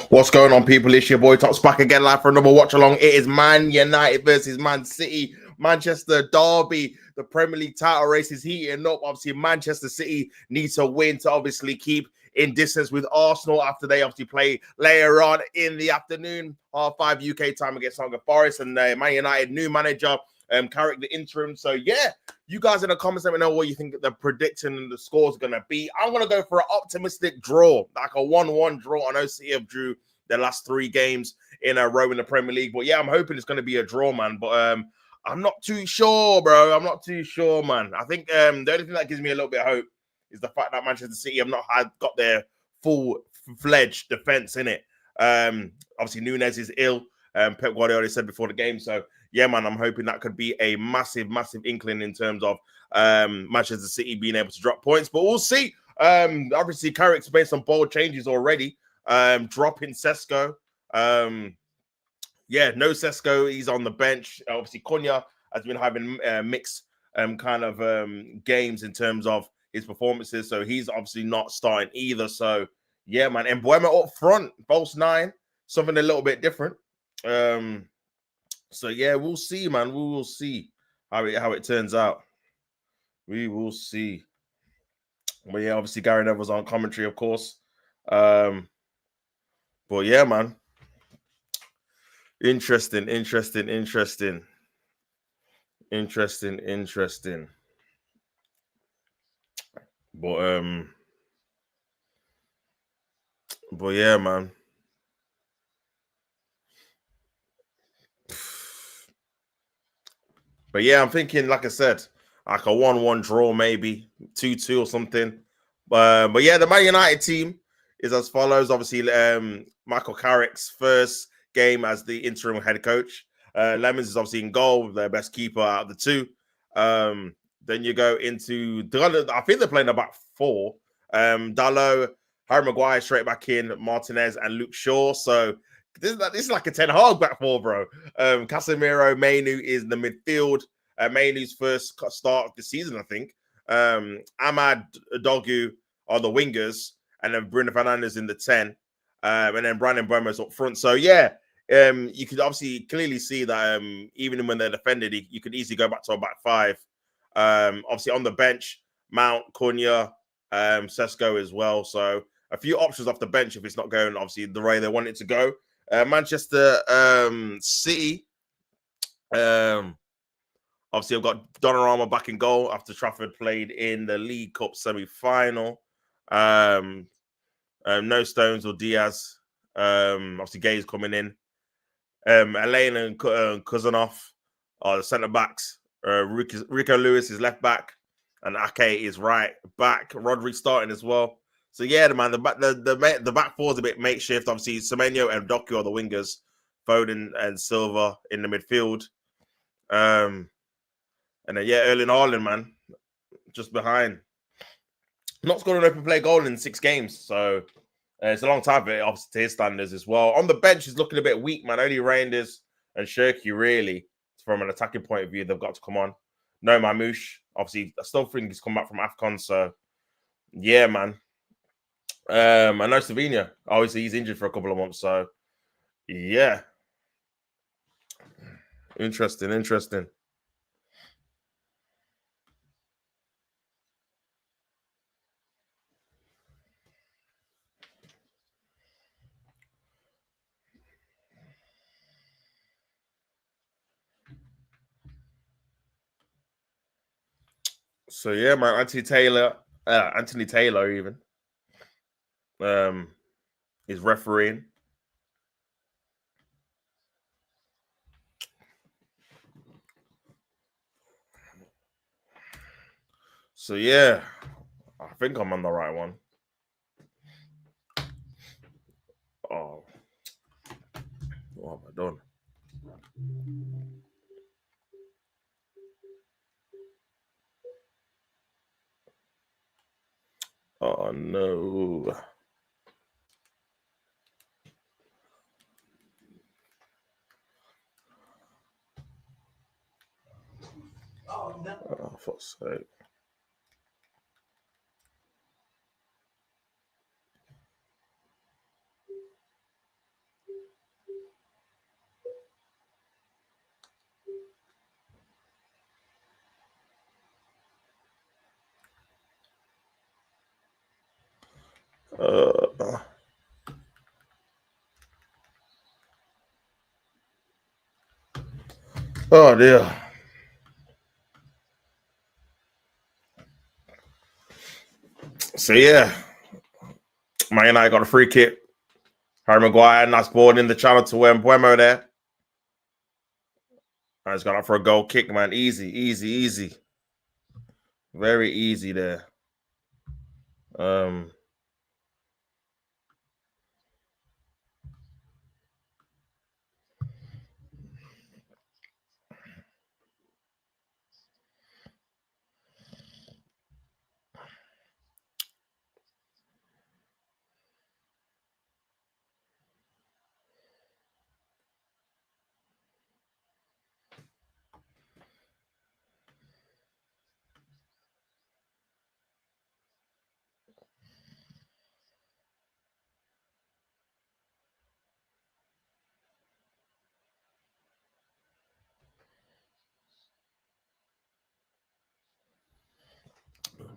What's going on, people? It's your boy Tops back again, live for another watch along. It is Man United versus Man City, Manchester derby. The Premier League title race is heating up. Obviously, Manchester City needs to win to obviously keep in distance with Arsenal after they obviously play later on in the afternoon, 5 UK time against Nottingham Forest, and Man United new manager Carrick the interim. So yeah, you guys in the comments let me know what you think the prediction and the scores are going to be. I'm going to go for an optimistic draw, like a 1-1 draw. I know City have drew their last 3 games in a row in the Premier League, but yeah, I'm hoping it's going to be a draw, man. But I'm not too sure, bro. I'm not too sure, man. I think the only thing that gives me a little bit of hope is the fact that Manchester City have not got their full-fledged defense in it. Obviously, Nunez is ill. Pep Guardiola said before the game, so yeah, man, I'm hoping that could be a massive inkling in terms of Manchester City being able to drop points. But we'll see. Obviously, Carrick's made some bold changes already. Dropping Sesko. Yeah, no Sesko. He's on the bench. Obviously, Cunha has been having mixed kind of games in terms of his performances. So he's obviously not starting either. So yeah, man. And Buema up front, false 9, something a little bit different. So yeah, we'll see, man. We will see how it turns out. We will see. But yeah, obviously Gary Neville's on commentary, of course. But yeah, man. Interesting. But yeah, man. But yeah, I'm thinking, like I said, like a 1-1 draw, maybe 2-2 or something. But yeah, the Man United team is as follows. Obviously, Michael Carrick's first game as the interim head coach. Lemons is obviously in goal, their best keeper out of the 2. Then you go into, I think they're playing the back 4. Dalot, Harry Maguire straight back in, Martinez and Luke Shaw. So this is like a Ten Hag back 4, bro. Casemiro, Mainu is the midfield. Mainu's first start of the season, I think. Ahmad Dogu are the wingers, and then Bruno Fernandes in the 10. And then Brandon Boma's up front. So yeah, you could obviously clearly see that even when they're defended, you could easily go back to a back 5. Obviously on the bench, Mount, Cunha, Sesko as well. So a few options off the bench if it's not going obviously the way they want it to go. Manchester City. Obviously, I've got Donnarumma back in goal after Trafford played in the League Cup semi-final. No Stones or Diaz. Obviously, Gay's coming in. Elaine and Kuzanov are the centre backs. Rico Lewis is left back, and Ake is right back. Rodri starting as well. So yeah, man, the back 4 is a bit makeshift. Obviously, Semenyo and Doku are the wingers. Foden and Silva in the midfield. And then yeah, Erling Haaland, man, just behind. Not scored an open play goal in 6 games, so it's a long time for it, obviously to his standards as well. On the bench, he's looking a bit weak, man. Only Reinders and Shirky, really, from an attacking point of view, they've got to come on. No Mamouche, obviously, I still think he's come back from AFCON, so yeah, man. I know Slovenia, obviously, he's injured for a couple of months, so yeah. Interesting. So yeah, man, Anthony Taylor even is refereeing. So yeah, I think I'm on the right one. Oh, what have I done? Oh no. Oh, for fuck's sake. Oh dear. So yeah, Man United got a free kick. Harry Maguire, nice ball in the channel to Mbuemo there. I just got up for a goal kick, man. Easy, easy, easy. Very easy there.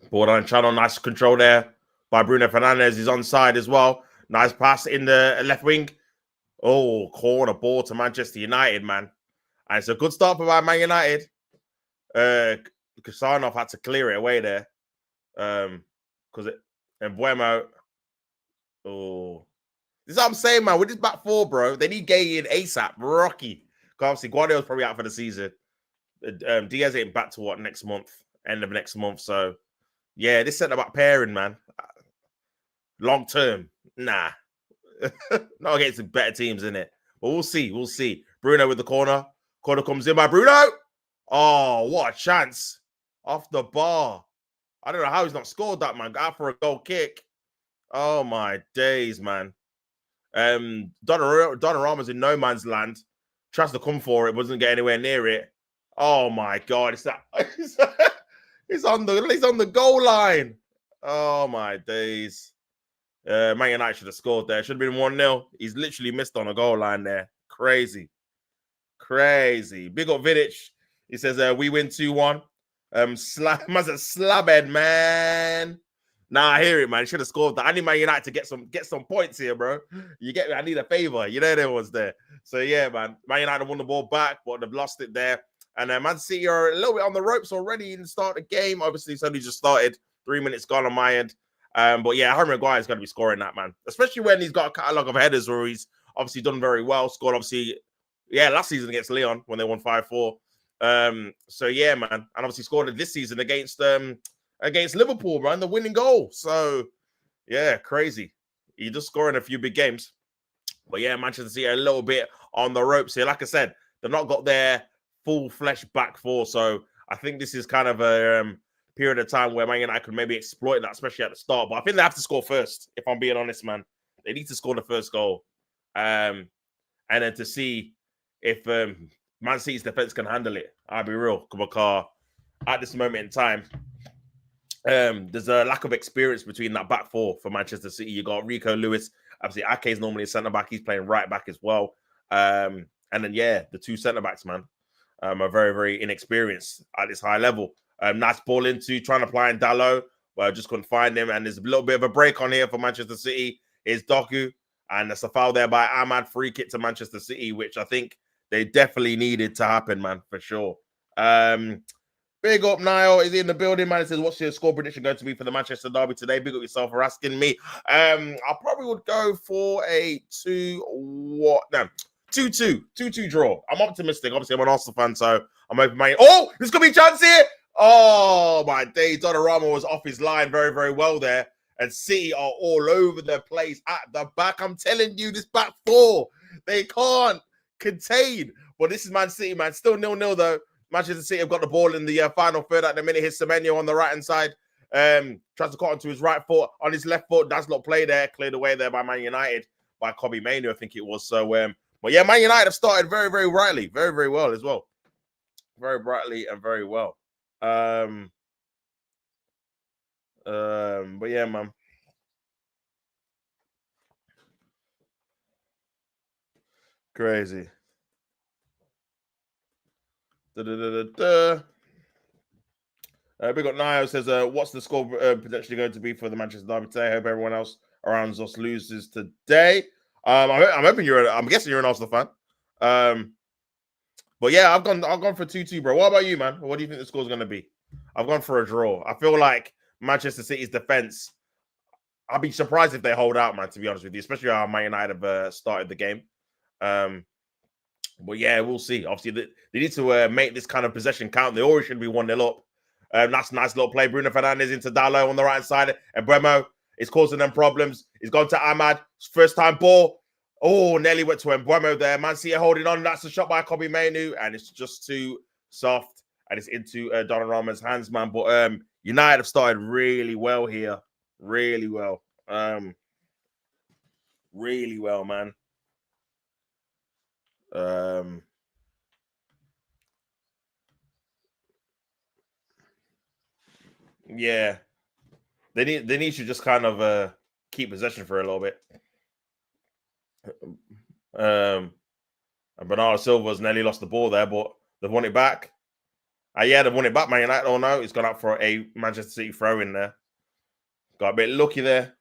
Ball on channel, nice control there by Bruno Fernandes. He's onside as well. Nice pass in the left wing. Oh, corner ball to Manchester United, man. And it's a good start for Man United. Kassanov had to clear it away there. Because and Buemo. Oh, this is what I'm saying, man. With this back four, bro, they need Gay in ASAP. Rocky. Because obviously Guardiola's probably out for the season. Diaz ain't back to what next month, end of next month. So yeah, this centre back pairing, man. Long term, nah. Not against the better teams, in it. But we'll see. We'll see. Bruno with the corner. Corner comes in by Bruno. Oh, what a chance. Off the bar. I don't know how he's not scored that, man. Got out for a goal kick. Oh, my days, man. Donnarumma's in no man's land. Tries to come for it, wasn't get anywhere near it. Oh, my God. It's that. He's on the goal line. Oh, my days. Man United should have scored there. Should have been 1-0. He's literally missed on a goal line there. Crazy. Crazy. Big up Vidic. He says, we win 2-1. Man's a slabhead, man. Nah, I hear it, man. Should have scored that. I need Man United to get some points here, bro. You get me? I need a favor. You know there was there. So yeah, man. Man United won the ball back, but they've lost it there. And Man City are a little bit on the ropes already in the start of the game. Obviously, it's only just started. 3 minutes gone on my end. But yeah, Harry Maguire is going to be scoring that, man. Especially when he's got a catalogue of headers where he's obviously done very well. Scored, obviously, yeah, last season against Lyon when they won 5-4. So yeah, man. And obviously scored it this season against Liverpool, man, the winning goal. So yeah, crazy. He's just scoring a few big games. But yeah, Manchester City a little bit on the ropes here. Like I said, they've not got their full flesh back four. So I think this is kind of a period of time where Man United could maybe exploit that, especially at the start. But I think they have to score first, if I'm being honest, man. They need to score the first goal. And then to see if Man City's defense can handle it. I'll be real. Because at this moment in time, there's a lack of experience between that back four for Manchester City. You got Rico Lewis. Obviously, Ake is normally a centre-back. He's playing right-back as well. And then, yeah, the two centre-backs, man, are very, very inexperienced at this high level. Nice ball into trying to apply in Dalot. Well, just couldn't find him. And there's a little bit of a break on here for Manchester City. It's Doku. And there's a foul there by Ahmad. Free kick to Manchester City, which I think they definitely needed to happen, man, for sure. Big up, Niall is in the building, man. It says, what's your score prediction going to be for the Manchester derby today? Big up yourself for asking me. I probably would go for a 2-2 draw. I'm optimistic. Obviously, I'm an Arsenal fan, so I'm hoping. Oh, there's going to be a chance here. Oh, my day. Donnarumma was off his line very, very well there. And City are all over the place at the back. I'm telling you, this back four, they can't contain. But this is Man City, man. Still 0-0, though. Manchester City have got the ball in the final third at the minute. Here's Semenyo on the right-hand side. Tries to cut onto his right foot. On his left foot, does not play there. Cleared away there by Man United. By Kobe Mainoo, I think it was. So, but yeah, Man United have started very, very brightly. Very, very well as well. Very brightly and very well. But yeah, man. Crazy. Big up Niall says, what's the score potentially going to be for the Manchester derby today? I hope everyone else around us loses today. I'm hoping I'm guessing you're an Arsenal fan. But yeah, I've gone for 2-2, bro. What about you, man? What do you think the score's going to be? I've gone for a draw. I feel like Manchester City's defense. I'd be surprised if they hold out, man. To be honest with you, especially how Man United have started the game. But yeah, we'll see. Obviously, they need to make this kind of possession count. They always should be 1-0 up. That's a nice little play. Bruno Fernandes into Dalot on the right side. And Bremo is causing them problems. He's gone to Ahmad. First time ball. Oh, nearly went to Mbeumo there. Man City holding on. That's a shot by Kobe Mainoo. And it's just too soft. And it's into Donnarumma's hands, man. But United have started really well here. Really well. Really well, man. Yeah. They need to just kind of keep possession for a little bit. And Bernardo Silva's nearly lost the ball there, but they've won it back. Yeah, they've won it back, Man United. Oh no, it's gone up for a Manchester City throw in there. Got a bit lucky there.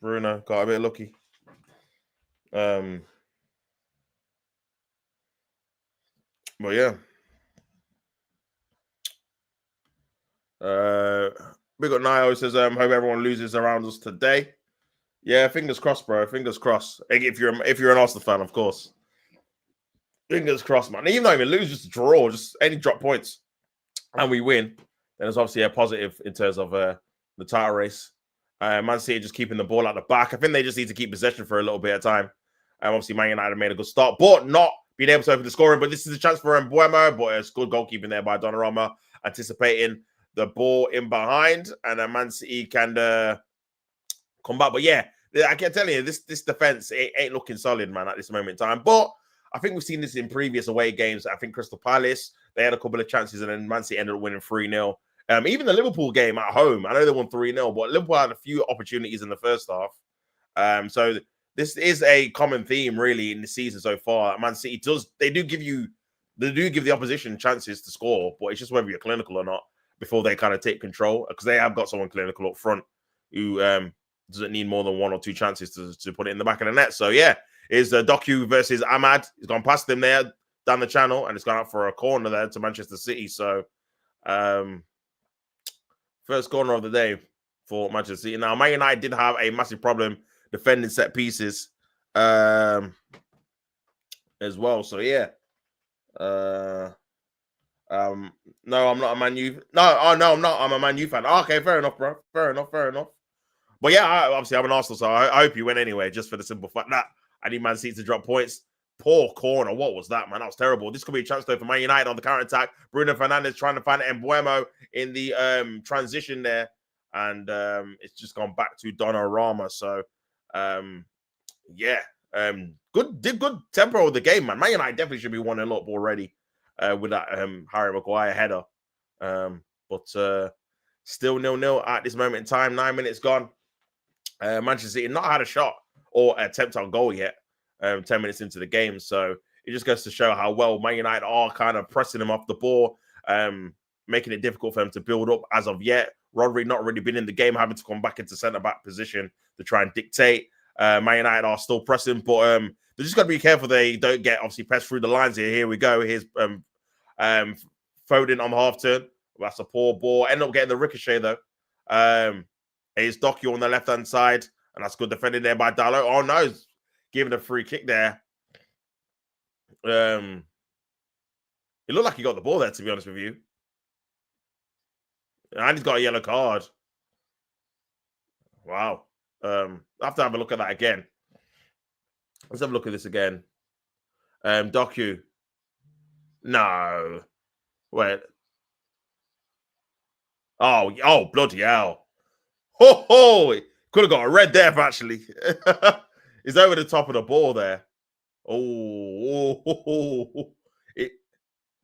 Bruno got a bit lucky. But yeah. Big up Nio says, hope everyone loses around us today. Yeah, fingers crossed, bro. Fingers crossed. If you're an Arsenal fan, of course. Fingers crossed, man. Even though we lose, just draw, just any drop points, and we win, then it's obviously a positive in terms of the title race. Man City just keeping the ball at the back. I think they just need to keep possession for a little bit at a time. Obviously, Man United made a good start, but not being able to open the scoring. But this is a chance for Mbeumo, but it's good goalkeeping there by Donnarumma, anticipating the ball in behind, and then Man City can come back. But yeah, I can tell you, this defense ain't looking solid, man, at this moment in time. But I think we've seen this in previous away games. I think Crystal Palace, they had a couple of chances, and then Man City ended up winning 3-0. Even the Liverpool game at home, I know they won 3-0, but Liverpool had a few opportunities in the first half. So this is a common theme, really, in the season so far. Man City they do give the opposition chances to score, but it's just whether you're clinical or not before they kind of take control, because they have got someone clinical up front who doesn't need more than one or two chances to put it in the back of the net. So yeah, it's Doku versus Ahmad. He's gone past him there down the channel, and it's gone out for a corner there to Manchester City. So first corner of the day for Manchester City. Now, Man United did have a massive problem defending set pieces as well. So yeah. No, I'm not a Man U. No, I'm not. I'm a Man U fan. Oh, okay, fair enough, bro. Fair enough. But yeah, obviously I'm an Arsenal, so I hope you win anyway, just for the simple fact that I need Man City to drop points. Poor corner. What was that, man? That was terrible. This could be a chance, though, for Man United on the counter-attack. Bruno Fernandes trying to find Mbeumo in the transition there. And it's just gone back to Donnarumma. So, yeah. Good tempo of the game, man. Man United definitely should be 1-0 up already with that Harry Maguire header. But still 0-0 at this moment in time. 9 minutes gone. Manchester City not had a shot or attempt on goal yet. 10 minutes into the game, so it just goes to show how well Man United are kind of pressing them off the ball, making it difficult for them to build up as of yet. Rodri not really been in the game, having to come back into centre-back position to try and dictate. Man United are still pressing, but they just got to be careful they don't get obviously pressed through the lines here. Here we go. Here's Foden on the half turn. That's a poor ball. End up getting the ricochet though. Here's Doku on the left-hand side, and that's good defending there by Dalot. Oh no, he's giving a free kick there. It looked like he got the ball there, to be honest with you. And he's got a yellow card. Wow. I have to have a look at that again. Let's have a look at this again. Doku. No. Wait. Oh, bloody hell. Ho! Could have got a red there, actually. He's over the top of the ball there.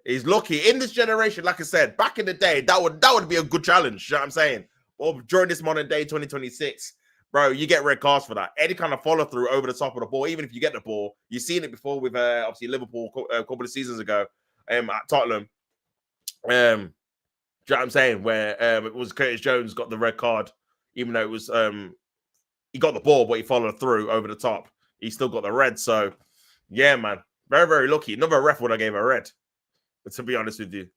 He's lucky. In this generation, like I said, back in the day, that would be a good challenge. You know what I'm saying? Well, during this modern day, 2026, bro, you get red cards for that. Any kind of follow through over the top of the ball, even if you get the ball, you've seen it before with obviously Liverpool a couple of seasons ago at Tottenham. Do you know what I'm saying? Where it was Curtis Jones got the red card, even though it was he got the ball, but he followed through over the top. He still got the red. So, yeah, man. Very, very lucky. Another ref would have gave a red, to be honest with you.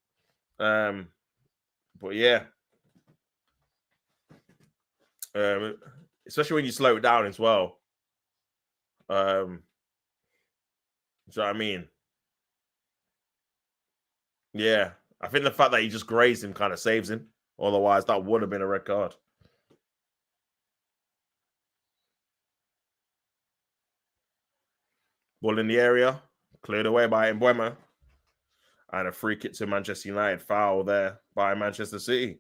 But yeah. Especially when you slow it down as well. Do you know what I mean? Yeah. I think the fact that he just grazed him kind of saves him. Otherwise, that would have been a red card. Ball in the area. Cleared away by Mbeumo. And a free kick to Manchester United. Foul there by Manchester City.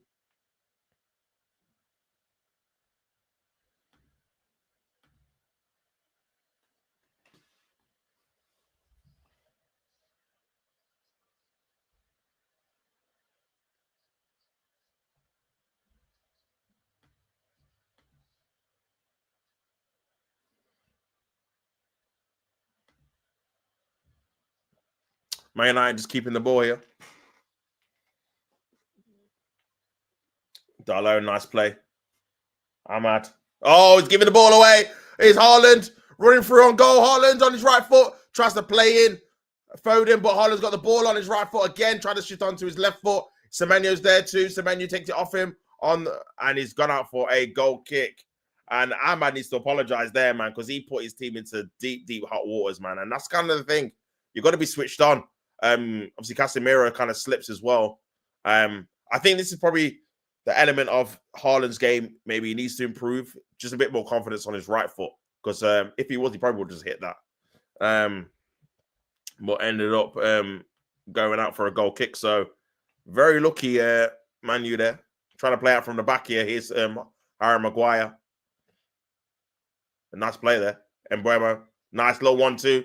Man United just keeping the ball here. Darlow, nice play. Ahmad. Oh, he's giving the ball away. It's Haaland running through on goal. Haaland on his right foot. Tries to play in. Foden, but Haaland's got the ball on his right foot again. Trying to shoot onto his left foot. Semenyo's there too. Semenyo takes it off him and he's gone out for a goal kick. And Ahmad needs to apologize there, man, because he put his team into deep, deep hot waters, man. And that's kind of the thing. You've got to be switched on. Obviously, Casemiro kind of slips as well. I think this is probably the element of Haaland's game. Maybe he needs to improve. Just a bit more confidence on his right foot. Because if he was, he probably would just hit that. But ended up going out for a goal kick. So, very lucky Man U there. Trying to play out from the back here. Here's Harry Maguire. A nice play there. Mbeumo. Nice little 1-2.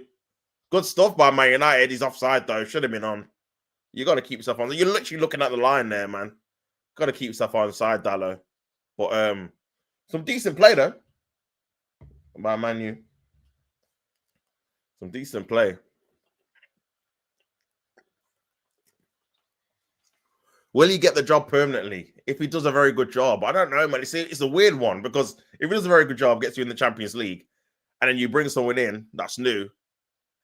Good stuff by Man United. He's offside, though. Should have been on. You got to keep yourself on. You're literally looking at the line there, man. Got to keep yourself on side, Dallo. But some decent play, though, by Man U. Some decent play. Will he get the job permanently? If he does a very good job, I don't know, man. It's a weird one because if he does a very good job, gets you in the Champions League, and then you bring someone in that's new,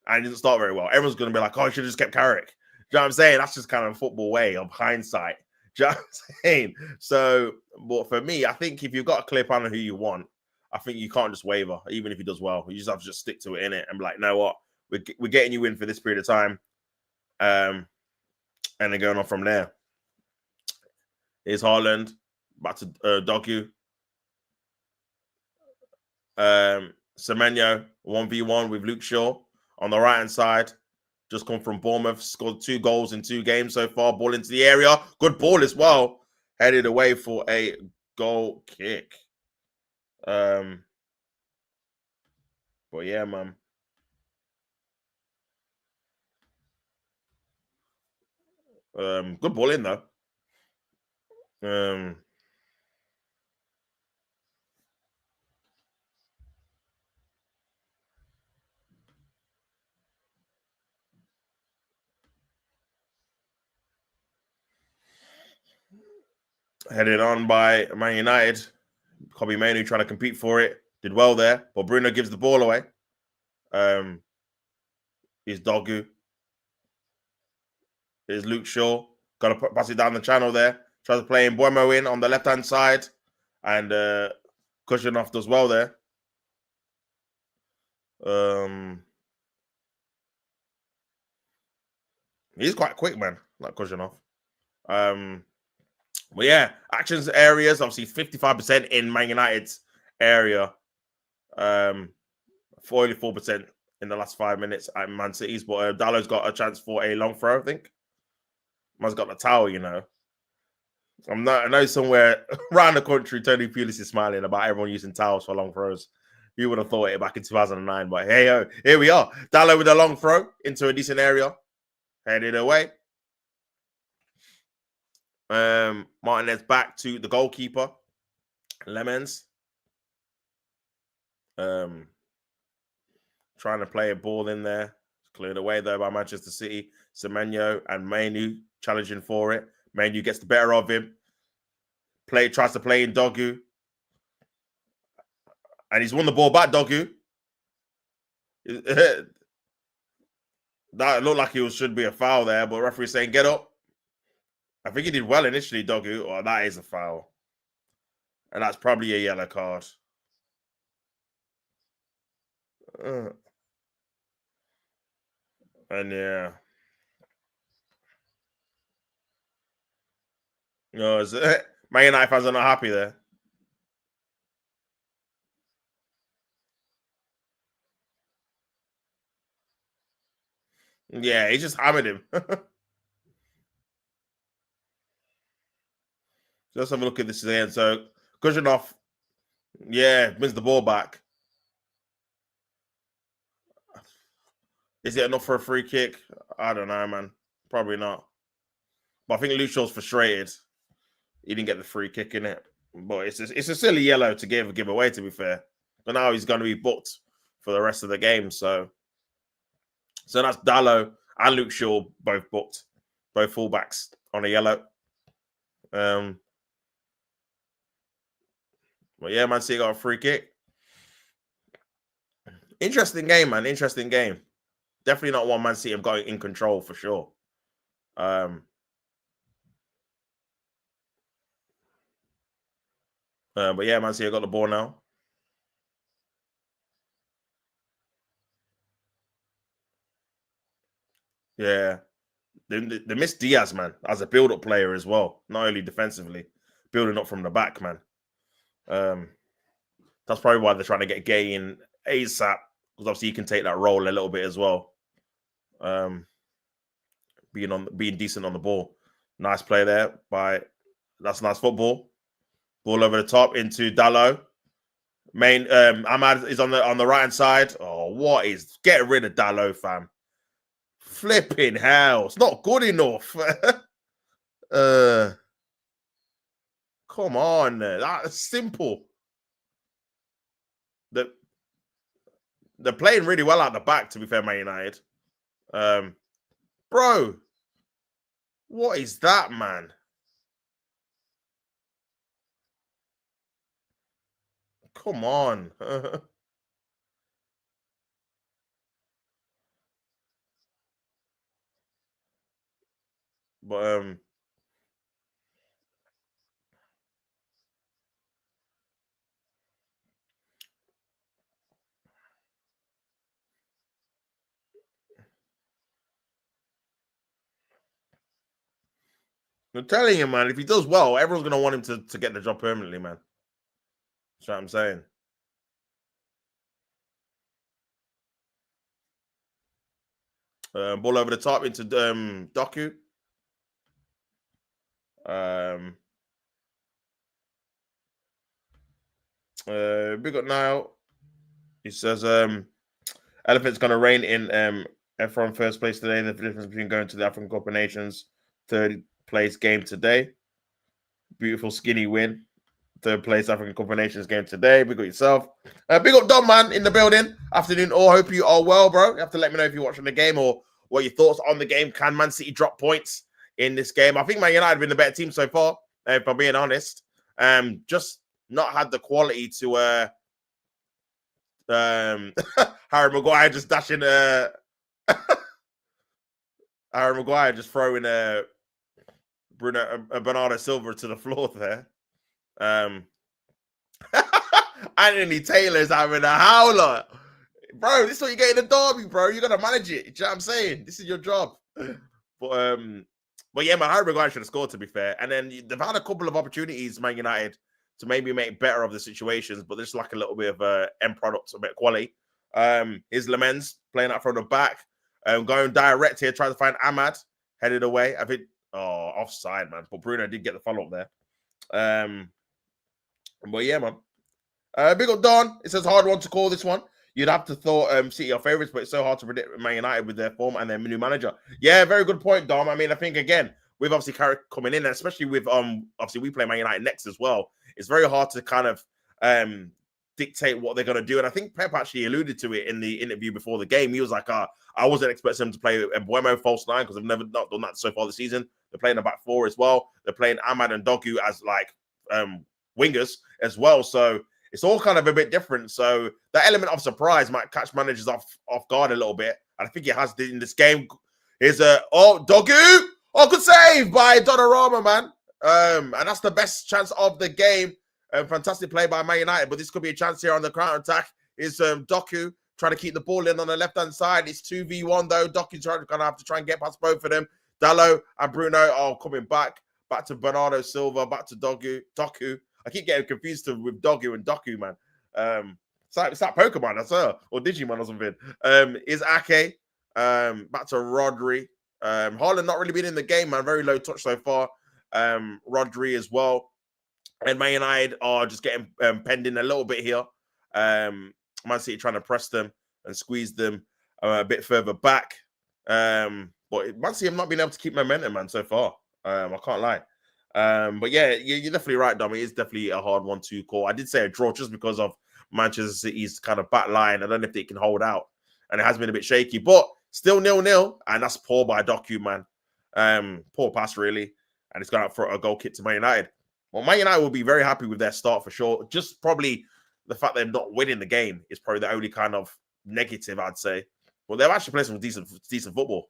and he doesn't start very well, everyone's going to be like, oh, you should have just kept Carrick. Do you know what I'm saying? That's just kind of a football way of hindsight. Do you know what I'm saying? So, but for me, I think if you've got a clear plan on who you want, I think you can't just waver, even if he does well. You just have to just stick to it, innit? And be like, you know what? We're getting you in for this period of time. And then going on from there. Here's Haaland. Back to Dogu. Semenyo, 1v1 with Luke Shaw on the right-hand side. Just come from Bournemouth. Scored 2 goals in 2 games so far. Ball into the area. Good ball as well. Headed away for a goal kick. But yeah, man. Good ball in, though. Headed on by Man United. Kobe Mainoo trying to compete for it. Did well there, but Bruno gives the ball away. Here's Dogu. Here's Luke Shaw. Got to pass it down the channel there. Tries to play Mbeumo in on the left-hand side. And Kushanoff does well there. He's quite quick, man, like Kushanoff. But yeah, actions areas, obviously 55% in Man United's area. 44% in the last 5 minutes at Man City's. But Dallow's got a chance for a long throw, I think. Man's got the towel, you know. I know somewhere around the country, Tony Pulis is smiling about everyone using towels for long throws. You would have thought it back in 2009, but hey, here we are. Dallow with a long throw into a decent area. Headed away. Martinez back to the goalkeeper. Lemons. Trying to play a ball in there. Cleared away though by Manchester City. Semenyo and Mainoo challenging for it. Mainoo gets the better of him. Tries to play in Dogu. And he's won the ball back, Dogu. That looked like it should be a foul there, but referee saying get up. I think he did well initially, Dogu. Oh, that is a foul. And that's probably a yellow card. And yeah. No, Man United fans are not happy there. Yeah, he just hammered him. Let's have a look at this again. So Kujanov, yeah, wins the ball back. Is it enough for a free kick? I don't know, man. Probably not. But I think Luke Shaw's frustrated. He didn't get the free kick in it. But it's a silly yellow to give away, to be fair. But now he's going to be booked for the rest of the game. So that's Dallo and Luke Shaw both booked. Both fullbacks on a yellow. But yeah, Man City got a free kick. Interesting game, man. Interesting game. Definitely not one Man City have got in control for sure. But yeah, Man City got the ball now. Yeah. They missed Diaz, man, as a build-up player as well. Not only defensively, building up from the back, man. That's probably why they're trying to get Gay in ASAP, because obviously he can take that role a little bit as well. Being decent on the ball. Nice play there that's nice football. Ball over the top into Dallo. Ahmad is on the right hand side. Oh, what is get rid of Dallo, fam? Flipping hell. It's not good enough. Come on. That's simple. They're playing really well at the back, to be fair, Man United. Bro, what is that, man? Come on. But I'm telling you, man, if he does well, everyone's gonna want him to get the job permanently, man. That's what I'm saying. Ball over the top into Doku. Big up now. He says Elephant's gonna reign in F1 first place today. The difference between going to the African Cup of Nations third place game today. Beautiful skinny win. Third place African Cup of Nations game today. Big up yourself. Big up Don, man, in the building. Afternoon all. Hope you are well, bro. You have to let me know if you're watching the game or what your thoughts on the game. Can Man City drop points in this game? I think Man United have been the better team so far, if I'm being honest. Just not had the quality to Harry Maguire just dashing Harry Maguire just throwing Bernardo Silva to the floor there. Anthony Taylor's having a howler. Bro, this is what you get in the derby, bro. You gotta manage it. You know what I'm saying? This is your job. But yeah, man, Harry Maguire should have scored, to be fair. And then they've had a couple of opportunities, Man United, to maybe make better of the situations, but there's like a little bit of end product, a bit of quality. Is Lemens playing out from the back, going direct here, trying to find Ahmad, headed away. I think, offside, man. But Bruno did get the follow up there. But yeah, man. Big up Don. It says hard one to call this one. You'd have to thought City are favourites, but it's so hard to predict Man United with their form and their new manager. Yeah, very good point, Dom. I mean, I think again, with obviously Carrick coming in, and especially with obviously we play Man United next as well. It's very hard to kind of dictate what they're going to do. And I think Pep actually alluded to it in the interview before the game. He was like, I wasn't expecting them to play Mbuemo false nine because I've never not done that so far this season. They're playing a back four as well. They're playing Ahmad and Dogu as like wingers as well. So it's all kind of a bit different. So that element of surprise might catch managers off guard a little bit. And I think it has in this game. Here's Dogu. Oh, good save by Donnarumma, man. And that's the best chance of the game. Fantastic play by Man United, but this could be a chance here on the counter attack. Is Doku trying to keep the ball in on the left hand side? It's 2v1 though. Doku's gonna have to try and get past both of them. Dalot and Bruno are coming back to Bernardo Silva, back to Doku. I keep getting confused with Dogu and Doku, man. It's like Pokemon, that's her, or Digimon or something. Is Ake back to Rodri. Haaland not really been in the game, man. Very low touch so far. Rodri as well. And Man United are just getting penned in a little bit here. Man City trying to press them and squeeze them a bit further back. But Man City have not been able to keep momentum, man, so far. I can't lie. But yeah, you're definitely right, Dom. It is definitely a hard 1-2 call. I did say a draw just because of Manchester City's kind of back line. I don't know if they can hold out. And it has been a bit shaky, but still 0-0. And that's poor by Doku, man. Poor pass, really. And it's gone out for a goal kick to Man United. Well, Man United will be very happy with their start for sure. Just probably the fact they're not winning the game is probably the only kind of negative, I'd say. Well, they've actually played some decent football.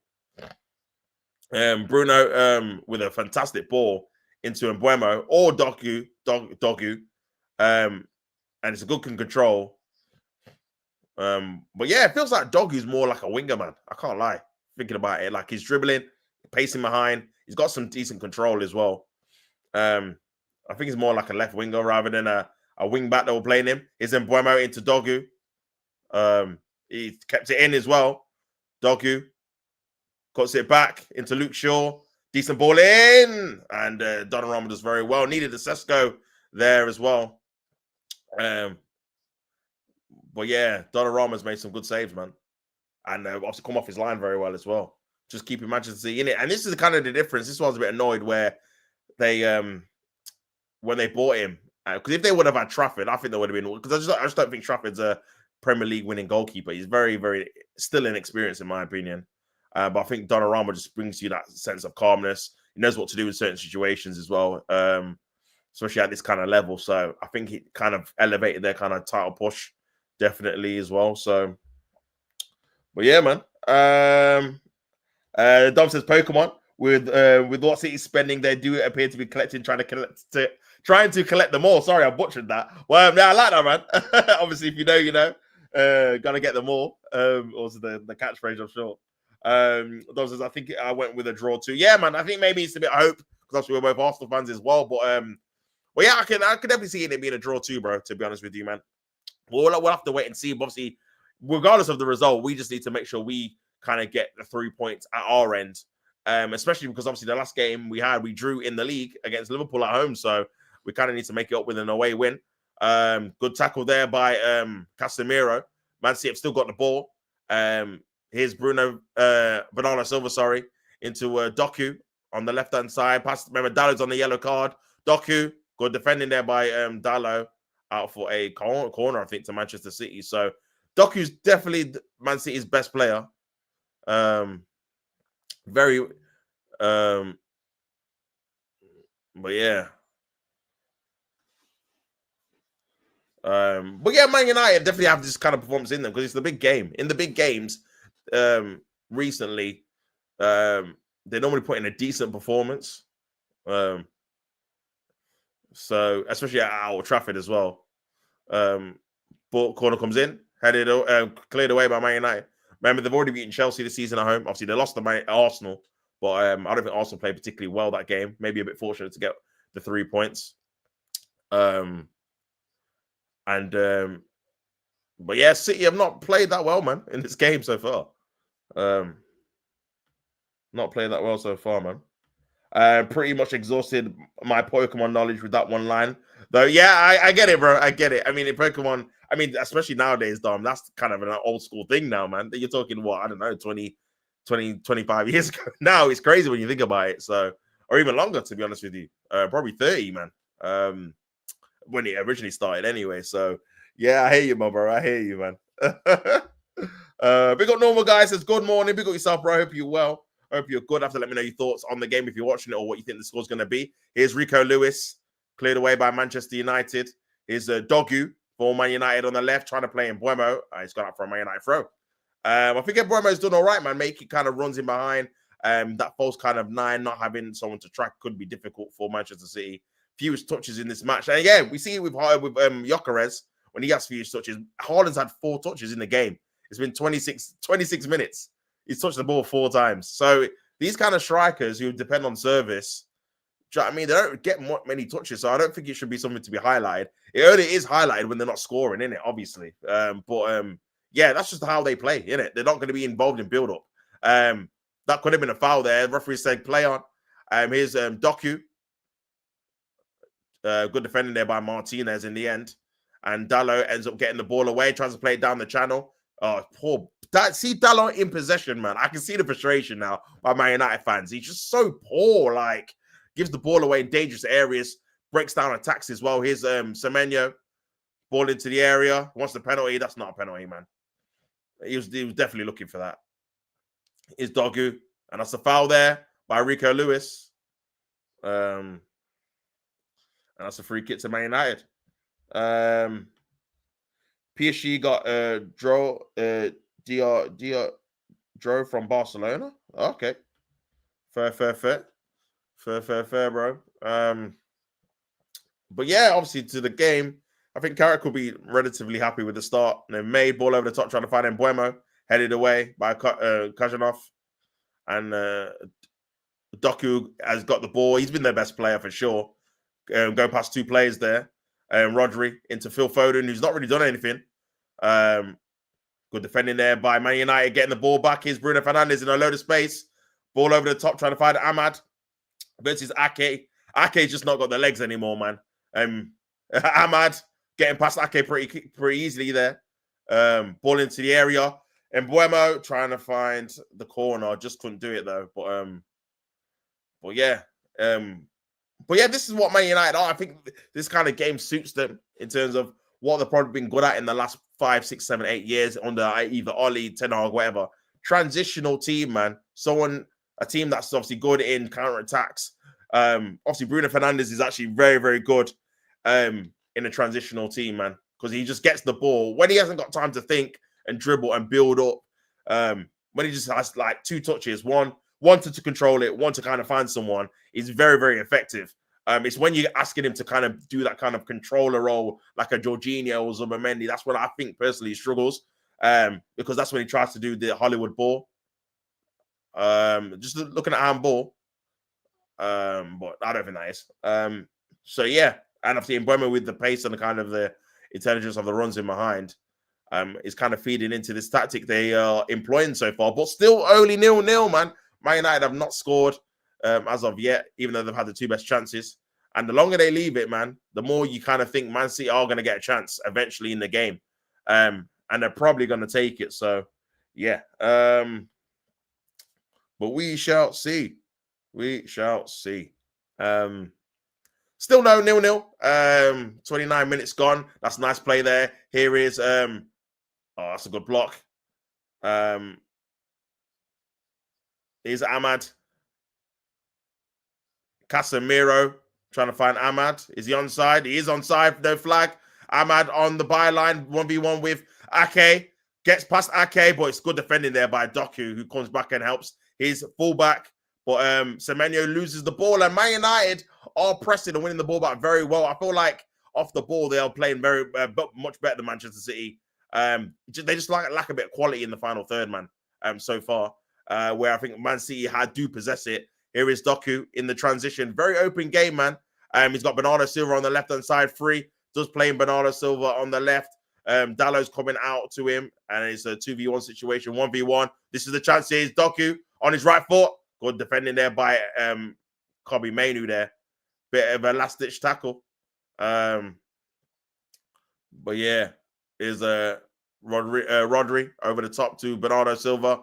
Bruno with a fantastic ball into Mbeumo or Dogu. And it's a good control. But yeah, it feels like Dogu's more like a winger, man. I can't lie. Thinking about it, like he's dribbling, pacing behind. He's got some decent control as well. I think he's more like a left winger rather than a wing back that will playing him. Is Mbeumo into Dogu. He kept it in as well. Dogu cuts it back into Luke Shaw. Decent ball in. And Donnarumma does very well. Needed a Sesko there as well. But yeah, Donnarumma's made some good saves, man. And obviously come off his line very well as well. Just keeping Manchester City in it. And this is kind of the difference. This one's a bit annoyed where they, when they bought him, because if they would have had Trafford, I think they would have been, because I just don't think Trafford's a Premier League winning goalkeeper. He's very, very, still inexperienced in my opinion. But I think Donnarumma just brings you that sense of calmness. He knows what to do in certain situations as well, especially at this kind of level. So I think he kind of elevated their kind of title push, definitely as well. So, but yeah, man. Dom says Pokemon with what City's spending, they do appear to be collecting, trying to collect them all. Sorry, I butchered that. Well, yeah, I like that, man. Obviously, if you know, you know. Gotta get them all. Also the catchphrase, I'm sure. Dom says, I think I went with a draw too. Yeah, man. I think maybe it's a bit of hope because obviously we're both Arsenal fans as well. But well, yeah, I can definitely see it being a draw too, bro. To be honest with you, man. We'll have to wait and see. But obviously, regardless of the result, we just need to make sure we kind of get the 3 points at our end. Especially because obviously the last game we drew in the league against Liverpool at home, so we kind of need to make it up with an away win. Good tackle there by Casemiro. Man City have still got the ball. Here's Bruno Bernardo Silva, into Doku on the left-hand side. Remember, Dalot's on the yellow card. Doku, good defending there by Dalot, out for a corner, I think, to Manchester City. So Doku's definitely Man City's best player. Very, but yeah. But yeah, Man United definitely have this kind of performance in them because it's the big game. In the big games, recently, they normally put in a decent performance. So especially at Old Trafford as well. But corner comes in, headed cleared away by Man United. Remember, they've already beaten Chelsea this season at home. Obviously, they lost to Arsenal, but I don't think Arsenal played particularly well that game. Maybe a bit fortunate to get the 3 points. But yeah, City have not played that well, man, in this game so far. Not played that well so far, man. Pretty much exhausted my Pokemon knowledge with that one line. Though, yeah, I get it, bro. I get it. I mean, in Pokemon, I mean, especially nowadays, Dom, that's kind of an old school thing now, man. You're talking, what, I don't know, 25 years ago. Now it's crazy when you think about it. So, or even longer, to be honest with you. Probably 30, man. When it originally started anyway. So, yeah, I hear you, my bro. I hear you, man. Big up Normal Guy says, good morning. Big up yourself, bro. I hope you're well. I hope you're good. Have to let me know your thoughts on the game if you're watching it or what you think the score's going to be. Here's Rico Lewis, cleared away by Manchester United. Here's Dogu, for Man United on the left, trying to play in Buemo. He's gone up for a Man United throw. I think Buemo's done all right, man. He kind of runs in behind. That false kind of 9, not having someone to track could be difficult for Manchester City. Fewest touches in this match. And yeah, we see it with Gyökeres when he has fewest touches. Haaland's had 4 touches in the game. It's been 26 minutes. He's touched the ball 4 times. So these kind of strikers who depend on service, do you know what I mean? They don't get many touches, so I don't think it should be something to be highlighted. It only is highlighted when they're not scoring, innit? Obviously. Yeah, that's just how they play, innit? They're not going to be involved in build-up. That could have been a foul there. The referee said play on. Here's Doku. Good defending there by Martinez in the end. And Dalot ends up getting the ball away, tries to play it down the channel. Oh, poor. See Dalot in possession, man. I can see the frustration now by Man United fans. He's just so poor. Like, gives the ball away in dangerous areas, breaks down attacks as well. Here's Semenyo. Ball into the area. Wants the penalty. That's not a penalty, man. He was definitely looking for that. Is Dogu, and that's a foul there by Rico Lewis. And that's a free kick to Man United. PSG got Dro from Barcelona. Okay. Fair, bro. But yeah, obviously to the game, I think Carrick will be relatively happy with the start. And then made ball over the top, trying to find Mbuemo, headed away by Kajanov. And Doku has got the ball. He's been their best player for sure. Going past 2 players there. Rodri into Phil Foden, who's not really done anything. Good defending there by Man United, getting the ball back. Here's Bruno Fernandes in a load of space. Ball over the top, trying to find Ahmad versus Ake. Ake's just not got the legs anymore, man. Ahmad getting past Ake pretty easily there. Ball into the area. And Mbuemo trying to find the corner. Just couldn't do it, though. But yeah. But yeah, this is what Man United are. I think this kind of game suits them in terms of what they've probably been good at in the last 5, 6, 7, 8 years under either Oli, Ten Hag, whatever. Transitional team, man. A team that's obviously good in counter-attacks. Obviously, Bruno Fernandes is actually very, very good in a transitional team, man, because he just gets the ball. When he hasn't got time to think and dribble and build up, when he just has like 2 touches, one to control it, one to kind of find someone, is very, very effective. It's when you're asking him to kind of do that kind of controller role, like a Jorginho or Zubimendi, that's when I think personally he struggles, because that's when he tries to do the Hollywood ball. Just looking at handball, but I don't think that is. So yeah, and I've seen Mbuemo with the pace and the kind of the intelligence of the runs in behind, is kind of feeding into this tactic they are employing so far, but still only 0-0, man. Man United have not scored as of yet, even though they've had the 2 best chances. And the longer they leave it, man, the more you kind of think Man City are going to get a chance eventually in the game. And they're probably going to take it. So, yeah. But we shall see. We shall see. Still no 0-0. 29 minutes gone. That's a nice play there. Here is... oh, that's a good block. Here's Ahmad. Casemiro trying to find Ahmad. Is he onside? He is onside. No flag. Ahmad on the byline. 1v1 with Ake. Gets past Ake, but it's good defending there by Doku, who comes back and helps his fullback. But Semenyo loses the ball, and Man United are pressing and winning the ball back very well. I feel like off the ball, they are playing very much better than Manchester City. They just lack a bit of quality in the final third, man, so far. Where I think Man City do possess it. Here is Doku in the transition. Very open game, man. He's got Bernardo Silva on the left-hand side free. Does playing Bernardo Silva on the left. Dalot's coming out to him, and it's a 2v1 situation, 1v1. This is the chance. Here's Doku on his right foot. Good defending there by Kobe Mainu there. Bit of a last-ditch tackle. But yeah, is Rodri over the top to Bernardo Silva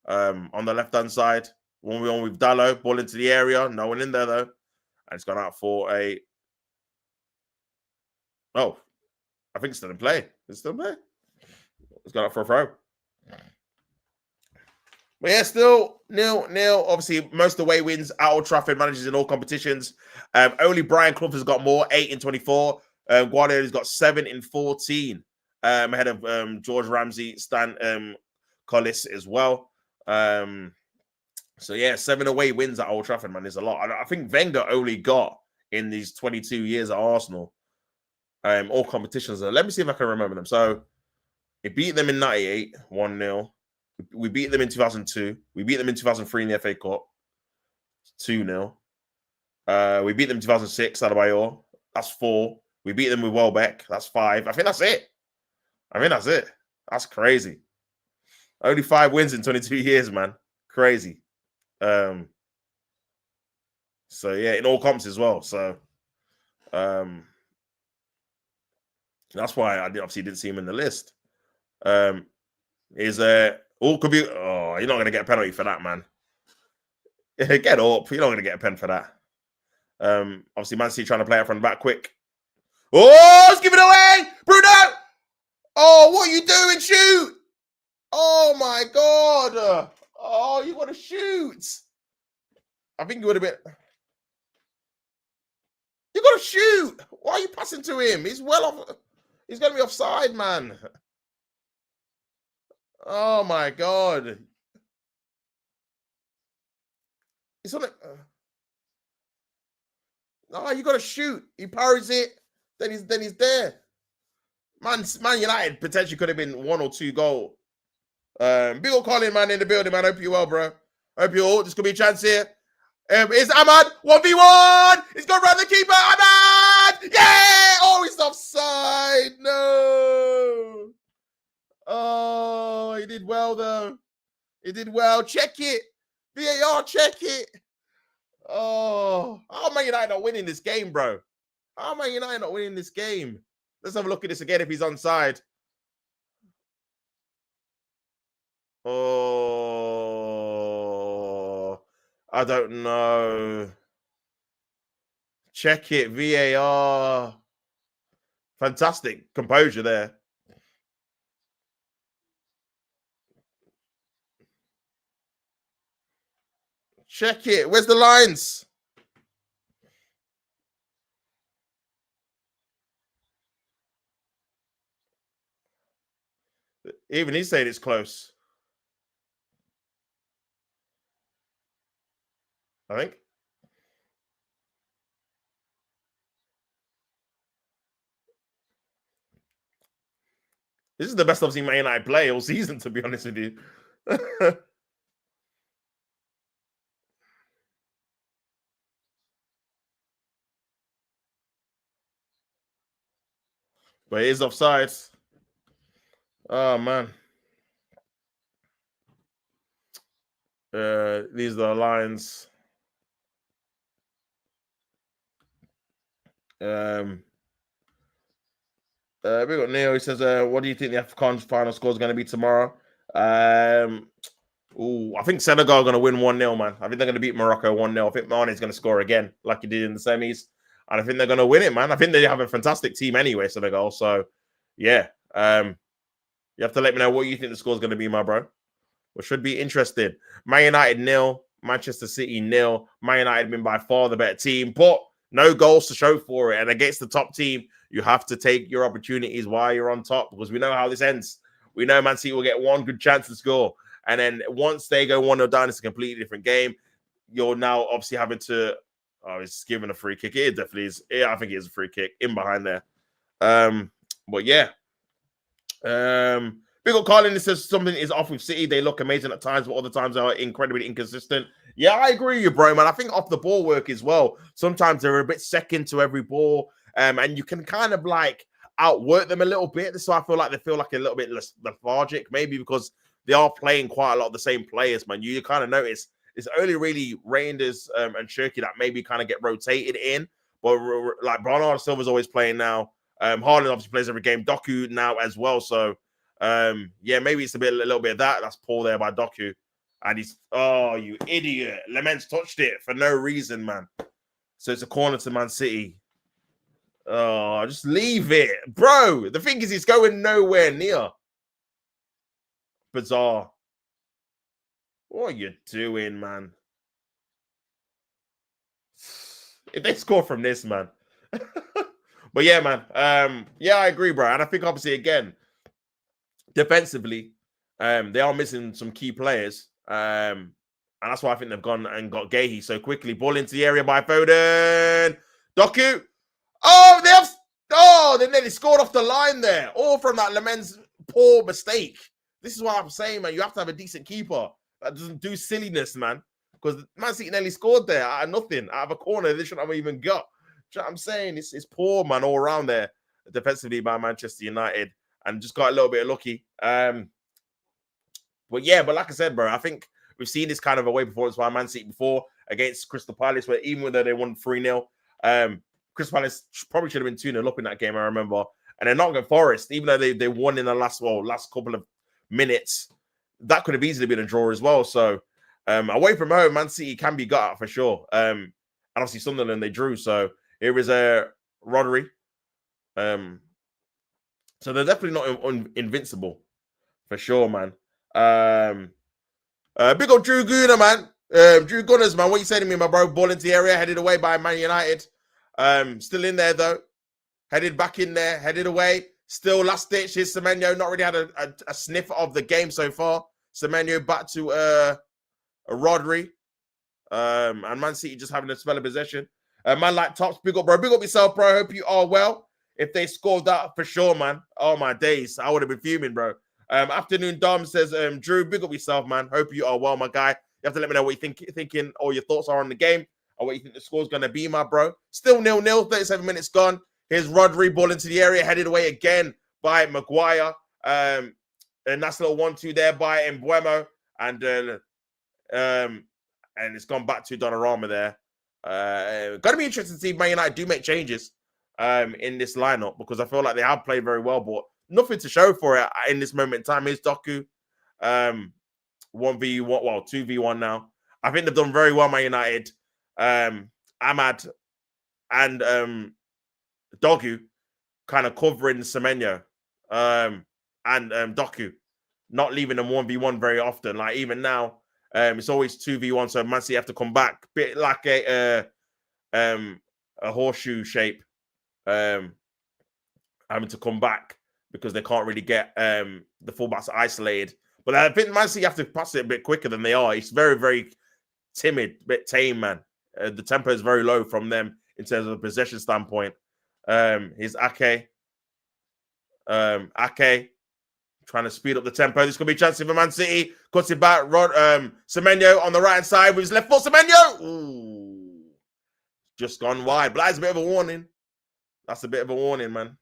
on the left-hand side. 1v1 with Dalot. Ball into the area. No one in there, though. And it's gone out for a... Oh, I think it's still in play. It's still in play. It's gone out for a throw. But yeah, still 0-0. Obviously, most away wins at Old Trafford, manages in all competitions. Only Brian Clough has got more, 8 in 24. Guardiola's got 7 in 14, ahead of George Ramsey, Stan Collis as well. So yeah, 7 away wins at Old Trafford, man, is a lot. I think Wenger only got in these 22 years at Arsenal, all competitions. Let me see if I can remember them. So he beat them in 98, 1-0. We beat them in 2002. We beat them in 2003 in the FA Cup, 2-0. We beat them in 2006, Adebayor. That's 4. We beat them with Welbeck. That's 5. I think that's it. That's crazy. Only 5 wins in 22 years, man. Crazy. So yeah, in all comps as well. So that's why I obviously didn't see him in the list. Is all could be you're not gonna get a penalty for that, man. Get up, you're not gonna get a pen for that. Obviously Man City trying to play it from the back quick. Oh, let's give it away, Bruno! Oh, what are you doing? Shoot! Oh my god! Oh, you want to shoot? I think you would have been. You got to shoot. Why are you passing to him? He's well off. He's going to be offside, man. Oh my god! It's on it. No, you got to shoot. He parries it. Then he's there. Man United potentially could have been 1 or 2 goal. Big ol' Colin, man, in the building, man. Hope you well, bro. Hope you all. This could be a chance here. It's Ahmad 1v1. He's gone round the keeper. Ahmad! Yeah! Oh, he's offside. No. Oh, he did well though. He did well. Check it. VAR, check it. Oh, how Man United not winning this game, bro? How Man United not winning this game? Let's have a look at this again if he's onside. Oh, I don't know. Check it, VAR. Fantastic composure there. Check it. Where's the lines? Even he's saying it's close. I think. This is the best I've seen Man United play all season, to be honest with you. But it is offside. Oh, man. These are the lines. We got Neil. He says, what do you think the AFCON final score is going to be tomorrow? I think Senegal are going to win 1-0, man. I think they're going to beat Morocco 1-0. I think Mane's going to score again, like he did in the semis. And I think they're going to win it, man. I think they have a fantastic team anyway, Senegal. So, yeah. You have to let me know what you think the score is going to be, my bro. Which should be interesting. Man United 0, Manchester City 0. Man United have been by far the better team, but no goals to show for it. And against the top team, you have to take your opportunities while you're on top, because we know how this ends. We know Man City will get one good chance to score. And then once they go 1-0 down, it's a completely different game. You're now obviously having to... Oh, he's given a free kick. It definitely is. Yeah, I think it is a free kick in behind there. But yeah. Big up Carlin says something is off with City. They look amazing at times, but other times they are incredibly inconsistent. Yeah, I agree with you, bro, man. I think off the ball work as well. Sometimes they're a bit second to every ball, and you can kind of like outwork them a little bit. So I feel like they feel like a little bit lethargic, maybe because they are playing quite a lot of the same players, man. You kind of notice it's only really Reinders and Cherky that maybe kind of get rotated in, but like Bernardo Silva's always playing now. Haaland obviously plays every game. Doku now as well. So, yeah, maybe it's a little bit of that. That's poor there by Doku. And he's, oh, you idiot. Lemens touched it for no reason, man. So it's a corner to Man City. Oh, just leave it. Bro, the thing is, it's going nowhere near. Bizarre. What are you doing, man? If they score from this, man. But yeah, man. Yeah, I agree, bro. And I think obviously again, defensively, they are missing some key players. And that's why I think they've gone and got Gahey so quickly. Ball into the area by Foden. Doku. Oh, they nearly scored off the line there. All from that Lemen's poor mistake. This is what I'm saying, man. You have to have a decent keeper that doesn't do silliness, man. Because Man City nearly scored there out of nothing, out of a corner they shouldn't have even got. Do you know what I'm saying? It's poor, man, all around there defensively by Manchester United, and just got a little bit lucky. But like I said, bro, I think we've seen this kind of away performance by Man City before against Crystal Palace, where even though they won 3-0, Crystal Palace probably should have been 2-0 up in that game, I remember. And then Nottingham Forest, even though they won in the last couple of minutes, that could have easily been a draw as well. So away from home, Man City can be got at for sure. And obviously Sunderland, they drew. So here is a Rodri. So they're definitely not invincible for sure, man. Big old Drew Gunner, man. Drew Gunners, man. What you saying to me, my bro? Ball into the area, headed away by Man United. Still in there though. Headed back in there, headed away. Still last ditch. Here's Semenyo. Not really had a sniff of the game so far. Semenyo back to a Rodri. And Man City just having a spell of possession. Man like Tops, big up, bro. Big up yourself, bro. Hope you are well. If they scored that for sure, man. Oh my days. I would have been fuming, bro. Afternoon Dom says, Drew, big up yourself, man. Hope you are well, my guy. You have to let me know what you're thinking or your thoughts are on the game or what you think the score's going to be, my bro. Still 0-0, 37 minutes gone. Here's Rodri, ball into the area, headed away again by Maguire. A nice little 1-2 there by Mbuemo. And it's gone back to Donnarumma there. Going to be interesting to see if Man United do make changes in this lineup, because I feel like they have played very well, but nothing to show for it in this moment in time. Here's Doku. 2v1 now. I think they've done very well, Man United. Ahmad and Dogu kind of covering Semenyo and Doku, not leaving them 1v1 very often. Like even now, it's always 2v1, so Man City have to come back, bit like a horseshoe shape, having to come back because they can't really get the fullbacks isolated. But I think Man City have to pass it a bit quicker than they are. It's very, very timid, a bit tame, man. The tempo is very low from them in terms of a possession standpoint. Here's Ake. Ake trying to speed up the tempo. This could be a chance for Man City. Cuts it back. Semenyo on the right hand side with his left foot. Semenyo! Ooh. Just gone wide. But that's a bit of a warning. That's a bit of a warning, man.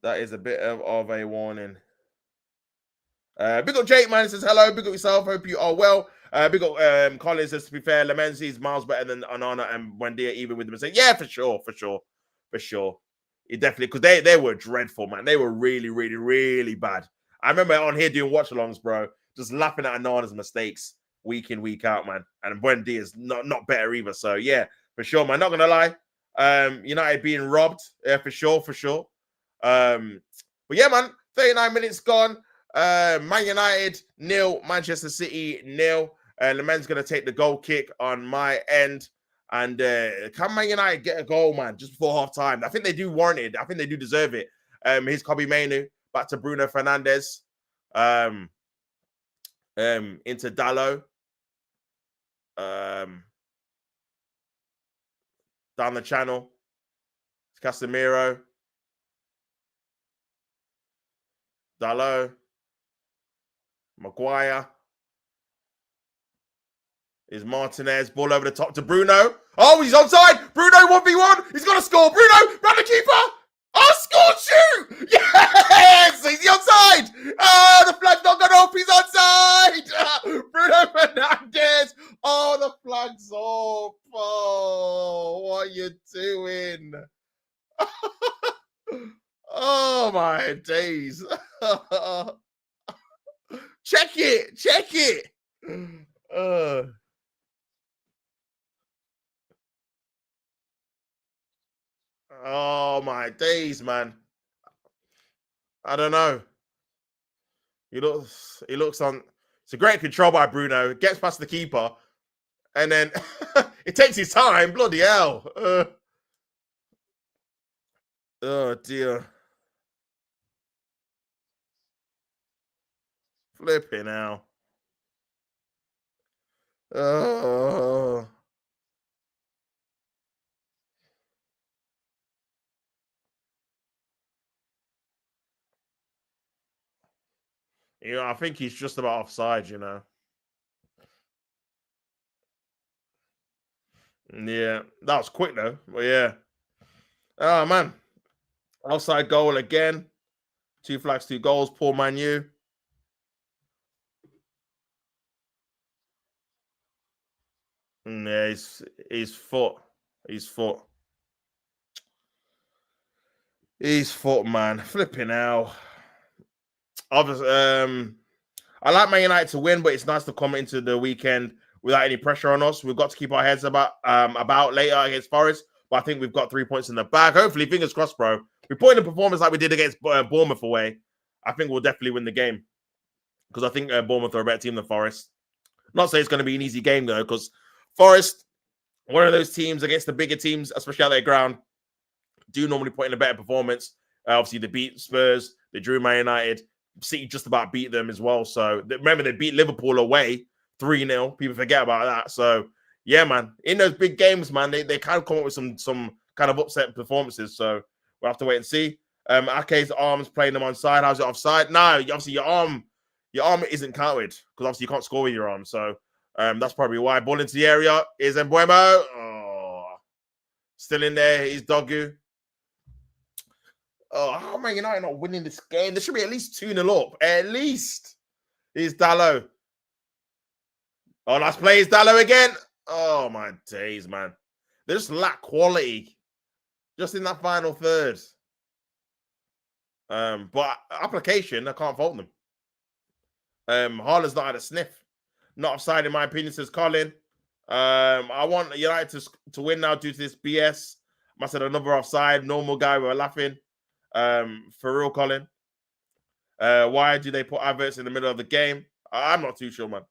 That is a bit of a warning. Big up Jake, man. He says, hello. Big up yourself. Hope you are well. Big up Collins says, to be fair, Lemenzi is miles better than Onana and Buendia, even with the mistake. Yeah, for sure. It definitely, because they were dreadful, man. They were really, really, really bad. I remember on here doing watch-alongs, bro, just laughing at Onana's mistakes week in, week out, man. And Buendia is not better either. So, yeah, for sure, man. Not going to lie. United being robbed, for sure. But yeah, man, 39 minutes gone. Man United 0, Manchester City 0. Le Mans going to take the goal kick on my end. And can Man United get a goal, man, just before half time? I think they do warrant it. I think they do deserve it. Here's Kobe Mainu back to Bruno Fernandes. Into Dallo. Down the channel. Casemiro. Dallo. Maguire. Is Martinez. Ball over the top to Bruno. Oh, he's onside. Bruno 1v1. He's got to score. Bruno, run the keeper. Oh, scored, shoot. Yes, he's onside. Oh, the flag's not gone off. He's onside. Bruno Fernandes. Oh, the flag's off. Oh, what are you doing? Oh, my days. Check it. Oh my days, man. I don't know. He looks on. It's a great control by Bruno. Gets past the keeper, and then it takes his time. Bloody hell. Oh dear. Flipping now. Oh. I think he's just about offside. Yeah. That was quick though. But yeah. Oh man. Offside goal again. 2 flags, 2 goals. Poor Man U. Yeah, he's foot. He's foot. He's foot, man. Flipping out. Obviously, I like Man United to win, but it's nice to come into the weekend without any pressure on us. We've got to keep our heads about later against Forest, but I think we've got 3 points in the bag. Hopefully, fingers crossed, bro. We put in a performance like we did against Bournemouth away. I think we'll definitely win the game because I think Bournemouth are a better team than Forest. Not say it's going to be an easy game though, because Forest, one of those teams against the bigger teams, especially at their ground, do normally put in a better performance. Obviously, they beat Spurs, they drew Man United. City just about beat them as well. So remember, they beat Liverpool away 3-0. People forget about that. So yeah, man, in those big games, man, they kind of come up with some kind of upset performances. So we'll have to wait and see. Ake's arm's playing them on side. How's it offside? No, obviously your arm isn't counted because obviously you can't score with your arm. So that's probably why. Ball into the area is Mbuemo. Oh, still in there. He's Dogu. Oh, how am I United not winning this game? There should be at least 2-0 up. At least. Here's Dallo. Oh, nice play. Is Dallo again? Oh, my days, man. They just lack quality. Just in that final third. But application, I can't fault them. Haaland's not had a sniff. Not offside, in my opinion, says Colin. I want United to win now due to this BS. Must have another offside. Normal guy, we were laughing. For real, Colin. Why do they put adverts in the middle of the game? I'm not too sure, man.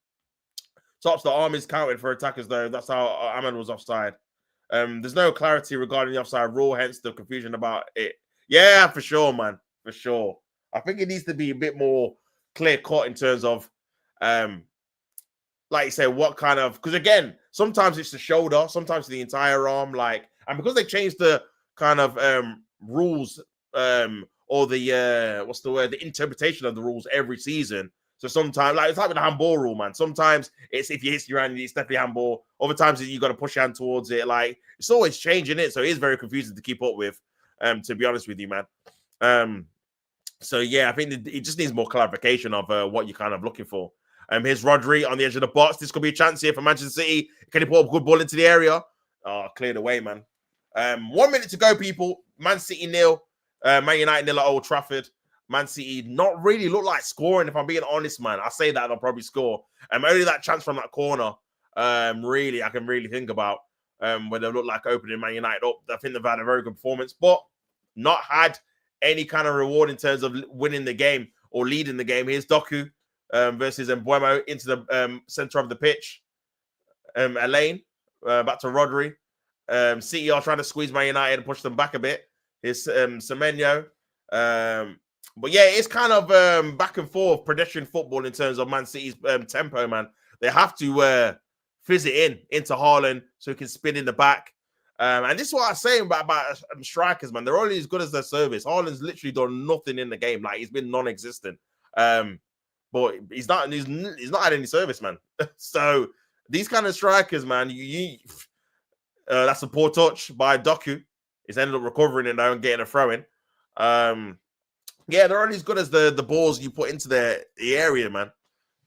Tops, the arm is counted for attackers, though. That's how Ahmed was offside. There's no clarity regarding the offside rule, hence the confusion about it. Yeah, for sure, man. For sure. I think it needs to be a bit more clear cut in terms of, like you say, what kind of, because again, sometimes it's the shoulder, sometimes the entire arm, and because they changed the kind of rules or the what's the word, the interpretation of the rules every season. So sometimes, like it's like with the handball rule, man. Sometimes it's if you hit your hand, it's definitely handball. Other times you got to push your hand towards it. Like it's always changing it, so it is very confusing to keep up with. To be honest with you, man. So yeah, I think it just needs more clarification of what you're kind of looking for. Here's Rodri on the edge of the box. This could be a chance here for Manchester City. Can he put a good ball into the area? Oh, cleared away, man. 1 minute to go, people. Man City 0. Man United 0 at Old Trafford. Man City not really look like scoring, if I'm being honest, man. I say that they'll probably score. Only that chance from that corner, really, I can really think about when they look like opening Man United up. I think they've had a very good performance, but not had any kind of reward in terms of winning the game or leading the game. Here's Doku versus Mbuemo into the center of the pitch. Elaine, back to Rodri. City are trying to squeeze Man United and push them back a bit. Here's Semenyo. But yeah, it's kind of back and forth pedestrian football in terms of Man City's tempo, man. They have to fizz it into Haaland so he can spin in the back. And this is what I was saying about strikers, man. They're only as good as their service. Haaland's literally done nothing in the game. Like, he's been non-existent. But he's not had any service, man. So these kind of strikers, man, that's a poor touch by Doku. He's ended up recovering it now and getting a throw in. Yeah, they're only as good as the balls you put into the area, man.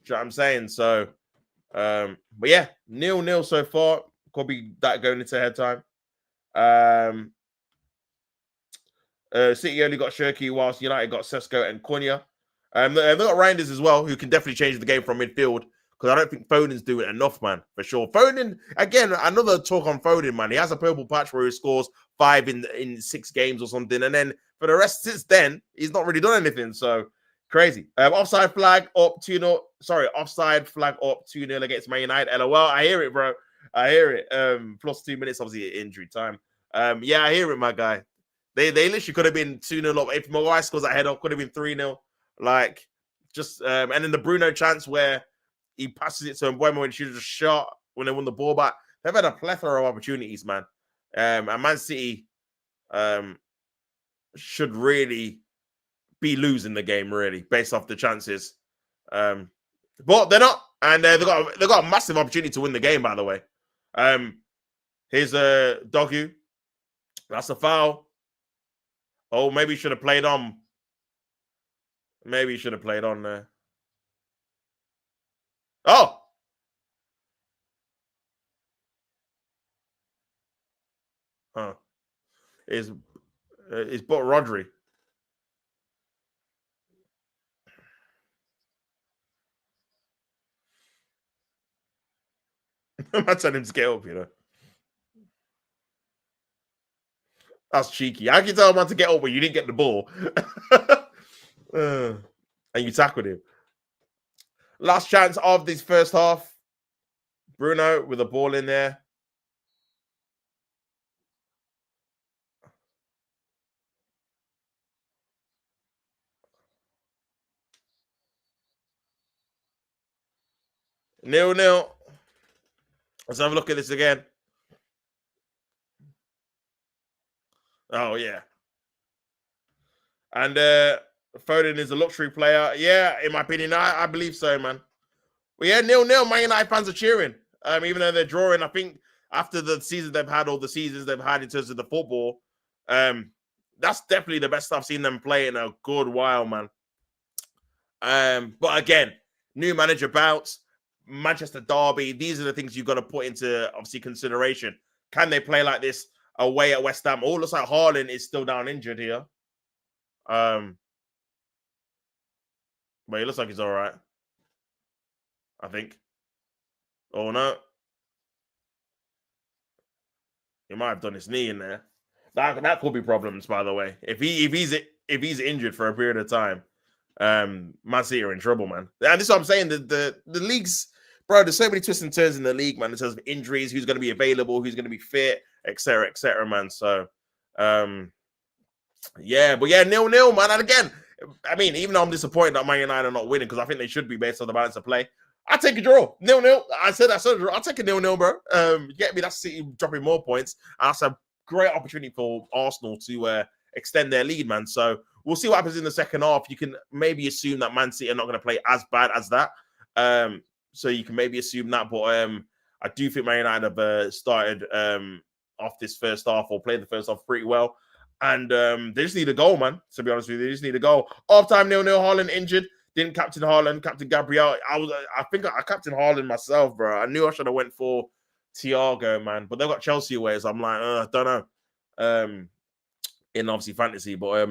You know what I'm saying? So, but yeah, 0-0 so far. Could be that going into head time. City only got Shirky, whilst United got Sesko and Cunha. They've got Reinders as well, who can definitely change the game from midfield, because I don't think Foden's doing enough, man, for sure. Foden, again, another talk on Foden, man. He has a purple patch where he scores 5 in 6 games or something, and then for the rest since then, he's not really done anything. So crazy. Offside flag up 2-0. Sorry, offside flag up 2-0 against Man United. LOL. I hear it, bro. I hear it. Plus 2 minutes, obviously, injury time. Yeah, I hear it, my guy. They literally could have been 2-0 up. If Maguire scores that header, could have been 3-0. Like, just and then the Bruno chance where he passes it to Mbeumo when she just shot when they won the ball back. They've had a plethora of opportunities, man. And Man City should really be losing the game, really, based off the chances. But they're not, and they've got a massive opportunity to win the game. By the way, here's Dogu. That's a foul. Oh, maybe he should have played on. Maybe he should have played on there. Oh. Huh. Is but Rodri. I'm not telling him to get up, you know. That's cheeky. I can tell a man to get up, but you didn't get the ball. And you tackled him. Last chance of this first half. Bruno with a ball in there. Nil-nil. Let's have a look at this again. Oh, yeah. And Foden is a luxury player. Yeah, in my opinion, I believe so, man. Well, yeah, 0-0. Man United fans are cheering. Even though they're drawing, I think after the season they've had, all the seasons they've had in terms of the football, that's definitely the best I've seen them play in a good while, man. But again, new manager bounce, Manchester derby. These are the things you've got to put into obviously consideration. Can they play like this away at West Ham? Oh, looks like Haaland is still down injured here. But he looks like he's all right, I think. Oh no, he might have done his knee in there. That could be problems, by the way. If he's injured for a period of time, Man City are in trouble, man. And this is what I'm saying. The league's, bro, there's so many twists and turns in the league, man, in terms of injuries, who's going to be available, who's going to be fit, etc., man. So, yeah, but yeah, 0-0, man. And again, I mean, even though I'm disappointed that Man United are not winning, because I think they should be based on the balance of play, I take a draw. 0-0. I said I'll take a 0-0, bro. Get me that City dropping more points. And that's a great opportunity for Arsenal to extend their lead, man. So we'll see what happens in the second half. You can maybe assume that Man City are not going to play as bad as that. So you can maybe assume that. But I do think Man United have started off this first half or played the first half pretty well. And they just need a goal, man. To be honest with you, they just need a goal. Half-time 0-0, Haaland injured. Didn't captain Haaland, captain Gabriel. I think I captained Haaland myself, bro. I knew I should have went for Thiago, man. But they've got Chelsea away, so I'm like, I don't know. In obviously fantasy, but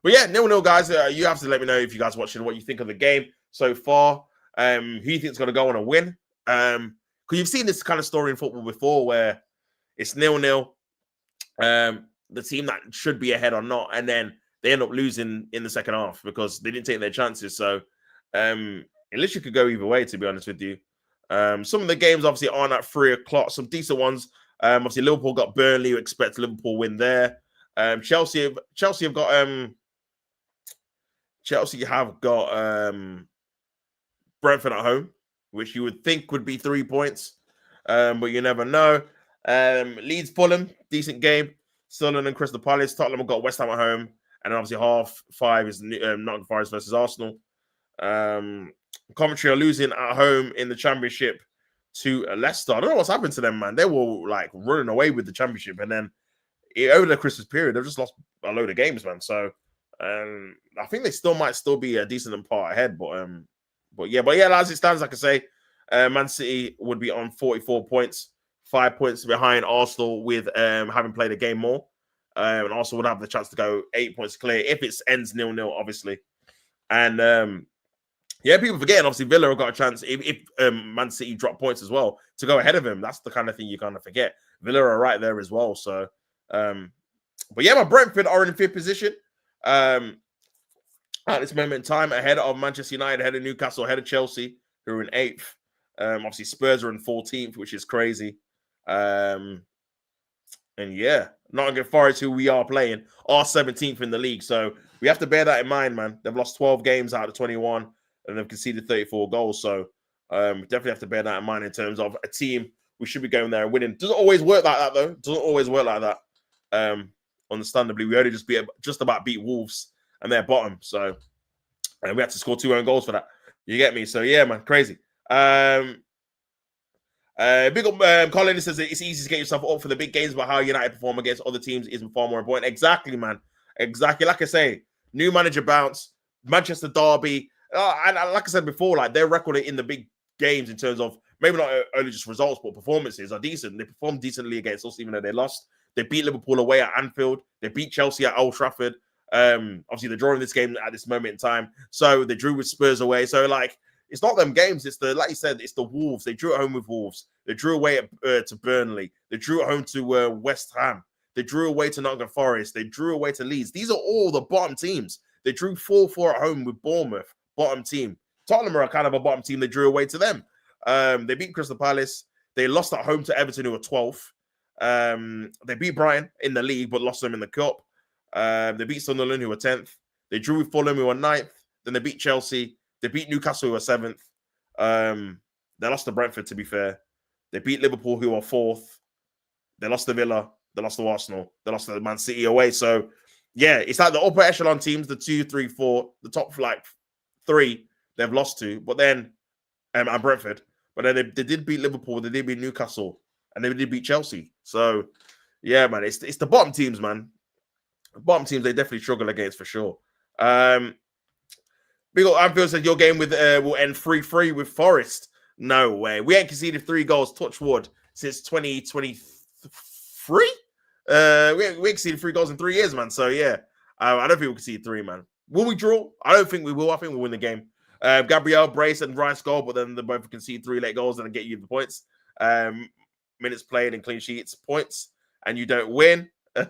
yeah, 0-0, guys. You have to let me know if you guys watching what you think of the game so far. Who you think is going to go on a win? Because you've seen this kind of story in football before, where it's 0-0. The team that should be ahead or not, and then they end up losing in the second half because they didn't take their chances. So it literally could go either way, to be honest with you. Some of the games obviously aren't at 3 o'clock. Some decent ones. Obviously, Liverpool got Burnley. You expect Liverpool win there. Chelsea have got Brentford at home, which you would think would be 3 points, but you never know. Leeds, Fulham, decent game. Sunderland and Crystal Palace. Tottenham have got West Ham at home, and then obviously 5:30 is Nottingham Forest versus Arsenal. Coventry are losing at home in the Championship to Leicester. I don't know what's happened to them, man. They were like running away with the Championship, and then over the Christmas period, they've just lost a load of games, man. So I think they might still be a decent part ahead, but yeah, as it stands, like I say, Man City would be on 44 points, 5 points behind Arsenal with having played a game more. And Arsenal would have the chance to go 8 points clear if it ends 0-0, obviously. And yeah, people forgetting, obviously, Villa have got a chance if Man City drop points as well to go ahead of him. That's the kind of thing you kind of forget. Villa are right there as well. So, but yeah, my Brentford are in 5th position. At this moment in time, ahead of Manchester United, ahead of Newcastle, ahead of Chelsea, who are in 8th. Obviously, Spurs are in 14th, which is crazy. And yeah, Nottingham Forest, who we are playing, are 17th in the league. So we have to bear that in mind, man. They've lost 12 games out of 21 and they've conceded 34 goals. So definitely have to bear that in mind in terms of a team we should be going there and winning. Doesn't always work like that, though. Doesn't always work like that. Understandably, we only just about beat Wolves and they're bottom. So we had to score 2 own goals for that. You get me? So yeah, man, crazy. Big up Colin says it's easy to get yourself up for the big games, but how United perform against other teams is far more important. Exactly, man. Exactly. Like I say, new manager bounce, Manchester derby, and like I said before, like their record in the big games in terms of maybe not only just results but performances are decent. They performed decently against us, even though they lost. They beat Liverpool away at Anfield. They beat Chelsea at Old Trafford. Obviously, they're drawing this game at this moment in time, so they drew with Spurs away. So like. It's not them games. It's like you said, it's the Wolves. They drew at home with Wolves. They drew away to Burnley. They drew at home to West Ham. They drew away to Nottingham Forest. They drew away to Leeds. These are all the bottom teams. They drew 4-4 at home with Bournemouth, bottom team. Tottenham are kind of a bottom team. They drew away to them. They beat Crystal Palace. They lost at home to Everton, who were 12th. They beat Brighton in the league, but lost them in the cup. They beat Sunderland, who were 10th. They drew with Fulham, who were 9th. Then they beat Chelsea. They beat Newcastle, who are 7th. They lost to Brentford, to be fair. They beat Liverpool, who are 4th. They lost to Villa. They lost to Arsenal. They lost to Man City away. So, yeah, it's like the upper echelon teams, the 2, 3, 4, the top like 3, they've lost to. But then, and Brentford. But then they did beat Liverpool. They did beat Newcastle. And they did beat Chelsea. So, yeah, man, it's the bottom teams, man. The bottom teams, they definitely struggle against for sure. Big old Anfield said your game with will end 3-3 with Forest. No way. We ain't conceded 3 goals, touch wood, since 2023. We ain't conceded 3 goals in 3 years, man. So yeah, I don't think we'll concede 3, man. Will we draw? I don't think we will. I think we'll win the game. Gabriel, Brace, and Rice goal, but then they both concede 3 late goals and get you the points. Minutes played and clean sheets, points, and you don't win. I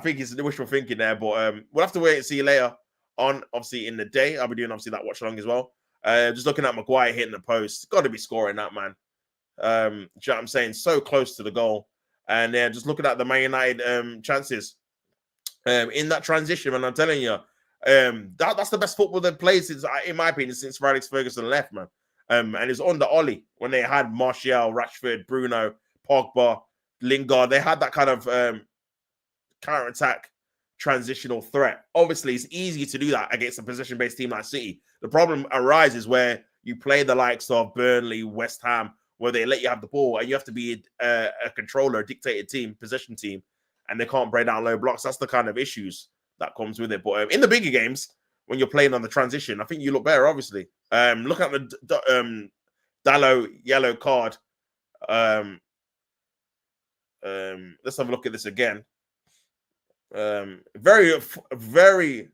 think it's wishful thinking there, but we'll have to wait and see later on. Obviously, in the day, I'll be doing obviously that watch along as well. Just looking at Maguire hitting the post, got to be scoring that, man. Do you know what I'm saying? So close to the goal, and just looking at the Man United chances in that transition, and I'm telling you, that's the best football they've played since, in my opinion, since Alex Ferguson left, man. And it's on the Ollie when they had Martial, Rashford, Bruno, Pogba, Lingard. They had that kind of counter-attack transitional threat. Obviously, it's easy to do that against a possession-based team like City. The problem arises where you play the likes of Burnley, West Ham, where they let you have the ball and you have to be a controller, a dictated team, possession team, and they can't break down low blocks. That's the kind of issues that comes with it. But in the bigger games, when you're playing on the transition, I think you look better, obviously. Look at the Dallo yellow card. Let's have a look at this again. Very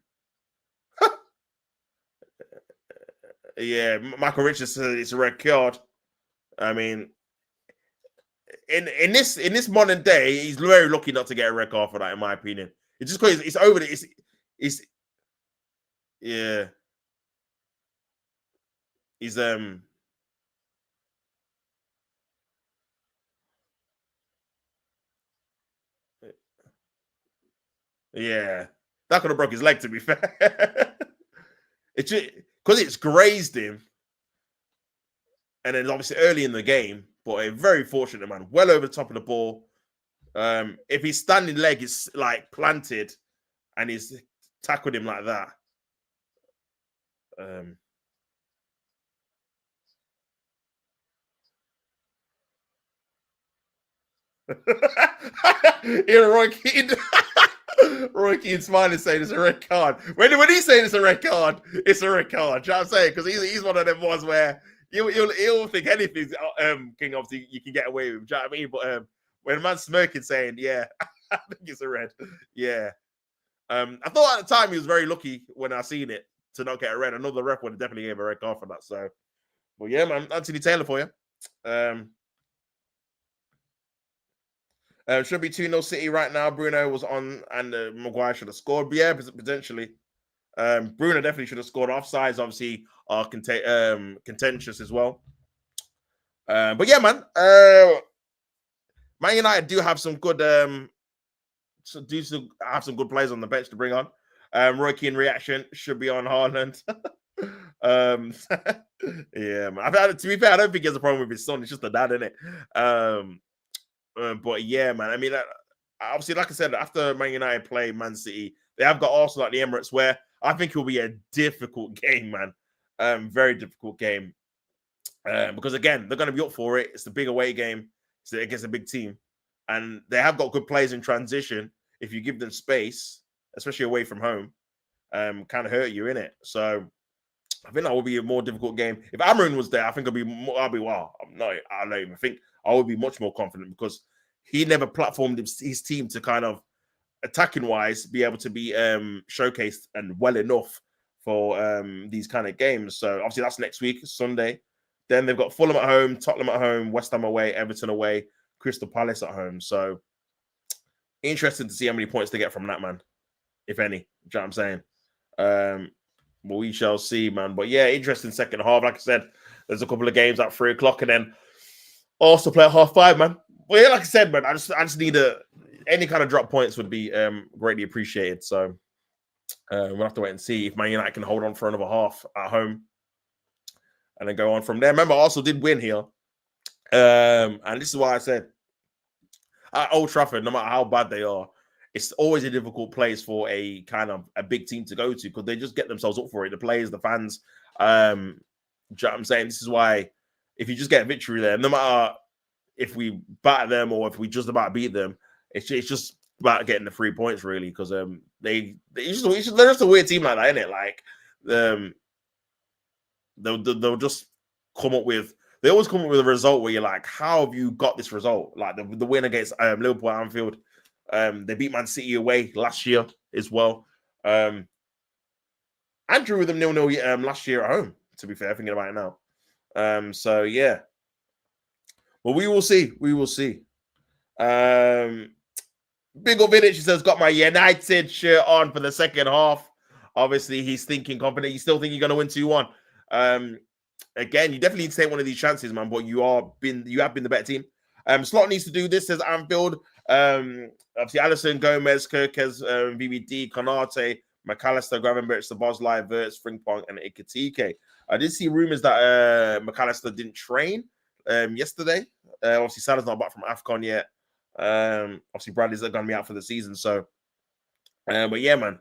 yeah, Michael Richards said it's a red card. I mean, in this modern day, he's very lucky not to get a red card for that, in my opinion. It's just because it's over. It's yeah. He's yeah. That could have broke his leg, to be fair. It's just because it's grazed him, and then obviously early in the game, but a very fortunate man, well over the top of the ball. If his standing leg is like planted and he's tackled him like that. Roy Keane. Roy Keane smiling saying it's a red card. When he's saying it's a red card, it's a red card. Do you know what I'm saying? Because he's one of them ones where he'll think anything, King, obviously, you can get away with. Do you know what I mean? But when a man's smirking saying, yeah, I think it's a red. Yeah. I thought at the time he was very lucky when I seen it to not get a red. Another ref would have definitely gave a red card for that. So, well, yeah, man, Anthony Taylor for you. Should be 2-0 City right now. Bruno was on and Maguire should have scored. But yeah, potentially. Bruno definitely should have scored. Offsides, obviously, are contentious as well. But yeah, man. Man United do have some good have some good players on the bench to bring on. Roy Keane reaction should be on Haaland. um, yeah, man. To be fair, I don't think he has a problem with his son. It's just the dad, isn't it? But yeah, man. I mean, obviously, like I said, after Man United play Man City, they have got Arsenal at the Emirates, where I think it will be a difficult game, man. Very difficult game. Because again, they're going to be up for it. It's the big away game. So against a big team. And they have got good players in transition. If you give them space, especially away from home, kind of hurt you, innit? So I think that would be a more difficult game. If Amarin was there, I think I'll be wow. I don't even think I would be much more confident because he never platformed his team to kind of attacking wise be able to be showcased and well enough for these kind of games. So obviously that's next week, Sunday. Then they've got Fulham at home, Tottenham at home, West Ham away, Everton away, Crystal Palace at home. So interesting to see how many points they get from that, man, if any. Do you know what I'm saying? Well, we shall see, man. But yeah, interesting second half. Like I said, there's a couple of games at 3:00, and then also play at 5:30, man. Well, yeah, like I said, man, I just need any kind of drop points would be greatly appreciated. So we'll have to wait and see if Man United can hold on for another half at home and then go on from there. Remember, Arsenal did win here. And this is why I said at Old Trafford, no matter how bad they are, it's always a difficult place for a kind of a big team to go to because they just get themselves up for it. The players, the fans. Do you know what I'm saying? This is why if you just get a victory there, no matter if we batter them or if we just about beat them, it's just about getting the 3 points really because they're just a weird team like that, isn't it? Like they'll just come up with. They always come up with a result where you're like, how have you got this result? Like the win against Liverpool at Anfield. They beat Man City away last year as well. And drew with them 0-0 last year at home, to be fair, thinking about it now. So, yeah. Well, we will see. We will see. Big up Vidic, he says, got my United shirt on for the second half. Obviously, he's thinking confident. You still think you're going to win 2-1. Again, you definitely need to take one of these chances, man. But you have been the better team. Slot needs to do this, says Anfield. Obviously, Alisson, Gomez, Kirkes, VVD, Konate, McAllister, Gravenberch, Szoboszlai, Wirtz, Frimpong, and Ekitike. I did see rumors that McAllister didn't train yesterday. Obviously, Salah's not back from AFCON yet. Obviously, Bradley's going to be out for the season. So, but yeah, man,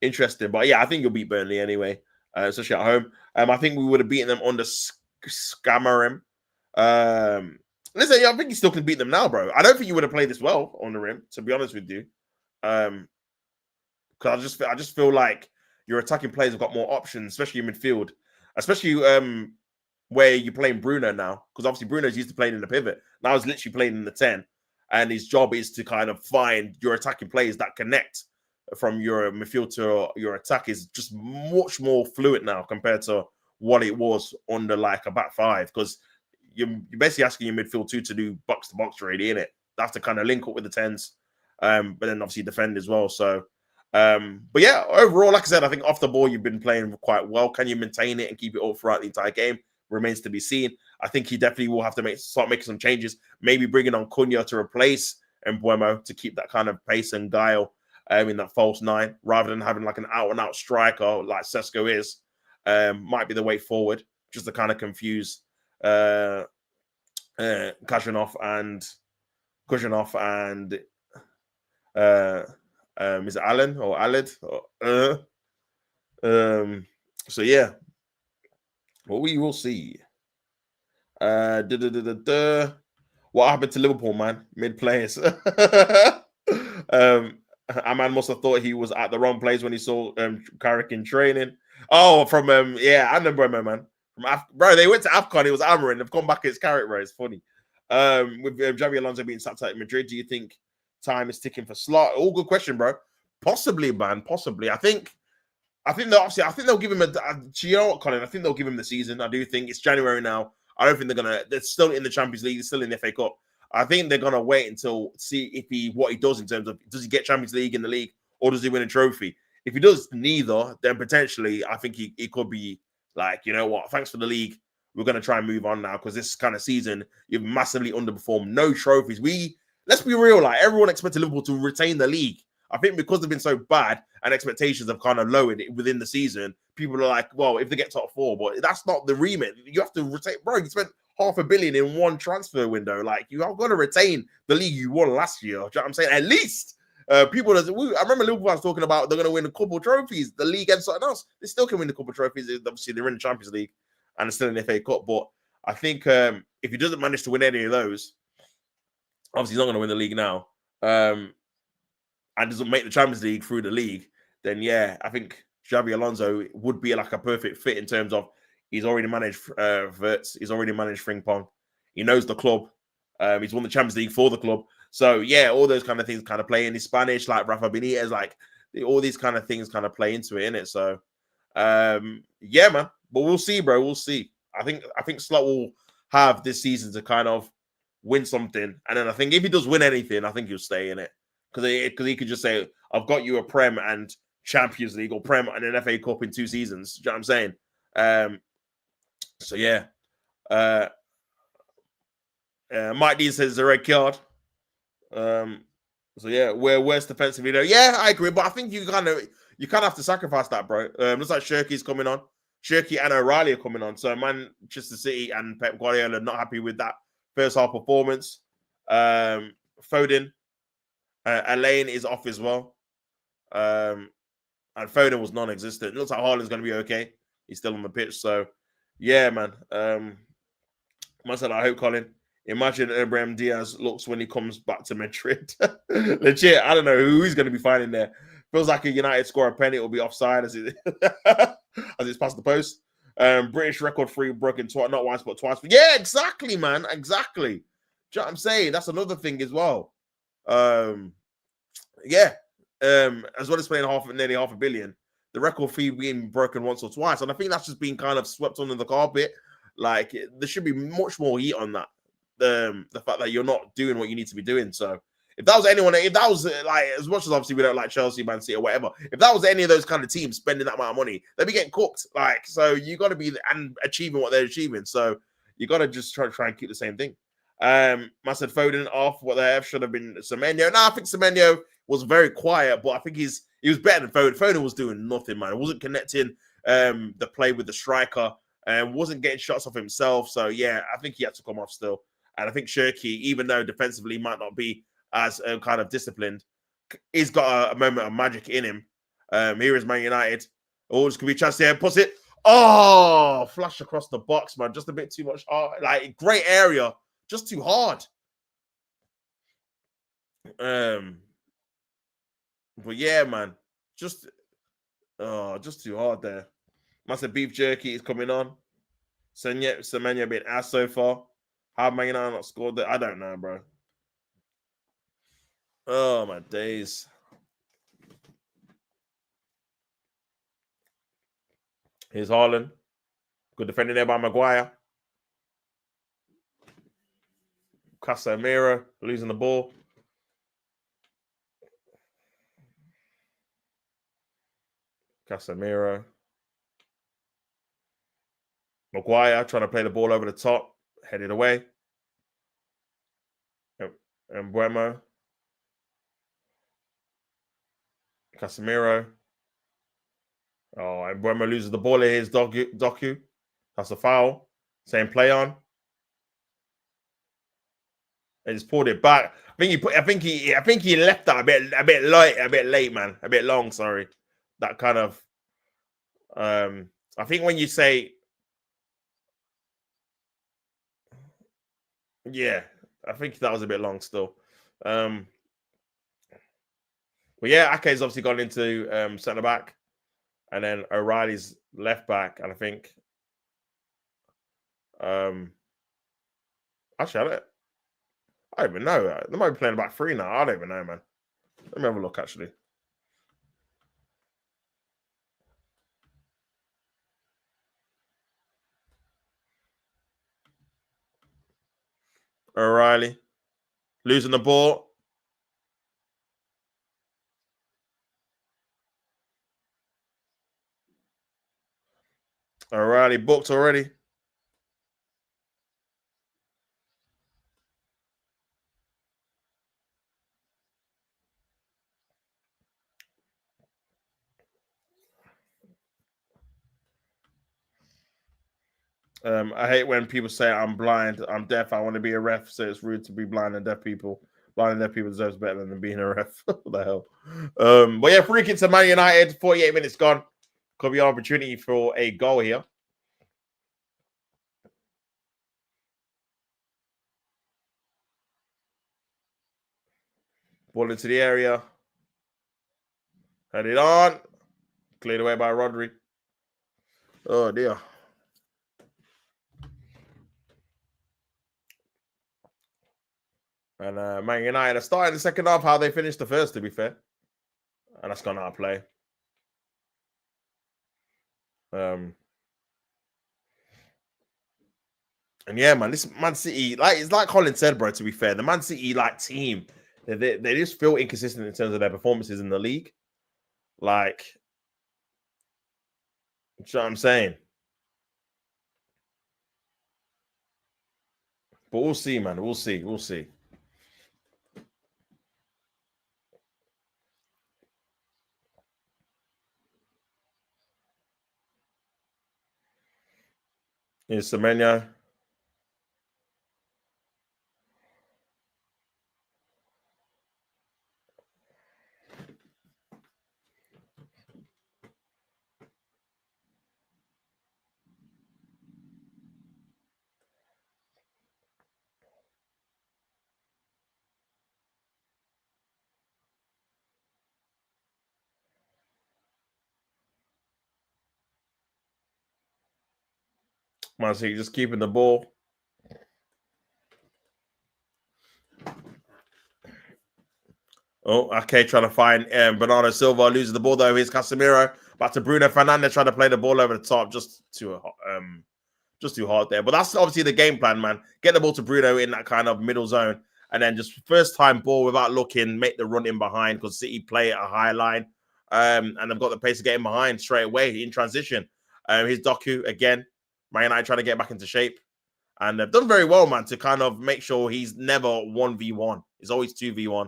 interesting. But yeah, I think you'll beat Burnley anyway. Especially at home. I think we would have beaten them under Scamarim. Listen, I think you still can beat them now, bro. I don't think you would have played this well on the rim, to be honest with you. Because I just feel like your attacking players have got more options, especially in midfield. Especially where you're playing Bruno now. Because obviously Bruno's used to playing in the pivot. Now he's literally playing in the 10. And his job is to kind of find your attacking players that connect from your midfield to your attack is just much more fluid now compared to what it was under like a back five because you're basically asking your midfield two to do box to box really, innit? They have to kind of link up with the 10s, but then obviously defend as well. So, but yeah, overall, like I said, I think off the ball you've been playing quite well. Can you maintain it and keep it up throughout the entire game? Remains to be seen. I think he definitely will have to start making some changes. Maybe bringing on Cunha to replace Mbeumo to keep that kind of pace and guile. In that false 9, rather than having like an out-and-out striker like Sesko is, might be the way forward, just to kind of confuse Kujanov and is it Alan or Alid? So yeah, well, we will see. What happened to Liverpool, man? Mid players. A man must have thought he was at the wrong place when he saw Carrick in training. Oh, from yeah, I remember him, man. Bro, they went to AFCON. It was Amarin. They've come back as Carrick, bro. It's funny. With Xabi Alonso being sacked at Madrid, do you think time is ticking for Slot? All good question, bro. Possibly, man. Possibly. I think they'll give him you know what, Colin? I think they'll give him the season. I do think it's January now. I don't think they're still in the Champions League. They're still in the FA Cup. I think they're gonna wait until see what he does in terms of does he get Champions League in the league or does he win a trophy? If he does neither, then potentially I think he could be like, you know what, thanks for the league. We're gonna try and move on now because this kind of season you've massively underperformed. No trophies. let's be real, like everyone expected Liverpool to retain the league. I think because they've been so bad and expectations have kind of lowered within the season, people are like, well, if they get top four, but that's not the remit. You have to retain, bro. You spent $500 million in one transfer window. Like, you have got to retain the league you won last year. Do you know what I'm saying? At least. I remember Liverpool was talking about they're going to win a couple of trophies, the league and something else. They still can win a couple of trophies. Obviously, they're in the Champions League and they're still in the FA Cup. But I think if he doesn't manage to win any of those, obviously he's not going to win the league now, and doesn't make the Champions League through the league, then yeah, I think Xabi Alonso would be like a perfect fit in terms of he's already managed Verts, he's already managed Frimpong, he knows the club, he's won the Champions League for the club. So yeah, all those kind of things kind of play in his Spanish, like Rafa Benitez, like all these kind of things kind of play into it, innit? So yeah, man. But we'll see, bro. We'll see. I think Slot will have this season to kind of win something, and then I think if he does win anything, I think he'll stay in it because he could just say, "I've got you a Prem and Champions League or Prem and an FA Cup in 2 seasons." Do you know what I'm saying? So yeah. Mike Dean says it's a red card. So yeah, where's defensively though? Yeah, I agree, but I think you kind of have to sacrifice that, bro. Looks like Shirky's coming on. Shirky and O'Reilly are coming on. So Manchester City and Pep Guardiola are not happy with that first half performance. Foden, Elaine is off as well. And Foden was non-existent. It looks like Haaland's going to be okay. He's still on the pitch. So yeah, man. Myself, I hope, Colin. Imagine Ibrahim Diaz looks when he comes back to Madrid. Legit, I don't know who he's going to be finding there. Feels like a United score a penny, it'll be offside as it's past the post. British record free broken twice, not once but twice. But yeah, exactly, man, exactly. Do you know what I'm saying? That's another thing as well. Yeah, as well as playing nearly half a billion, the record fee being broken once or twice, and I think that's just been kind of swept under the carpet. Like there should be much more heat on that. The fact that you're not doing what you need to be doing. So if that was like, as much as obviously we don't like Chelsea, Man City, or whatever, if that was any of those kind of teams spending that amount of money, they'd be getting cooked. Like, so you got to be and achieving what they're achieving. So you got to just try and keep the same thing. I said Foden off. What the F should have been Semenyo. No, I think Semenyo was very quiet, but I think he was better than Foden. Foden was doing nothing, man. He wasn't connecting the play with the striker and wasn't getting shots off himself. So yeah, I think he had to come off still. And I think Shirky, even though defensively might not be as kind of disciplined, he's got a moment of magic in him. Here is Man United. Oh, this could be a chance here. Puts it. Oh, flash across the box, man. Just a bit too much. Like, great area. Just too hard. But yeah, man. Just too hard there. Massive beef jerky is coming on. Semenya been ass so far. How Man United not scored that? I don't know, bro. Oh my days. Here's Haaland. Good defending there by Maguire. Casemiro losing the ball. Casemiro. Maguire trying to play the ball over the top. Headed away. And Buemo. Casemiro. Oh, and Buemo loses the ball. Here's Doku. That's a foul. Same play on. And just pulled it back. I think he left that a bit late, man. A bit long, sorry. That kind of I think when you say yeah, I think that was a bit long still. But yeah, Ake's obviously gone into centre back, and then O'Reilly's left back, and I think actually I don't even know. They might be playing back 3 now. I don't even know, man. Let me have a look actually. O'Reilly losing the ball. O'Reilly booked already. I hate when people say I'm blind, I'm deaf, I want to be a ref, so it's rude to be blind and deaf people. Blind and deaf people deserves better than being a ref. What the hell? But yeah, free kick to Man United, 48 minutes gone. Could be an opportunity for a goal here. Ball into the area. Head it on. Cleared away by Rodri. Oh dear. And Man United are starting the second half how they finished the first, to be fair. And that's gone out of play. And yeah, man, this Man City, like it's like Colin said, bro. To be fair, the Man City team, they just feel inconsistent in terms of their performances in the league. Like, you know what I'm saying? But we'll see, man. We'll see. We'll see. Here's Semenyo. Man City just keeping the ball. Oh, okay, trying to find Bernardo Silva, loses the ball though. Here's Casemiro. Back to Bruno Fernandes trying to play the ball over the top, just too hard there. But that's obviously the game plan, man. Get the ball to Bruno in that kind of middle zone, and then just first time ball without looking, make the run in behind because City play at a high line, and they've got the pace to get in behind straight away in transition. Here's Doku again. Man United trying to get back into shape. And they've done very well, man, to kind of make sure he's never 1v1. It's always 2v1.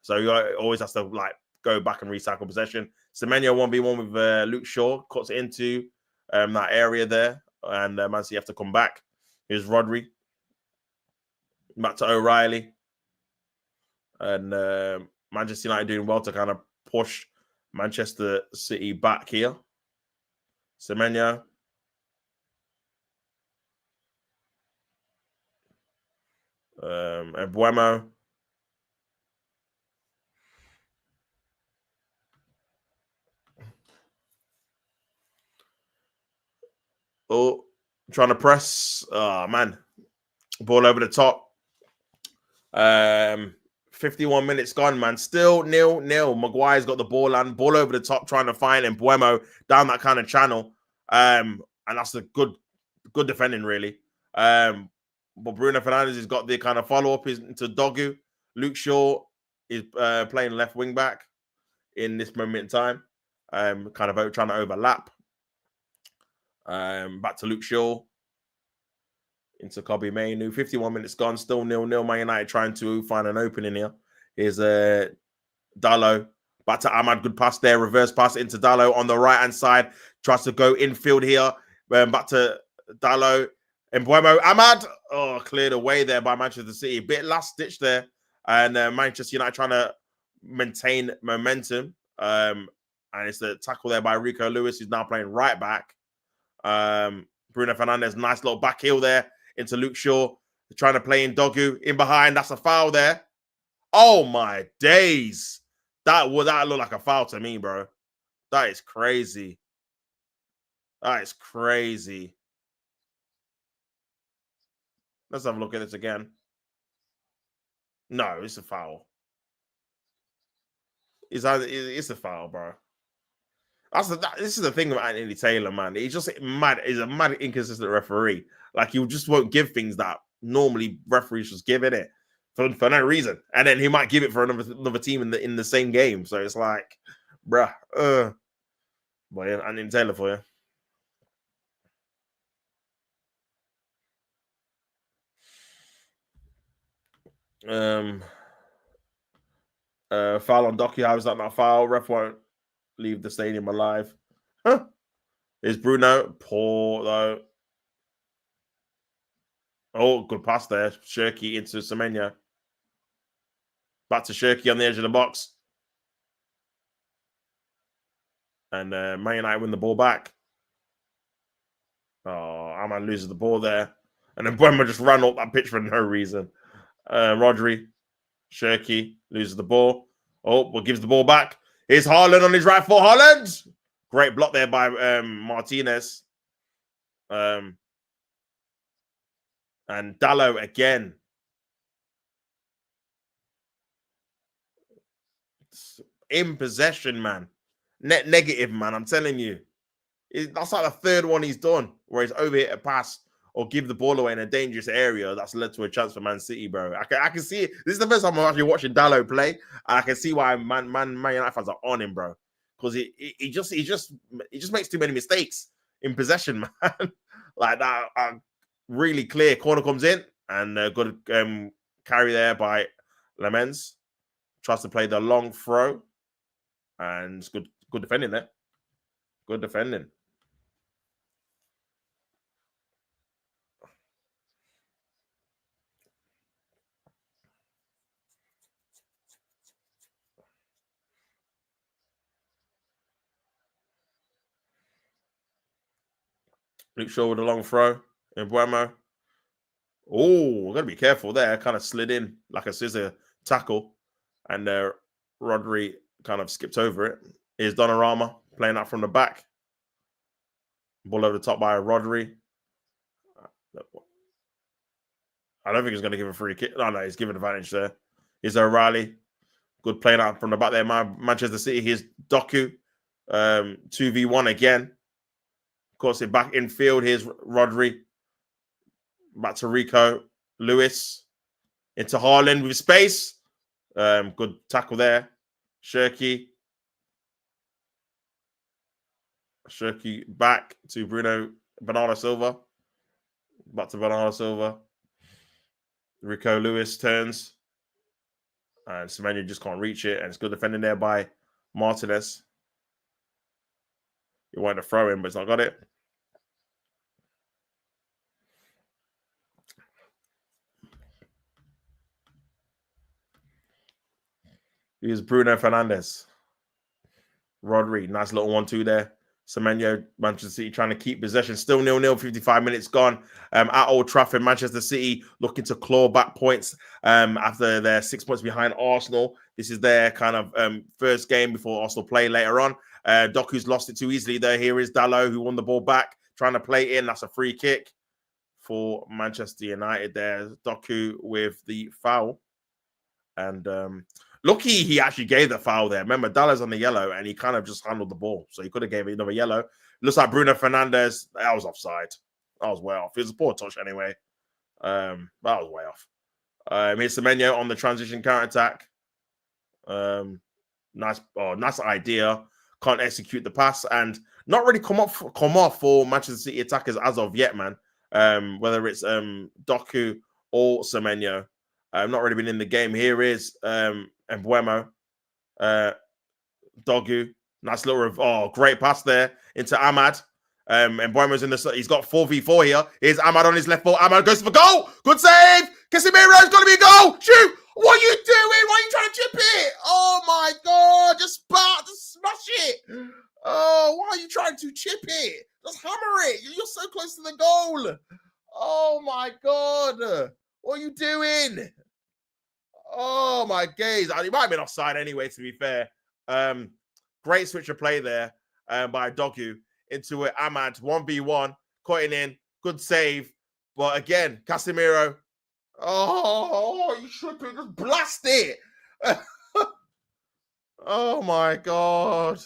So he always has to go back and recycle possession. Semenyo 1v1 with Luke Shaw, cuts it into that area there. And Man City have to come back. Here's Rodri. Back to O'Reilly. And Manchester United doing well to kind of push Manchester City back here. Semenyo. And Buemo. Oh, trying to press. Oh, man. Ball over the top. 51 minutes gone, man. Still 0-0. Maguire's got the ball and ball over the top, trying to find him. Buemo down that kind of channel. And that's a good defending, really. But Bruno Fernandes has got the kind of follow-up into Dogu. Luke Shaw is playing left wing back in this moment in time. Kind of trying to overlap. Back to Luke Shaw. Into Kobe Mainu. 51 minutes gone, still 0-0. Man United trying to find an opening here. Here's Dallo. Back to Ahmad. Good pass there. Reverse pass into Dallo on the right-hand side. Tries to go infield here. Back to Dallo. Mbuemo. Ahmad. Oh, cleared away there by Manchester City. Bit last ditch there. And Manchester United trying to maintain momentum. And it's the tackle there by Rico Lewis, who's now playing right back. Bruno Fernandes, nice little back heel there into Luke Shaw. They're trying to play in Dogu in behind. That's a foul there. Oh my days. That looked like a foul to me, bro. That is crazy. That is crazy. Let's have a look at this again. No, it's a foul. It's a foul, bro. This is the thing about Anthony Taylor, man. He's just mad. He's a mad inconsistent referee. Like, he just won't give things that normally referees just give it for no reason, and then he might give it for another team in the same game. So it's like, bruh. But yeah, Anthony Taylor for you. Foul on Docky. How is that not foul? Ref won't leave the stadium alive. Huh? Is Bruno poor though? Oh, good pass there. Shirky into Semenyo. Back to Shirky on the edge of the box. And Man United win the ball back. Oh, Aman loses the ball there. And then Buemo just ran up that pitch for no reason. Rodri, Shirky loses the ball. Oh, but gives the ball back. Here's Haaland on his right foot. Haaland! Great block there by Martinez. And Dalot again. In possession, man. Net negative, man. I'm telling you. That's like the third one he's done where he's overhit a pass or give the ball away in a dangerous area that's led to a chance for Man City, bro. I can see it. This is the first time I'm actually watching Dalot play, and I can see why Man United fans are on him, bro. Because he just makes too many mistakes in possession, man. Like that, really clear. Corner comes in and good carry there by Lemens. Tries to play the long throw, and it's good defending there. Good defending. Luke Shaw with a long throw in Buemo. Oh, we're going to be careful there. Kind of slid in like a scissor tackle. And Rodri kind of skipped over it. Here's Donnarumma playing out from the back. Ball over the top by Rodri. I don't think he's going to give a free kick. No, he's giving advantage there. Here's O'Reilly. Good playing out from the back there. Manchester City. Here's Doku. 2v1 again. Of course, back in field. Here's Rodri. Back to Rico. Lewis. Into Haaland with space. Good tackle there. Shirky back to Bernardo Silva. Back to Bernardo Silva. Rico Lewis turns. And Semenyo just can't reach it. And it's good defending there by Martinez. He wanted to throw in, but it's not got it. Here's Bruno Fernandes. Rodri, nice little 1-2 there. Semenyo, Manchester City trying to keep possession. Still 0-0, 55 minutes gone. At Old Trafford, Manchester City looking to claw back points after they're 6 points behind Arsenal. This is their kind of first game before Arsenal play later on. Doku's lost it too easily there. Here is Dalot, who won the ball back, trying to play in. That's a free kick for Manchester United there. Doku with the foul. And lucky he actually gave the foul there. Remember, Dalot's on the yellow, and he kind of just handled the ball. So he could have gave it another yellow. Looks like Bruno Fernandes. That was offside. That was way off. It was a poor touch anyway. That was way off. Here's Semenyo on the transition counter-attack. Nice idea. Can't execute the pass. And not really come off for Manchester City attackers as of yet, man. Whether it's Doku or Semenyo. Not really been in the game. Here is Mbuemo. Dogu. Nice little great pass there into Ahmad. Mbuemo's in the he's got 4v4 here. Here's Ahmad on his left foot. Ahmad goes for goal. Good save. Casemiro's gonna be a goal. Shoot! What are you doing? Why are you trying to chip it? Oh my god, just smash it. Oh, why are you trying to chip it? Just hammer it. You're so close to the goal. Oh my god. What are you doing? Oh my gaze. He might have been offside anyway, to be fair. Great switch of play there by Dogu into it. Ahmad 1v1, cutting in, good save. But again, Casemiro. Oh, you tripping, just blast it. Oh my god.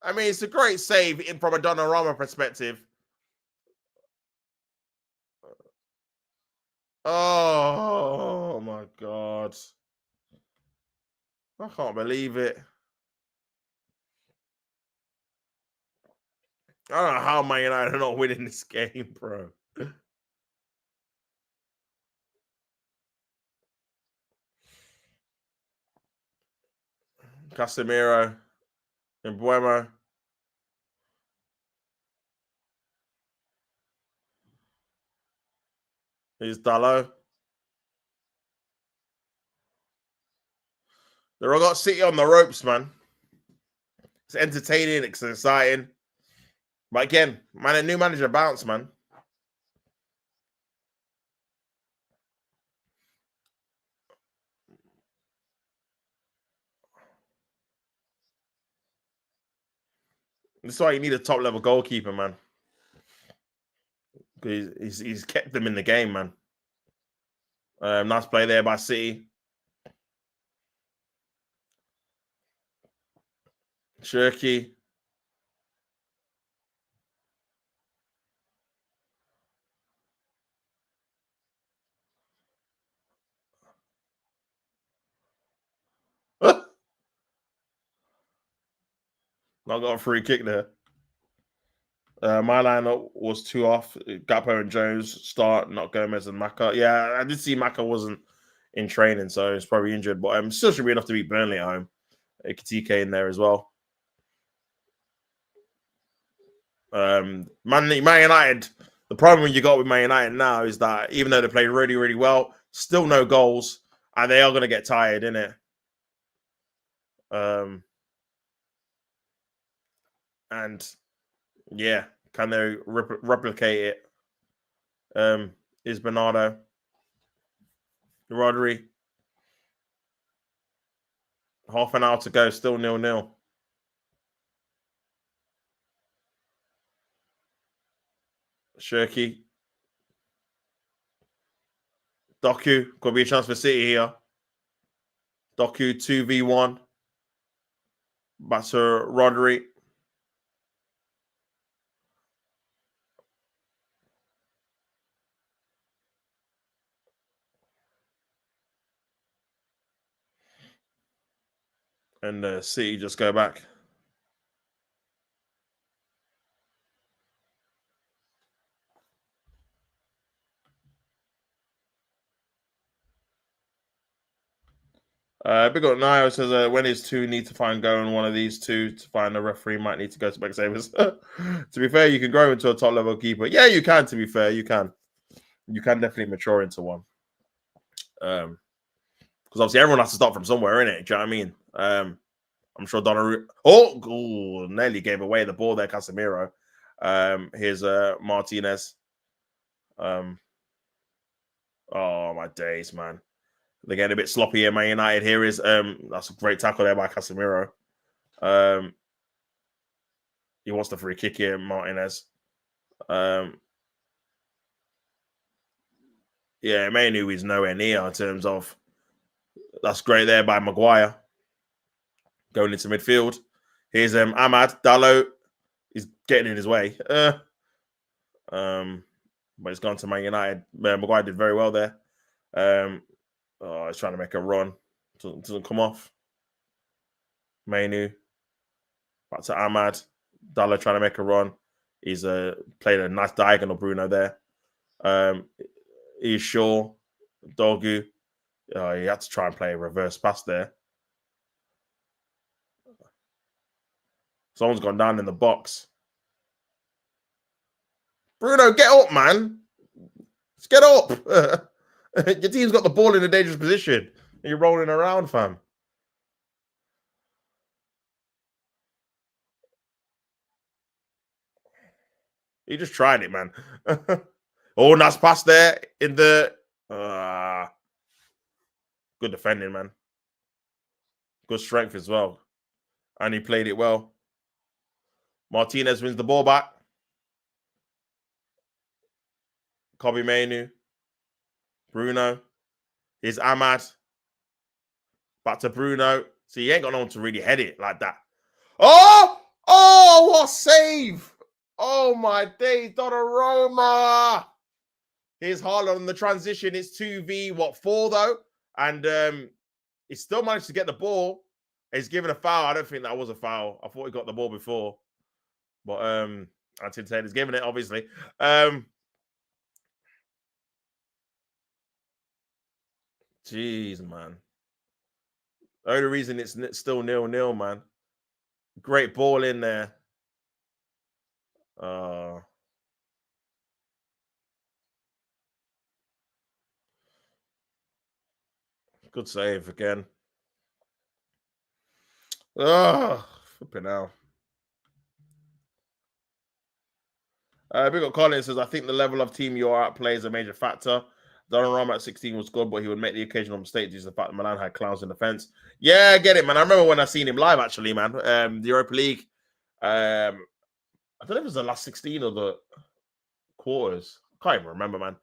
I mean, it's a great save from a Donnarumma perspective. Oh my god. I can't believe it. I don't know how Man United are not winning this game, bro. Casemiro and Buemo. Here's Dalot. They've all got City on the ropes, man. It's entertaining, it's exciting. But again, man, a new manager bounce, man. This is why you need a top-level goalkeeper, man. He's kept them in the game, man. Nice play there by City. Shirky. Not got a free kick there. My lineup was 2 off. Gakpo and Jones start, not Gomez and Maka. Yeah, I did see Maka wasn't in training, so he's probably injured, but still should be enough to beat Burnley at home. Kitike in there as well. Man United, the problem you got with Man United now is that even though they play really, really well, still no goals, and they are going to get tired, innit? And yeah, can they replicate it? Is Bernardo, Rodri, half an hour to go, still 0-0. Shirky, Doku, could be a chance for City here. Doku 2v1. Back to Rodri. And City just go back. Big up Nio says, when is 2 need to find going one of these 2 to find a referee might need to go to Specsavers. To be fair, you can grow into a top level keeper. Yeah, you can, to be fair. You can definitely mature into one. Because obviously everyone has to start from somewhere, innit? Do you know what I mean? I'm sure Donnarumma... Oh, nearly gave away the ball there, Casemiro. Here's Martinez. Oh, my days, man. They're getting a bit sloppy here, Man United. Here is that's a great tackle there by Casemiro. He wants the free kick here, Martinez. Yeah, Manu is nowhere near in terms of... That's great there by Maguire. Going into midfield. Here's Ahmad. Dalot is getting in his way. But it's gone to Man United. Maguire did very well there. He's trying to make a run. Doesn't come off. Manu. Back to Ahmad. Dalot trying to make a run. He's played a nice diagonal Bruno there. He's Shaw. Dogu. He had to try and play a reverse pass there. Someone's gone down in the box. Bruno, get up, man. Just get up. Your team's got the ball in a dangerous position. And you're rolling around, fam. He just tried it, man. Oh, nice pass there in the... good defending, man. Good strength as well. And he played it well. Martinez wins the ball back. Kobe Manu. Bruno. Here's Ahmad. Back to Bruno. So he ain't got no one to really head it like that. Oh! Oh, what save! Oh, my days. Donnarumma! Here's Haaland on the transition. It's 2v4, though? And he still managed to get the ball. He's given a foul. I don't think that was a foul. I thought he got the ball before. But Anthony Taylor's given it, obviously. Jeez, man. The only reason it's still 0-0, man. Great ball in there. Good save again. Oh, flipping hell. Big up Colin says, I think the level of team you're at plays a major factor. Donnarumma at 16 was good, but he would make the occasional mistake due to the fact that Milan had clowns in defense. Yeah, I get it, man. I remember when I seen him live, actually, man. The Europa League. I don't know if it was the last 16 or the quarters. I can't even remember, man.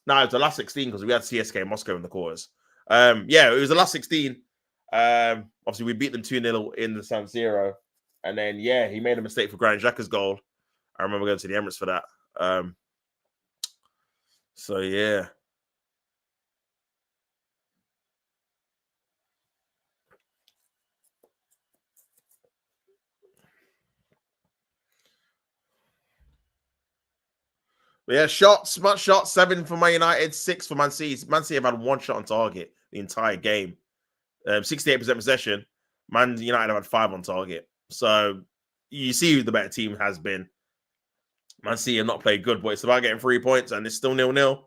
No, it was the last 16 because we had CSK Moscow in the quarters. Yeah, it was the last 16. Obviously, we beat them 2-0 in the San Siro. And then, yeah, he made a mistake for Granit Xhaka's goal. I remember going to the Emirates for that. So, yeah. But yeah, shots, much shots, 7 for Man United, 6 for Man City. Man City have had 1 shot on target the entire game. 68% possession. Man United have had 5 on target. So you see who the better team has been. Man City have not played good, but it's about getting 3 points, and it's still 0-0.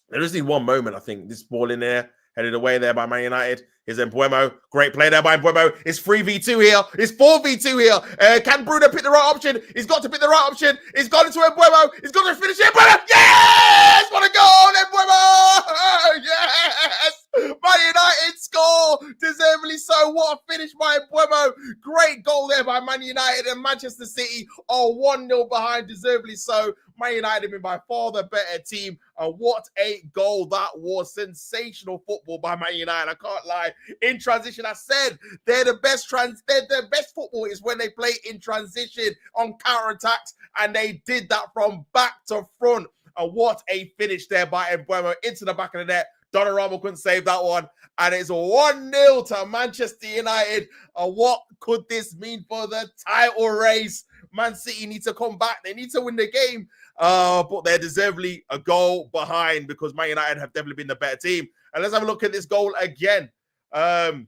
There is one moment, I think, this ball in there, headed away there by Man United. Here's Mbeumo. Great play there by Mbeumo. It's 3v2 here. It's 4v2 here. Can Bruno pick the right option? He's got to pick the right option. He's gone into Mbeumo. He's got to finish it. Mbeumo! Yes! What a goal, Mbeumo! Yes! Man United score. Deservedly so. What a finish by Mbeumo. Great goal there by Man United, and Manchester City are 1-0 behind. Deservedly so. Man United have been by far the better team. And what a goal that was. Sensational football by Man United. I can't lie. In transition, I said they're the best football is when they play in transition on counter-attacks. And they did that from back to front. And what a finish there by Mbeumo into the back of the net. Donnarumma couldn't save that one. And it's 1-0 to Manchester United. And what could this mean for the title race? Man City need to come back. They need to win the game. But they're deservedly a goal behind because Man United have definitely been the better team. And let's have a look at this goal again. They've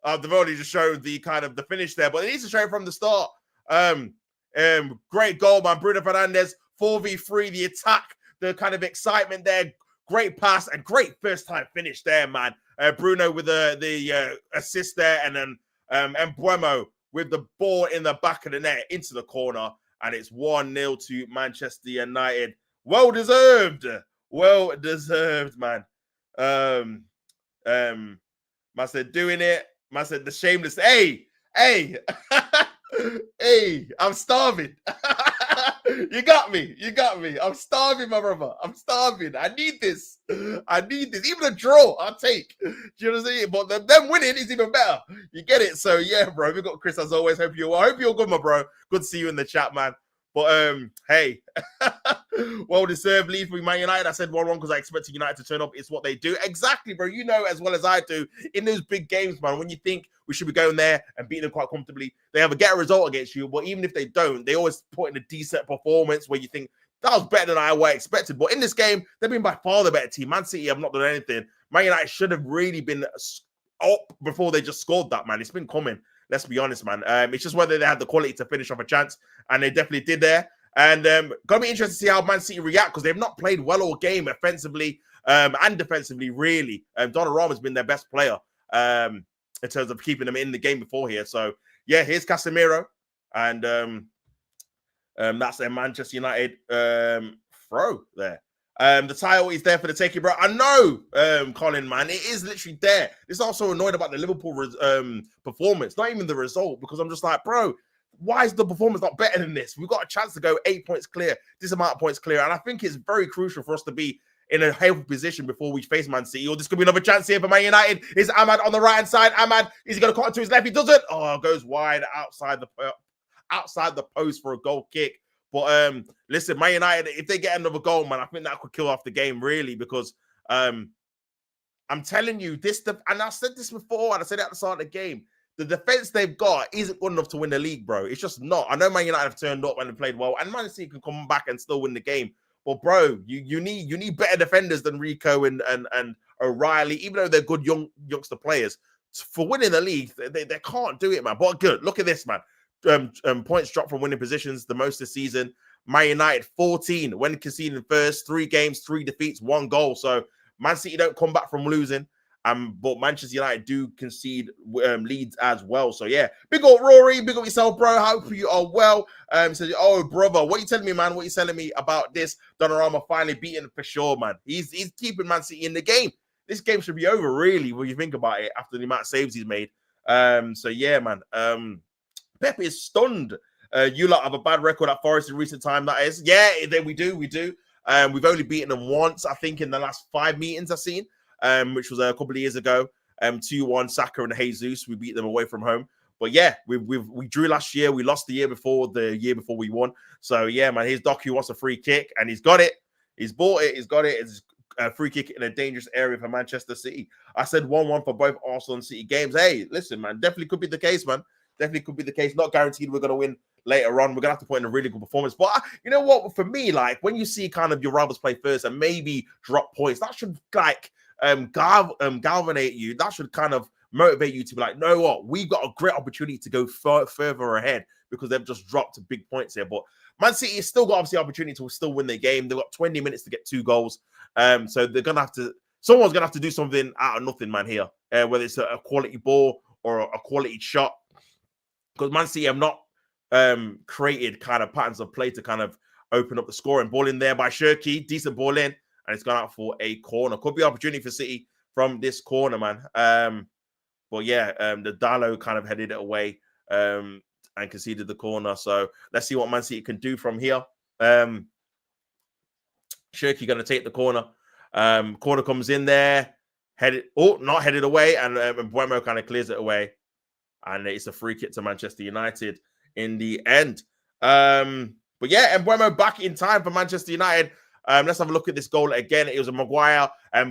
already just showed the kind of the finish there, but they need to show it from the start. Great goal, man. Bruno Fernandes, 4v3, the attack, the kind of excitement there. Great pass and great first time finish there, man. Bruno with the assist there, and then Mbeumo with the ball in the back of the net into the corner. And it's 1-0 to Manchester United. Well deserved. Well deserved, man. Man said doing it. Man said the shameless. Hey. Hey, I'm starving. You got me. I'm starving, my brother. I'm starving. I need this. Even a draw, I'll take. Do you know what I'm saying? But them winning is even better. You get it? So, yeah, bro. We got Chris, as always. Hope you're good, my bro. Good to see you in the chat, man. But, hey, well deserved lead for Man United. I said 1-1 because I expected United to turn up. It's what they do. Exactly, bro. You know as well as I do, in those big games, man, when you think we should be going there and beating them quite comfortably, they have get a result against you. But even if they don't, they always put in a decent performance where you think, that was better than I expected. But in this game, they've been by far the better team. Man City have not done anything. Man United should have really been up before they just scored that, man. It's been coming. Let's be honest, man. It's just whether they had the quality to finish off a chance, and they definitely did there. And gonna be interesting to see how Man City react because they've not played well all game offensively and defensively, really. Donnarumma's been their best player in terms of keeping them in the game before here. So, yeah, here's Casemiro. And that's their Manchester United throw there. The title is there for the taking, bro. I know, Colin, man. It is literally there. It's also annoyed about the Liverpool performance, not even the result, because I'm just like, bro, why is the performance not better than this? We've got a chance to go 8 points clear, this amount of points clear. And I think it's very crucial for us to be in a healthy position before we face Man City. Or this could be another chance here for Man United. Is Ahmad on the right-hand side? Ahmad, is he going to cut to his left? He doesn't. Oh, goes wide outside the post for a goal kick. But listen, Man United, if they get another goal, man, I think that could kill off the game, really, because I'm telling you, and I said this before, and I said it at the start of the game, the defense they've got isn't good enough to win the league, bro. It's just not. I know Man United have turned up and have played well, and Man City can come back and still win the game. But, bro, you need better defenders than Rico and O'Reilly, even though they're good youngster players. For winning the league, they can't do it, man. But good, look at this, man. Points dropped from winning positions the most this season. Man United 14 when conceding first, 3 games, 3 defeats, 1 goal. So Man City don't come back from losing. But Manchester United do concede leads as well. So yeah, big up Rory, big up yourself, bro. Hope you are well. Says, oh brother, what you telling me, man? What you telling me about this? Donnarumma finally beaten for sure, man. He's keeping Man City in the game. This game should be over, really, when you think about it, after the amount of saves he's made. So yeah, man. Pep is stunned. You lot have a bad record at Forest in recent time. That is, yeah, we do. We've only beaten them once, I think, in the last 5 meetings I've seen. Which was a couple of years ago. 2-1, Saka and Jesus. We beat them away from home. But yeah, we drew last year. We lost the year before we won. So yeah, man, here's Doc who wants a free kick, and he's got it. He's bought it. He's got it. It's a free kick in a dangerous area for Manchester City. I said 1-1 for both Arsenal and City games. Hey, listen, man, definitely could be the case, man. Definitely could be the case. Not guaranteed we're going to win later on. We're going to have to put in a really good performance. But you know what? For me, like, when you see kind of your rivals play first and maybe drop points, that should, like, galvanate you. That should kind of motivate you to be like, know what, we've got a great opportunity to go further ahead because they've just dropped big points here. But Man City has still got obviously opportunity to still win their game. They've got 20 minutes to get 2 goals. So they're gonna have to, someone's gonna have to do something out of nothing, man, here. Whether it's a quality ball or a quality shot. Because Man City have not created kind of patterns of play to kind of open up the scoring. Ball in there by Shirky, decent ball in. And it's gone out for a corner. Could be opportunity for City from this corner, man. But yeah, the Dalot kind of headed it away and conceded the corner. So let's see what Man City can do from here. Shirky going to take the corner. Corner comes in there, not headed away, and Mbeumo kind of clears it away. And it's a free kick to Manchester United in the end. But yeah, Mbeumo back in time for Manchester United. Let's have a look at this goal again. It was a Maguire.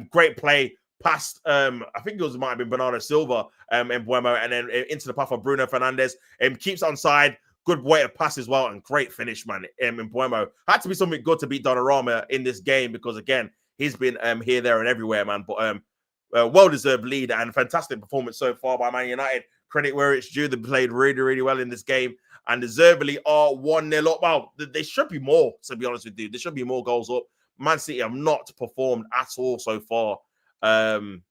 Great play past, I think it might have been Bernardo Silva, Mbeumo, and then into the path of Bruno Fernandes. Keeps onside. Good way to pass as well, and great finish, man. Mbeumo had to be something good to beat Donnarumma in this game because, again, he's been here, there, and everywhere, man. But well-deserved lead and fantastic performance so far by Man United. Credit where it's due. They played really, really well in this game and deservedly are 1-0 up. Well, there should be more, to be honest with you. There should be more goals up. Man City have not performed at all so far. And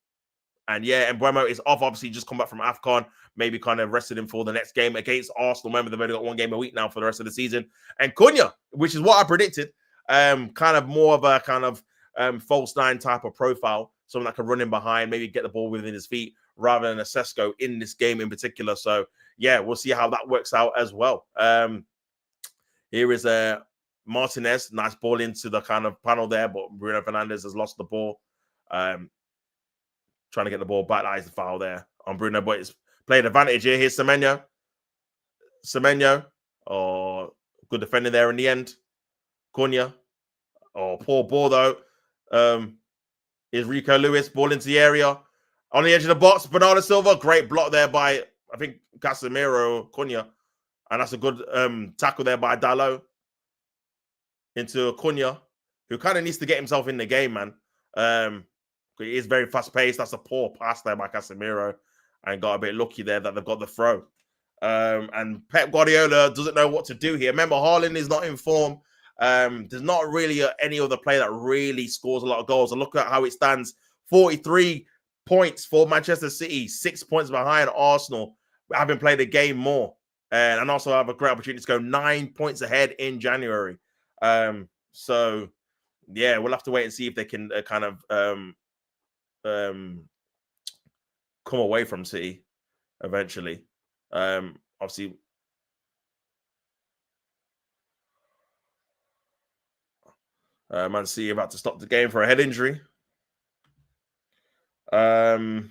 yeah, Mbeumo is off. Obviously, just come back from AFCON. Maybe kind of rested him for the next game against Arsenal. Remember, they've only got 1 game a week now for the rest of the season. And Cunha, which is what I predicted, kind of more of a kind of false 9 type of profile. Someone that can run in behind, maybe get the ball within his feet, rather than a Sesko in this game in particular. So, yeah, we'll see how that works out as well. Here is Martinez. Nice ball into the kind of panel there, but Bruno Fernandes has lost the ball. Trying to get the ball back. That is the foul there on Bruno, but it's played advantage here. Here's Semenyo. Oh, good defending there in the end. Cunha. Oh, poor ball, though. Is Rico Lewis. Ball into the area. On the edge of the box, Bernardo Silva. Great block there by, I think, Casemiro or Cunha. And that's a good tackle there by Dalot into Cunha, who kind of needs to get himself in the game, man. He is very fast-paced. That's a poor pass there by Casemiro. And got a bit lucky there that they've got the throw. And Pep Guardiola doesn't know what to do here. Remember, Haaland is not in form. There's not really any other player that really scores a lot of goals. And look at how it stands. 43 points for Manchester City, 6 points behind Arsenal, having played a game more. And also have a great opportunity to go 9 points ahead in January. So, yeah, we'll have to wait and see if they can kind of come away from City eventually. Obviously, Man City about to stop the game for a head injury. Bill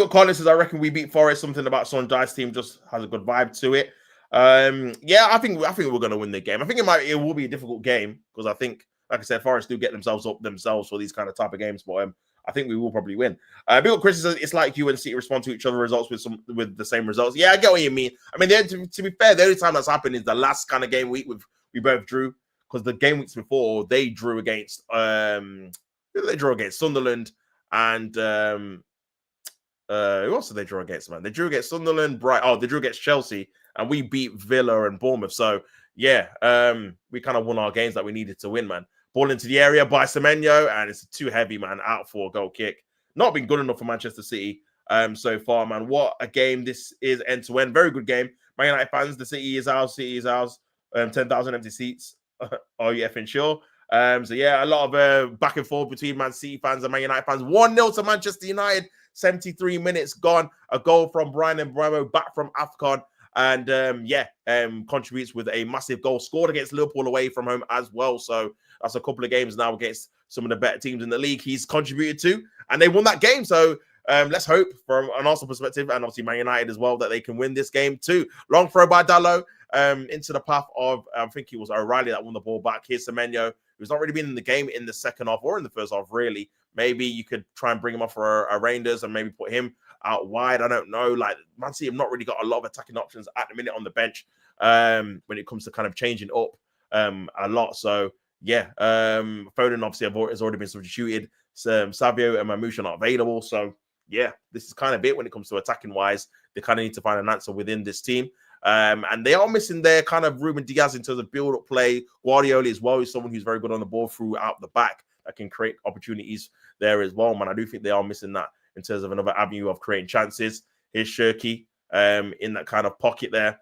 Collins says, I reckon we beat Forest. Something about Son Dice's team just has a good vibe to it. Yeah, I think we're going to win the game. I think it will be a difficult game because I think, like I said, Forest do get themselves up themselves for these kind of type of games. But I think we will probably win. Bill Chris says, it's like you and City respond to each other results with the same results. Yeah, I get what you mean. I mean, to be fair, the only time that's happened is the last kind of game week we both drew, because the game weeks before they drew against Sunderland and who else did they draw against, man? They drew against Sunderland, they drew against Chelsea, and we beat Villa and Bournemouth. So yeah, we kind of won our games that we needed to win, man. Ball into the area by Semenyo, and it's too heavy, man. Out for a goal kick. Not been good enough for Manchester City so far, man. What a game this is end to end. Very good game. Man United fans, the city is ours. City is ours. 10,000 empty seats. Are you effing sure? So yeah, a lot of back and forth between Man City fans and Man United fans. 1-0 to Manchester United. 73 minutes gone. A goal from Brian and Bravo back from AFCON. And contributes with a massive goal. Scored against Liverpool away from home as well. So that's a couple of games now against some of the better teams in the league he's contributed to. And they won that game. So let's hope from an Arsenal perspective, and obviously Man United as well, that they can win this game too. Long throw by Dalot into the path of, I think it was O'Reilly that won the ball back. Here's Semenyo, who's not really been in the game in the second half or in the first half, really. Maybe you could try and bring him off for a Rangers and maybe put him out wide. I don't know. Like, Man City have not really got a lot of attacking options at the minute on the bench when it comes to kind of changing up a lot. So, yeah, Foden obviously has already been substituted. Savio and Mamouche are not available. So, yeah, this is kind of it when it comes to attacking wise. They kind of need to find an answer within this team. And they are missing their kind of Ruben Diaz in terms of build-up play. Guardiola as well is someone who's very good on the ball throughout the back that can create opportunities there as well, man. I do think they are missing that in terms of another avenue of creating chances. Here's Shirky in that kind of pocket there.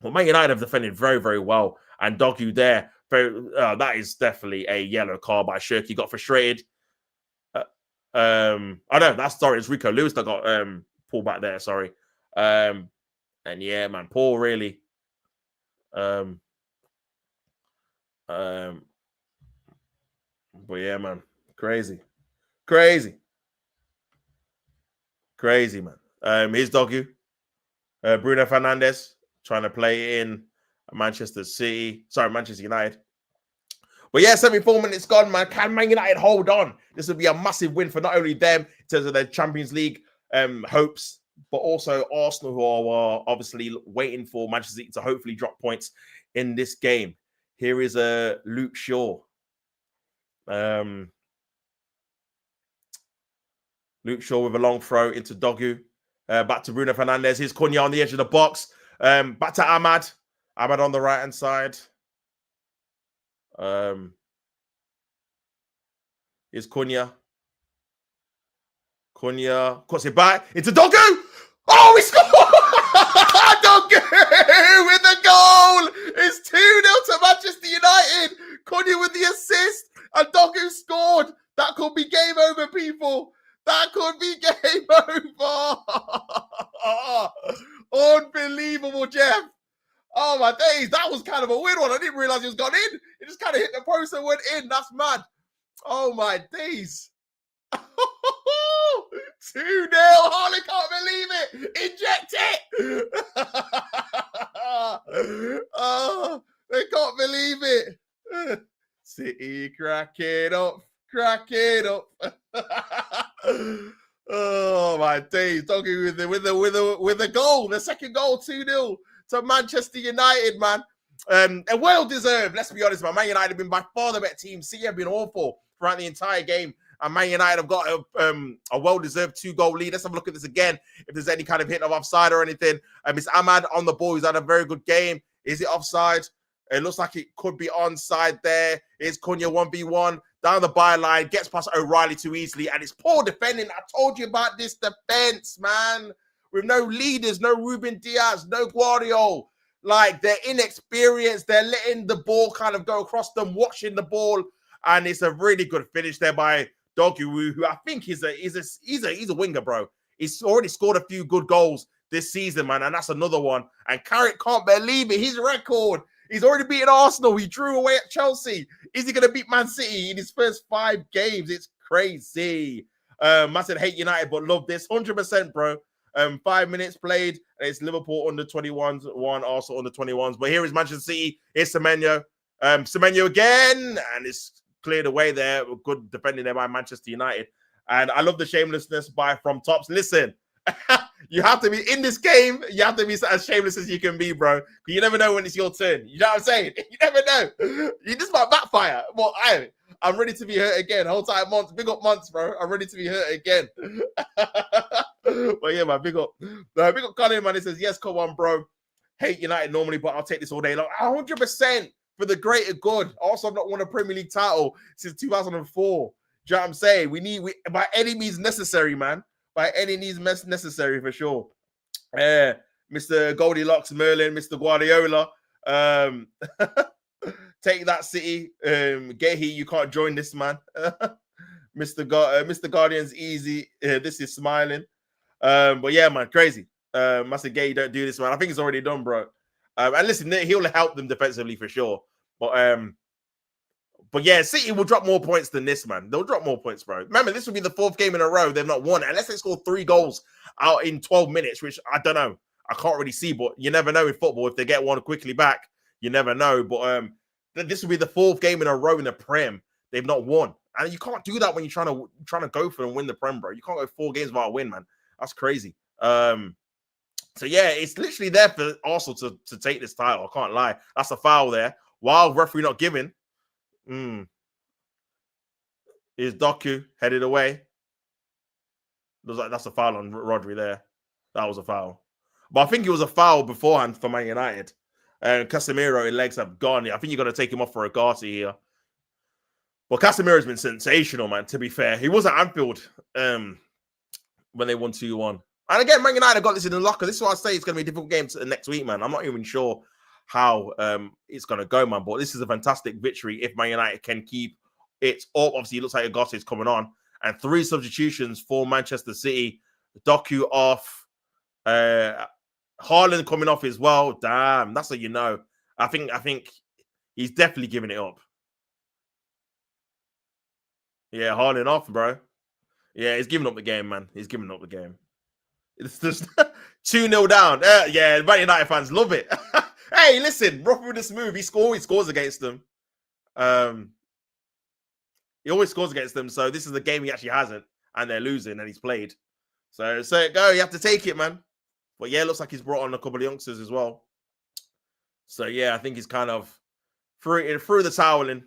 Well, Man United have defended very, very well. And Dogu there, that is definitely a yellow card by Shirky. Got frustrated. No, it's Rico Lewis that got pulled back there, sorry. And yeah, man, Paul really. But yeah, man, crazy, man. Here's Dogu, Bruno Fernandes trying to play in Manchester United. But yeah, 74 minutes gone, man. Can Man United hold on? This would be a massive win for not only them in terms of their Champions League hopes, but also Arsenal, who are obviously waiting for Manchester City to hopefully drop points in this game. Here is Luke Shaw. Luke Shaw with a long throw into Dogu. Back to Bruno Fernandes. Here's Cunha on the edge of the box. Back to Ahmad. Ahmad on the right-hand side. Here's Cunha. Cunha cuts it back into Dogu. Oh, he scored! Dogu with the goal. It's 2-0 to Manchester United. Cunha with the assist, and Dogu scored. That could be game over, people. That could be game over. Unbelievable, Jeff. Oh, my days. That was kind of a weird one. I didn't realize he was gone in. It just kind of hit the post and went in. That's mad. Oh, my days. 2-0. Harley can't believe it. Inject it. Oh, they can't believe it. City cracking up. Oh, my days. Talking with the goal. The second goal, 2-0 to Manchester United, man. And well deserved. Let's be honest, man. Man United have been by far the better team. City have been awful throughout the entire game. And Man United have got a well-deserved 2-goal lead. Let's have a look at this again. If there's any kind of hint of offside or anything. It's Ahmad on the ball. He's had a very good game. Is it offside? It looks like it could be onside there. It's Cunha 1v1 down the byline. Gets past O'Reilly too easily. And it's poor defending. I told you about this defense, man. With no leaders, no Ruben Diaz, no Guardiola. Like, they're inexperienced. They're letting the ball kind of go across them, watching the ball. And it's a really good finish there by Dogu, who I think he's a winger, bro. He's already scored a few good goals this season, man, and that's another one. And Carrick can't believe it. His record. He's already beaten Arsenal. He drew away at Chelsea. Is he going to beat Man City in his first 5 games? It's crazy. I said hate United, but love this. 100%, bro. 5 minutes played. And it's Liverpool under 21s, 1 Arsenal under 21s. But here is Manchester City. Here's Semenyo. Semenyo again. And it's cleared away there. Good defending there by Manchester United. And I love the shamelessness from Tops. Listen, you have to be in this game. You have to be as shameless as you can be, bro. You never know when it's your turn. You know what I'm saying? You never know. You just might backfire. Well, I'm ready to be hurt again. Hold tight, Monts. Big up, Monts, bro. I'm ready to be hurt again. But yeah, man, big up. Big up Colin, man. He says, yes, come on, bro. Hate United normally, but I'll take this all day long. 100%. for the greater good. Also, I've not won a Premier League title since 2004. Do you know what I'm saying? We by any means necessary, man. By any means necessary for sure. Mr. Goldilocks, Merlin, Mr. Guardiola. Take that, City. Gehi, you can't join this, man. Mr. Guardian's easy. This is smiling. But yeah, man, crazy. I said, Gehi, don't do this, man. I think it's already done, bro. And listen, he'll help them defensively for sure. But yeah, City will drop more points than this, man. They'll drop more points, bro. Remember, this will be the 4th game in a row they've not won, unless they score 3 goals out in 12 minutes, which I don't know. I can't really see, but you never know in football. If they get one quickly back, you never know. But this will be the 4th game in a row in the Prem they've not won, and you can't do that when you're trying to go for and win the Prem, bro. You can't go 4 games without a win, man. That's crazy. So yeah, it's literally there for Arsenal to take this title. I can't lie. That's a foul there. While referee not giving. Is Doku headed away? Looks like that's a foul on Rodri there. That was a foul. But I think it was a foul beforehand for Man United. And Casemiro, his legs have gone. I think you're going to take him off for a Garcia here. But Casemiro's been sensational, man, to be fair. He was at Anfield when they won 2-1. And again, Man United got this in the locker. This is why I say it's going to be a difficult game next week, man. I'm not even sure how it's going to go, man. But this is a fantastic victory if Man United can keep it up. Obviously, it looks like Agosto is coming on. And 3 substitutions for Manchester City. Doku off. Haaland coming off as well. Damn, that's what you know. I think he's definitely giving it up. Yeah, Haaland off, bro. Yeah, he's giving up the game, man. He's giving up the game. It's just 2-0 down. Yeah, Man United fans love it. Hey, listen, rough with this move. He always scores against them. He always scores against them. So this is the game he actually hasn't, and they're losing, and he's played. So go. You have to take it, man. But yeah, it looks like he's brought on a couple of youngsters as well. So yeah, I think he's kind of threw the towel in.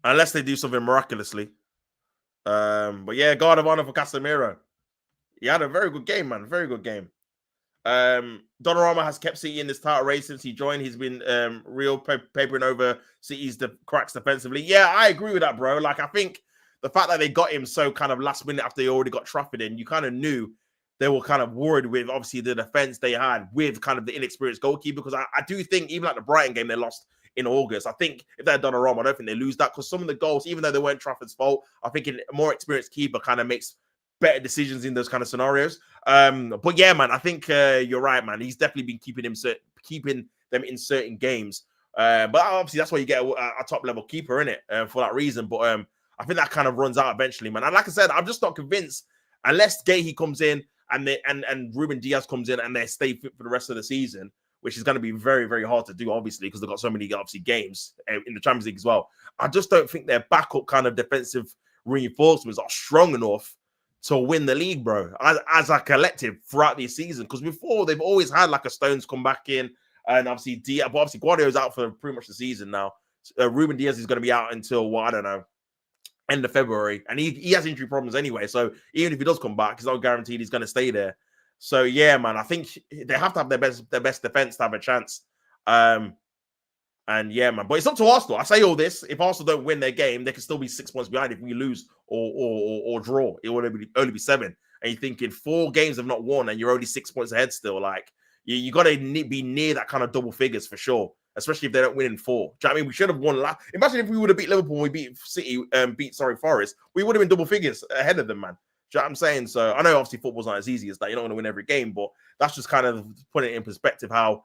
Unless they do something miraculously. But yeah, guard of honor for Casemiro. He had a very good game, man. Very good game. Donnarumma has kept City in this title race since he joined. He's been real papering over City's cracks defensively. Yeah, I agree with that, bro. Like, I think the fact that they got him so kind of last minute after they already got Trafford in, you kind of knew they were kind of worried with, obviously, the defense they had with kind of the inexperienced goalkeeper. Because I do think, even like the Brighton game they lost in August, I think if they had done a wrong, I don't think they lose that, because some of the goals, even though they weren't Trafford's fault, I think a more experienced keeper kind of makes better decisions in those kind of scenarios. But yeah, man, I think you're right, man. He's definitely been keeping them in certain games. But obviously that's why you get a top level keeper in it for that reason. But I think that kind of runs out eventually, man. And like I said, I'm just not convinced unless Gehi comes in and Ruben Diaz comes in and they stay fit for the rest of the season, which is going to be very, very hard to do, obviously, because they've got so many, obviously, games in the Champions League as well. I just don't think their backup kind of defensive reinforcements are strong enough to win the league, bro, as a collective throughout the season. Because before, they've always had like a Stones come back in, and obviously Diaz, but obviously Guardiola's out for pretty much the season now. Ruben Diaz is going to be out until, well, I don't know, end of February, and he has injury problems anyway. So even if he does come back, it's not guaranteed he's going to stay there. So yeah, man, I think they have to have their best defense to have a chance. And yeah, man, but it's up to Arsenal. I say all this: if Arsenal don't win their game, they can still be 6 points behind. If we lose or draw, it will only be 7. And you're thinking 4 games have not won, and you're only 6 points ahead still. Like you got to be near that kind of double figures for sure. Especially if they don't win in 4. Do you know what I mean? We should have won last. Imagine if we would have beat Liverpool, we beat City, Forest. We would have been double figures ahead of them, man. Do you know what I'm saying? So I know obviously football's not as easy as that. You're not going to win every game, but that's just kind of putting it in perspective how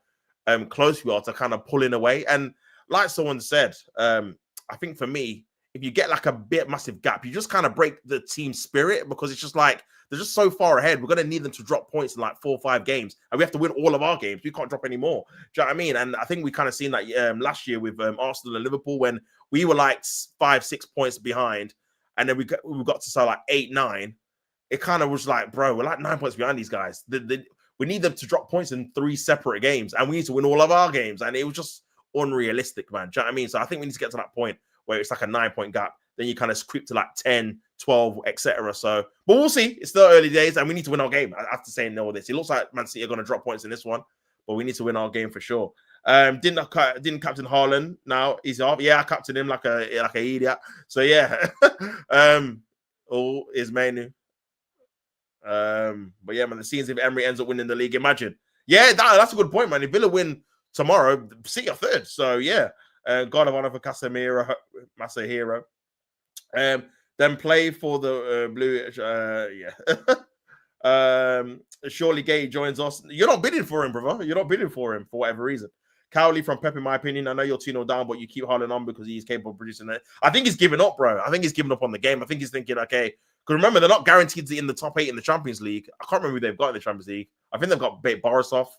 close we are to kind of pulling away. And like someone said, I think for me, if you get like a massive gap, you just kind of break the team spirit, because it's just like they're just so far ahead. We're going to need them to drop points in like 4 or 5 games, and we have to win all of our games. We can't drop any more. Do you know what I mean? And I think we kind of seen that last year with Arsenal and Liverpool, when we were like 5, 6 points behind, and then we got to say like 8, 9. It kind of was like, bro, we're like 9 points behind these guys. We need them to drop points in 3 separate games, and we need to win all of our games. And it was just unrealistic, man. Do you know what I mean? So I think we need to get to that point where it's like a 9-point gap. Then you kind of creep to like 10, 12, etc. So, but we'll see. It's still early days, and we need to win our game. I have to say no this. It looks like Man City are going to drop points in this one, but we need to win our game for sure. Didn't captain Haaland. Now he's off. Yeah, I captained him like a idiot. So yeah. Is Manu. But yeah, man, the scenes if Emery ends up winning the league, imagine. Yeah, that's a good point, man. If Villa win tomorrow, City are third. So yeah, God of honor for Casemiro, Masahiro. Then play for the Blue. Surely Gay joins us. You're not bidding for him, brother. You're not bidding for him for whatever reason. Cowley from Pep, in my opinion. I know you're 2-0 down, but you keep holding on because he's capable of producing it. I think he's given up, bro. I think he's given up on the game. I think he's thinking, okay, because remember, they're not guaranteed in the top 8 in the Champions League. I can't remember who they've got in the Champions League. I think they've got Borisov.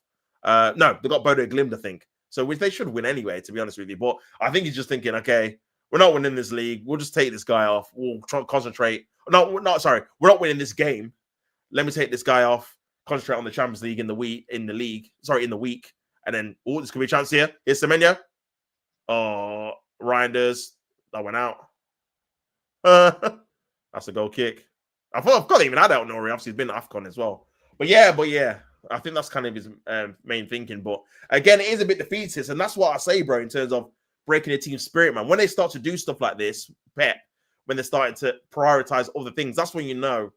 No, they've got Bodo Glimt, I think. So which they should win anyway, to be honest with you. But I think he's just thinking, okay, we're not winning this league. We'll just take this guy off. We'll try concentrate. No, sorry. We're not winning this game. Let me take this guy off. Concentrate on the Champions League in the week. And then, this could be a chance here. Here's Semenyo. Oh, Reinders. That went out. That's a goal kick. I've got even had out Nori. Obviously, he's been at AFCON as well. But yeah. I think that's kind of his main thinking. But again, it is a bit defeatist. And that's what I say, bro, in terms of breaking the team spirit, man. When they start to do stuff like this, Pep, when they're starting to prioritize other things, that's when you know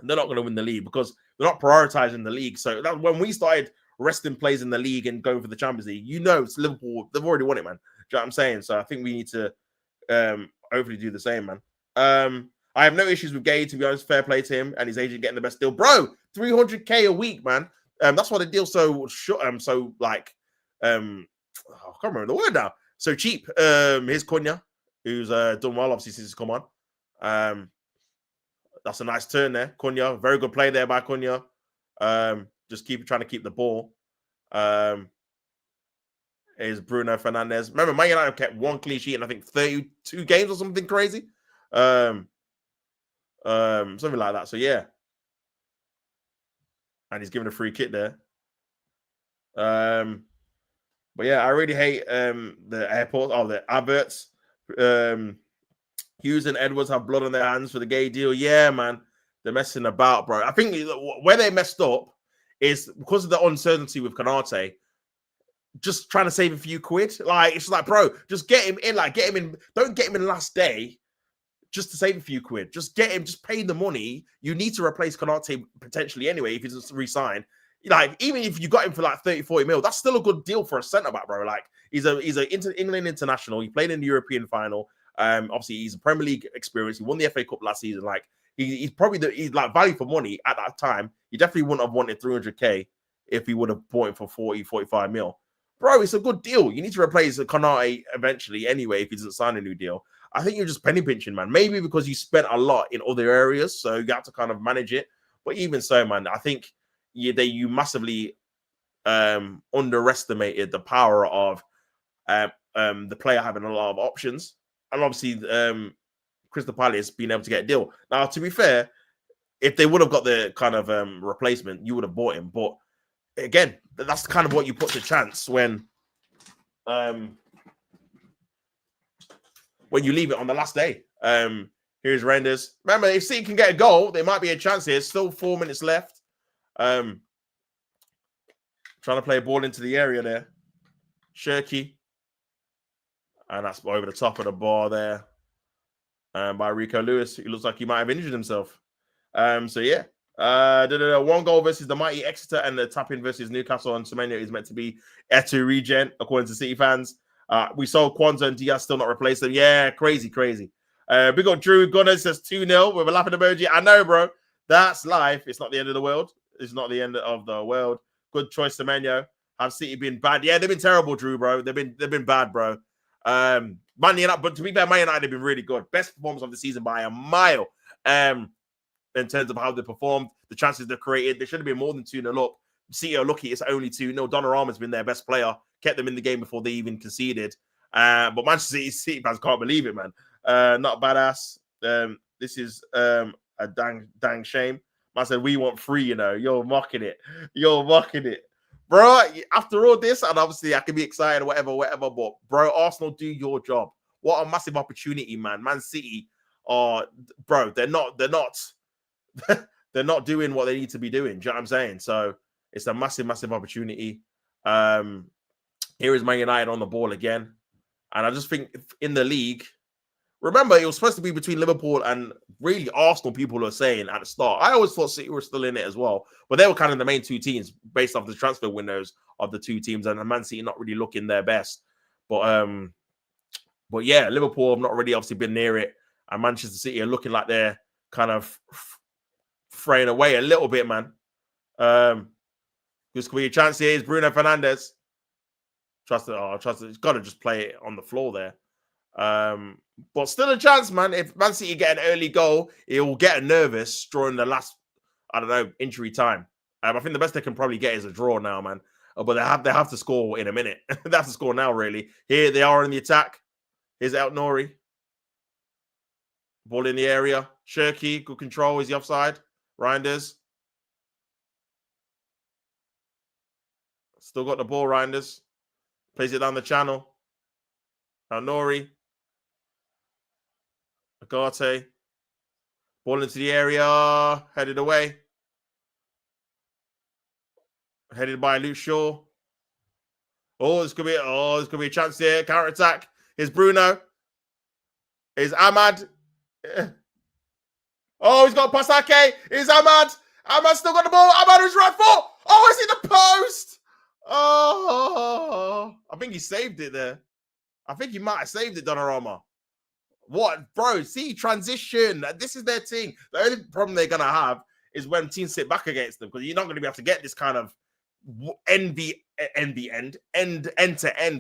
they're not going to win the league because they're not prioritizing the league. So that when we started resting players in the league and going for the Champions League, you know, it's Liverpool. They've already won it, man. Do you know what I'm saying? So I think we need to hopefully do the same, man. I have no issues with Gay, to be honest. Fair play to him and his agent getting the best deal. Bro, 300K a week, man. That's why the deal's so short. I can't remember the word now. So cheap. Here's Cunha, who's done well, obviously, since he's come on. That's a nice turn there. Cunha, very good play there by Cunha. Just trying to keep the ball. Is Bruno Fernandes. Remember, Man United kept one clean sheet in, I think, 32 games or something crazy. Something like that. So, yeah. And he's given a free kick there. But, yeah, I really hate the airport. Oh, the adverts. Hughes and Edwards have blood on their hands for the Gay deal. Yeah, man. They're messing about, bro. I think where they messed up is because of the uncertainty with Konate, just trying to save a few quid. Like, it's like, bro, just get him in. Like, get him in. Don't get him in last day just to save a few quid. Just get him. Just pay the money. You need to replace Konate potentially anyway if he's re-signed. Like, even if you got him for like 30, 40 mil, that's still a good deal for a centre-back, bro. Like, he's an England international. He played in the European final. Obviously, he's a Premier League experience. He won the FA Cup last season. Like, he's probably he's like value for money at that time. He definitely wouldn't have wanted 300K if he would have bought him for 40, 45 mil. Bro, it's a good deal. You need to replace Konate eventually anyway if he doesn't sign a new deal. I think you're just penny pinching, man. Maybe because you spent a lot in other areas, so you have to kind of manage it. But even so, man, I think you massively underestimated the power of the player having a lot of options. And obviously, Crystal Palace being able to get a deal. Now, to be fair, if they would have got the kind of replacement, you would have bought him. But again, that's kind of what you put to chance when you leave it on the last day. Here's Reinders. Remember, if City can get a goal, there might be a chance here. Still 4 minutes left. Trying to play a ball into the area there. Shirky. And that's over the top of the bar there. By Rico Lewis. He looks like he might have injured himself. So yeah. One goal versus the mighty Exeter and the tap-in versus Newcastle and Semenyo is meant to be Etu regen, according to City fans. We saw Kwanzaa and Diaz still not replace them. Yeah, crazy. We got Drew Gunner says 2-0 with a laughing emoji. I know, bro. That's life. It's not the end of the world. It's not the end of the world. Good choice, Semenyo. Have City been bad? Yeah, they've been terrible, Drew, bro. They've been bad, bro. Man United, but to be fair, Man United have been really good. Best performance of the season by a mile. In terms of how they performed, the chances they've created, they should have been more than 2-0 up. City are lucky it's only 2-0. Donnarumma's been their best player, kept them in the game before they even conceded. But Manchester City fans can't believe it, man. Not badass. This is a dang shame. Man said, we want 3, You're mocking it. Bro, after all this, and obviously I can be excited, whatever, but bro, Arsenal, do your job. What a massive opportunity, man. Man City are, bro, they're not they're not doing what they need to be doing. Do you know what I'm saying? So it's a massive opportunity. Here is Man United on the ball again. And I just think in the league, remember, it was supposed to be between Liverpool and really Arsenal, people are saying at the start. I always thought City were still in it as well. But they were kind of the main two teams based off the transfer windows of the two teams. And Man City not really looking their best. But yeah, Liverpool have not really obviously been near it. And Manchester City are looking like they're kind of fraying away a little bit, man. This could be a chance here. Is Bruno Fernandes. Trust it. He's got to just play it on the floor there. But still a chance, man. If Man City get an early goal, it will get nervous during the last, I don't know, injury time. I think the best they can probably get is a draw now, man. But they have to score in a minute. They have to score now, really. Here they are in the attack. Here's El Nouri. Ball in the area. Shirky, good control. Is he offside? Reinders. Still got the ball, Reinders. Plays it down the channel. El Nouri. Agate. Ball into the area. Headed away. Headed by Luke Shaw. There's gonna be a chance here. Counter attack. Here's Bruno. Here's Ahmad. He's got Pasake. Here's Ahmad. Ahmad still got the ball. Ahmad is right foot. It's in the post. I think he saved it there. I think he might have saved it, Donnarumma. What, bro? See, transition. This is their thing. The only problem they're gonna have is when teams sit back against them, because you're not going to be able to get this kind of end-to-end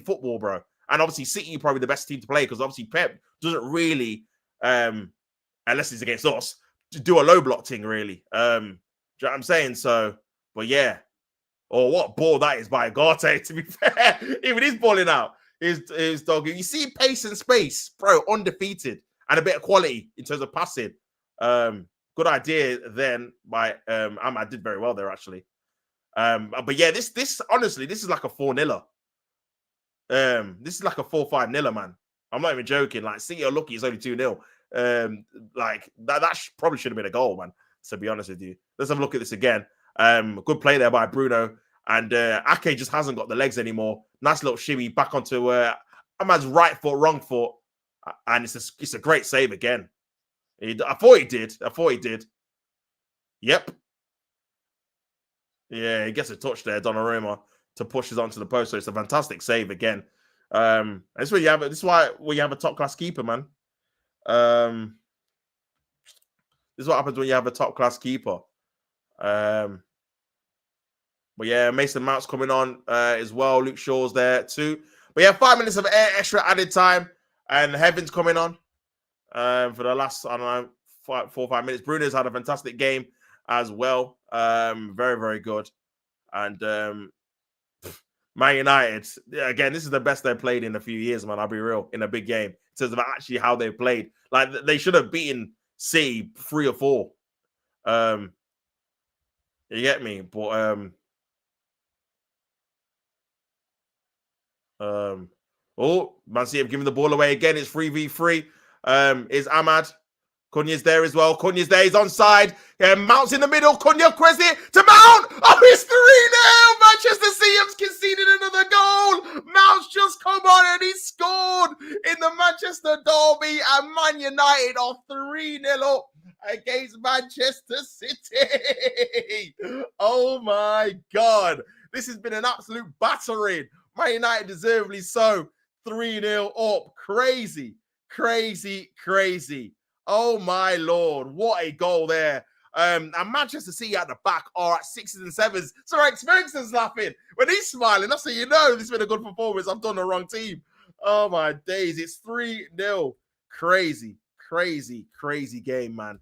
football, bro. And obviously, City are probably the best team to play, because obviously Pep doesn't really, unless it's against us, to do a low block thing, really. Do you know what I'm saying? So, but yeah. What ball that is by Agate, to be fair. Even he's balling out. His dog. You see pace and space, bro, undefeated. And a bit of quality in terms of passing. Good idea then by Ahmad. Did very well there, actually. But yeah, this honestly, this is like a 4-0. This is like a 4-5-0, man. I'm not even joking. Like, City are lucky it's only 2-0. Like that probably should have been a goal, man, to be honest with you. Let's have a look at this again. Good play there by Bruno. And Ake just hasn't got the legs anymore. Nice little shimmy back onto Ahmad's right foot, wrong foot. And it's a great save again. I thought he did. Yep. Yeah, he gets a touch there, Donnarumma, to push us onto the post. So it's a fantastic save again. This is why we have a top class keeper, man. This is what happens when you have a top class keeper. But yeah, Mason Mount's coming on as well. Luke Shaw's there too. But yeah, 5 minutes of extra added time, and Heaven's coming on for the last, I don't know, 4 or 5 minutes. Bruno's had a fantastic game as well. Very, very good. And Man United, again, this is the best they've played in a few years, man. I'll be real, in a big game, in terms of actually how they played. Like, they should have beaten City 3 or 4. You get me? But Man City have given the ball away again. It's 3v3. Is Ahmad. Cunha's there as well. Cunha's there. He's onside. Mount's in the middle. Cunha crosses it to Mount. It's 3-0. Manchester City have conceded another goal. Mount's just come on and he scored in the Manchester derby. And Man United are 3-0 up against Manchester City. Oh my God. This has been an absolute battering. Man United deservedly so. 3-0 up. Crazy. Oh my Lord, what a goal there. And Manchester City at the back are at 6s and 7s. Sir Alex Ferguson's laughing. When he's smiling, that's how you know this has been a good performance. I've done the wrong team. Oh my days, it's 3-0. Crazy game, man.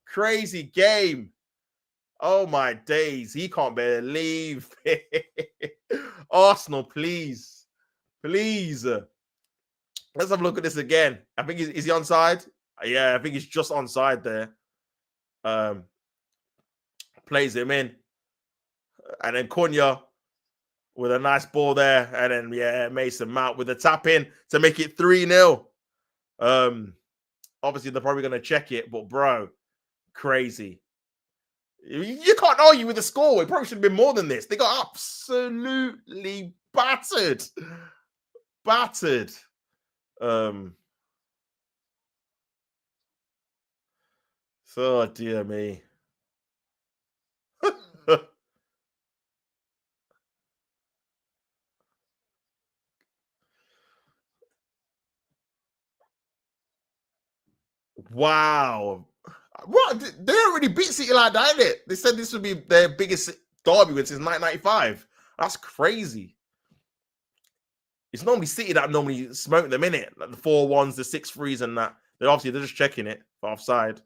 Crazy game. Oh my days, he can't believe it. Arsenal, please. Let's have a look at this again. I think is he onside? Yeah, I think he's just onside there. Plays him in. And then Cunha with a nice ball there. And then, yeah, Mason Mount with a tap in to make it 3-0. Obviously, they're probably going to check it. But, bro, crazy. You can't argue with the score. It probably should have been more than this. They got absolutely battered. Battered. So dear me. Wow. What? They don't really beat City like that, innit? They said this would be their biggest derby win since 1995. That's crazy. It's normally City that normally smoke them, innit? Like the 4-1s, the 6-3s, and that. They're just checking it for offside.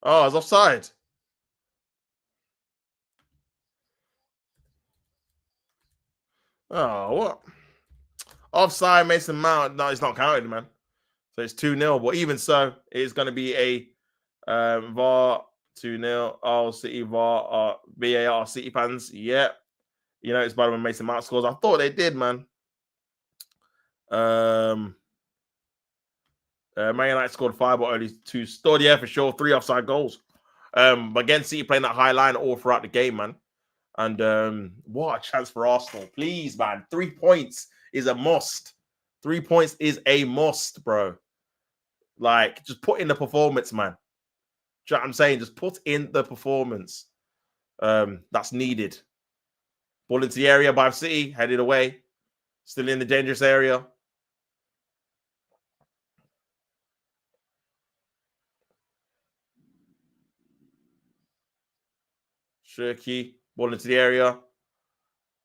Oh, it's offside. Oh, what? Offside, Mason Mount. No, it's not counted, man. So it's 2-0. But even so, it's going to be a VAR 2-0. Oh, City VAR, VAR, City fans. Yeah. You know, it's better when Mason Mount scores. I thought they did, man. Man United scored 5, but only 2 stored. Yeah, for sure. 3 offside goals. But again, City playing that high line all throughout the game, man. And what a chance for Arsenal. Please, man. 3 points is a must. 3 points is a must, bro. Like, just put in the performance, man. Do you know what I'm saying? Just put in the performance. That's needed. Ball into the area by City, headed away. Still in the dangerous area. Shirky, ball into the area.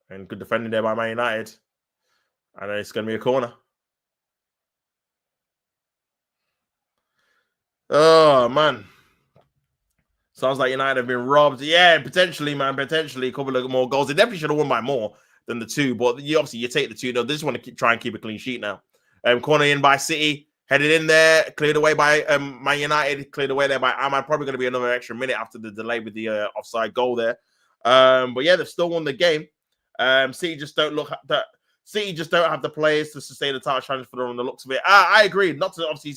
And good defending there by Man United. And it's going to be a corner. Oh, man. Sounds like United have been robbed. Yeah, potentially, man. Potentially. A couple of more goals. They definitely should have won by more than the 2. But you take the 2. No, they just want to try and keep a clean sheet now. Corner in by City. Headed in there. Cleared away by Man United. Cleared away there by Ahmad. Probably going to be another extra minute after the delay with the offside goal there. But yeah, they've still won the game. City just don't look that. City just don't have the players to sustain the title challenge for them on the looks of it. I agree. Not to obviously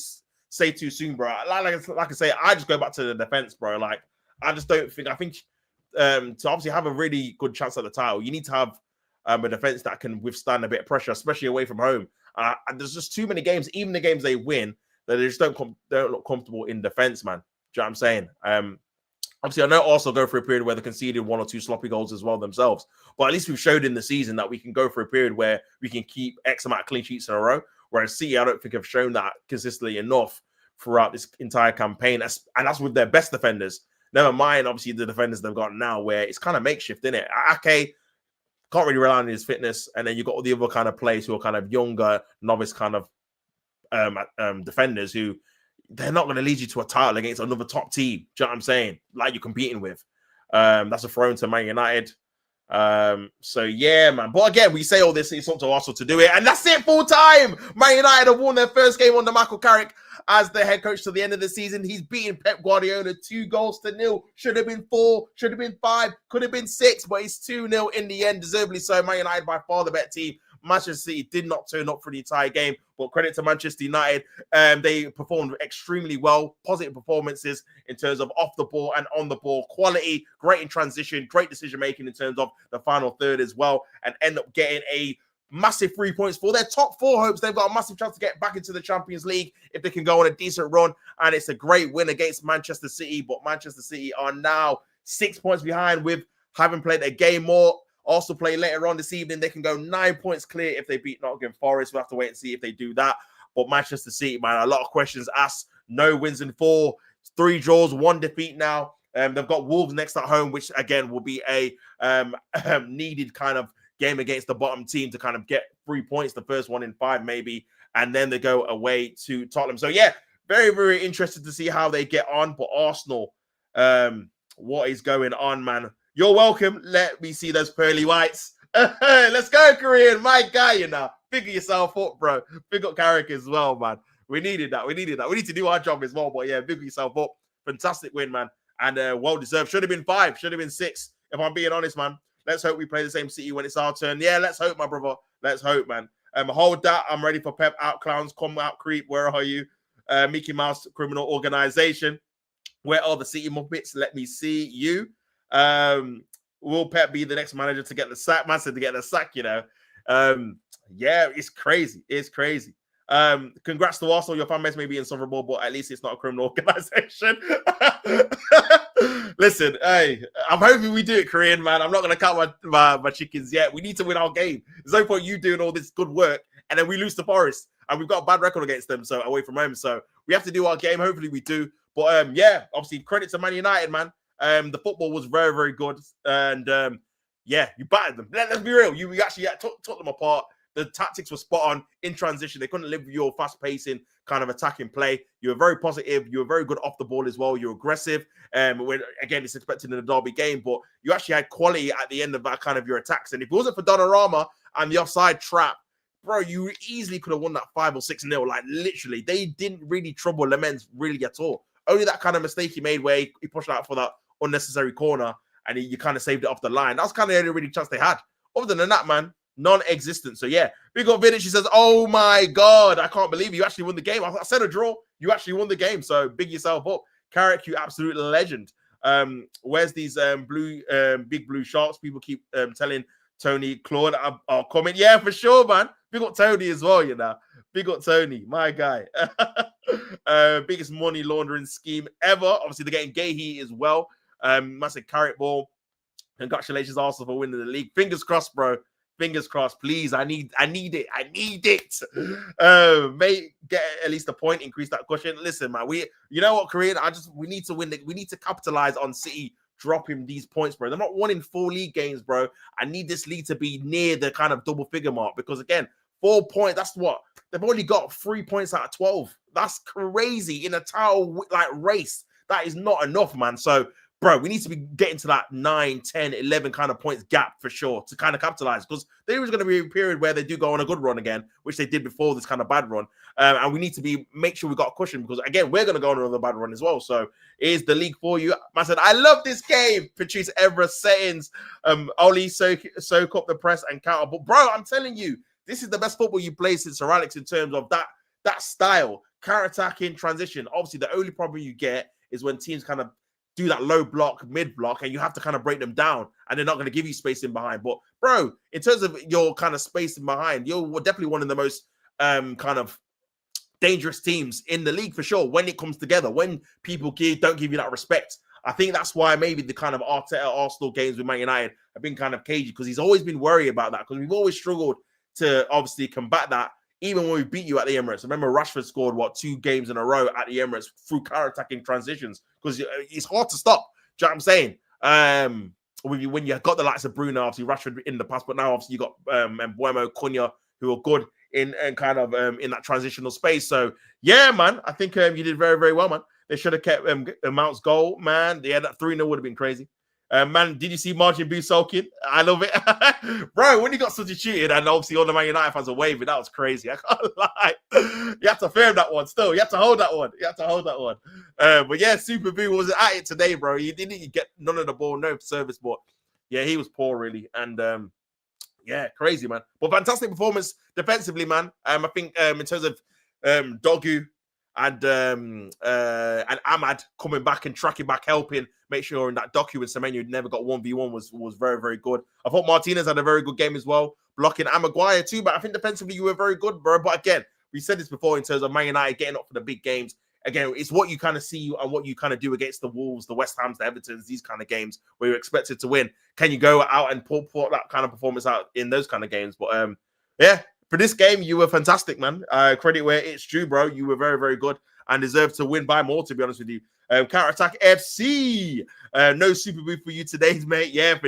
say too soon, bro. Like I say, I just go back to the defense, bro. Like I just don't think. I think to obviously have a really good chance at the title, you need to have a defense that can withstand a bit of pressure, especially away from home. And there's just too many games, even the games they win, that they just don't look comfortable in defense, man. Do you know what I'm saying? Obviously, I know Arsenal go through a period where they conceded 1 or 2 sloppy goals as well themselves. But at least we've showed in the season that we can go for a period where we can keep X amount of clean sheets in a row. Whereas City, I don't think have shown that consistently enough throughout this entire campaign. And that's with their best defenders. Never mind, obviously, the defenders they've got now, where it's kind of makeshift, isn't it? Ake can't really rely on his fitness. And then you've got all the other kind of players who are kind of younger, novice kind of defenders who they're not going to lead you to a title against another top team. Do you know what I'm saying? Like you're competing with. That's a throw to Man United. So yeah, man. But again, we say all this, it's up to Arsenal to do it, and that's it full time. Man United have won their first game under Michael Carrick as the head coach to the end of the season. He's beaten Pep Guardiola 2-0. Should have been 4, should have been 5, could have been 6, but it's 2-0 in the end, deservedly so. Man United by far the better team. Manchester City did not turn up for the entire game, but credit to Manchester United. They performed extremely well, positive performances in terms of off the ball and on the ball quality, great in transition, great decision making in terms of the final third as well, and end up getting a massive 3 points for their top 4 hopes. They've got a massive chance to get back into the Champions League if they can go on a decent run, and it's a great win against Manchester City, but Manchester City are now 6 points behind with having played a game more. Also play later on this evening. They can go 9 points clear if they beat Nottingham Forest. We'll have to wait and see if they do that. But Manchester City, man, a lot of questions asked. No wins in 4, 3 draws, 1 defeat now. They've got Wolves next at home, which again will be a needed kind of game against the bottom team to kind of get 3 points, the first one in 5 maybe. And then they go away to Tottenham. So yeah, very, very interested to see how they get on. But Arsenal, what is going on, man? You're welcome. Let me see those pearly whites. Let's go, Korean. My guy, you know. Figure yourself up, bro. Big up Carrick as well, man. We needed that. We need to do our job as well. But yeah, figure yourself up. Fantastic win, man. And well deserved. Should have been 5, should have been 6, if I'm being honest, man. Let's hope we play the same City when it's our turn. Yeah, let's hope, my brother. Let's hope, man. Hold that. I'm ready for Pep. Out clowns, come out creep. Where are you? Mickey Mouse criminal organization. Where are the City Muppets? Let me see you. Will Pep be the next manager to get the sack? Man said to get the sack, you know. Yeah, it's crazy. It's crazy. Congrats to Arsenal. Your fan base may be insufferable, but at least it's not a criminal organization. Listen, hey, I'm hoping we do it, Korean, man. I'm not going to count my chickens yet. We need to win our game. There's no point you doing all this good work and then we lose to Forest. And we've got a bad record against them, so away from home. So we have to do our game. Hopefully we do. But yeah, obviously credit to Man United, man. The football was very, very good. And yeah, you battered them. Let's be real. You actually took them apart. The tactics were spot on in transition. They couldn't live with your fast-pacing kind of attacking play. You were very positive. You were very good off the ball as well. You're aggressive. When, again, it's expected in a derby game, but you actually had quality at the end of that kind of your attacks. And if it wasn't for Donnarumma and the offside trap, bro, you easily could have won that 5 or 6-0. Like, literally, they didn't really trouble Lemens really at all. Only that kind of mistake he made where he pushed out for that unnecessary corner and you kind of saved it off the line. That's kind of the only really chance they had. Other than that, man, non-existent. So yeah, big up Vidic. He says, "Oh my God, I can't believe you actually won the game." I said a draw. You actually won the game. So big yourself up, Carrick. You absolute legend. Where's these big blue sharks? People keep telling Tony Claude I'll comment. Yeah, for sure, man. Big up Tony as well. You know, big up Tony, my guy. Biggest money laundering scheme ever. Obviously, they're getting Gahey as well. Massive Carrick ball. Congratulations, Arsenal, for winning the league. Fingers crossed, bro. Fingers crossed, please. I need it. I need it. May get at least a point, increase that cushion. Listen, man, you know what, Korean? We need to win. We need to capitalize on City dropping these points, bro. They're not winning 4 league games, bro. I need this league to be near the kind of double figure mark because again, 4 points. That's what they've only got 3 points out of 12. That's crazy in a title like race. That is not enough, man. So, bro, we need to be getting to that 9, 10, 11 kind of points gap for sure to kind of capitalize because there is going to be a period where they do go on a good run again, which they did before this kind of bad run. And we need to make sure we got a cushion because, again, we're going to go on another bad run as well. So, here's the league for you. I said, I love this game. Patrice Evra settings. Oli, soak up the press and counter. But, bro, I'm telling you, this is the best football you played since Sir Alex in terms of that style, counter-attacking, transition. Obviously, the only problem you get is when teams kind of do that low block, mid block, and you have to kind of break them down, and they're not going to give you space in behind. But, bro, in terms of your kind of space in behind, you're definitely one of the most kind of dangerous teams in the league for sure when it comes together, when people don't give you that respect. I think that's why maybe the kind of Arteta Arsenal games with Man United have been kind of cagey because he's always been worried about that because we've always struggled to obviously combat that. Even when we beat you at the Emirates, remember Rashford scored 2 games in a row at the Emirates through counter-attacking transitions because it's hard to stop. Do you know what I'm saying? When you got the likes of Bruno, obviously Rashford in the past, but now obviously you got Mbuemo, Cunha, who are good in kind of in that transitional space. So yeah, man, I think you did very, very well, man. They should have kept Mount's goal, man. Yeah, that 3-0 would have been crazy. Man, did you see Martin B sulking? I love it. Bro, when he got substituted and obviously all the Man United fans were waving, that was crazy. I can't lie. You have to firm that one still. You have to hold that one. But yeah, Super Boo was at it today, bro. He didn't get none of the ball, no service, but yeah, he was poor, really. And yeah, crazy, man. But fantastic performance defensively, man. I think in terms of Dogu and Ahmad coming back and tracking back, helping make sure in that docu with Semenyo never got 1v1 was very, very good. I thought Martinez had a very good game as well, blocking and Maguire too, but I think defensively you were very good, bro. But again, we said this before in terms of Man United getting up for the big games. Again, it's what you kind of see and what you kind of do against the Wolves, the West Hams, the Evertons, these kind of games where you're expected to win. Can you go out and put that kind of performance out in those kind of games? But yeah, for this game, you were fantastic, man. Credit where it's due, bro. You were very, very good and deserve to win by more, to be honest with you. Counter-attack FC. No Super Boo for you today, mate. Yeah,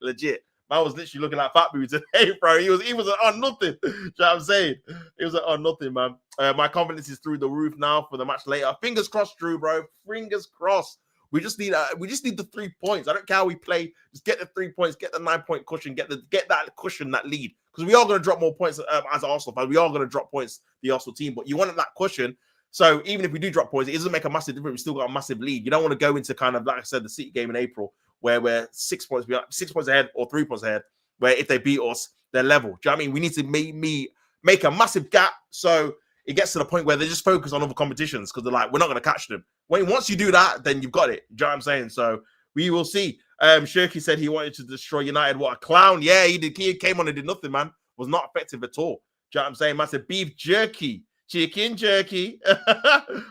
legit. Man was literally looking like Fat Boo today, bro. He was on nothing. You know what I'm saying? He was on nothing, man. My confidence is through the roof now for the match later. Fingers crossed, Drew, bro. Fingers crossed. We just need the 3 points. I don't care how we play. Just get the 3 points, get the 9-point cushion, get that cushion, that lead. Because we are going to drop more points as Arsenal fans. We are going to drop points, the Arsenal team. But you wanted that cushion So even if we do drop points, it doesn't make a massive difference. We still got a massive lead. You don't want to go into kind of, like I said, the City game in April, where we're 6 points behind, 6 points ahead or 3 points ahead, where if they beat us, they're level. Do you know what I mean? We need to make a massive gap so it gets to the point where they just focus on other competitions because they're like, we're not going to catch them. Once you do that, then you've got it. Do you know what I'm saying? So we will see. Shirky said he wanted to destroy United. What a clown. Yeah, he did. He came on and did nothing, man. Was not effective at all. Do you know what I'm saying? Man said beef jerky. Chicken jerky.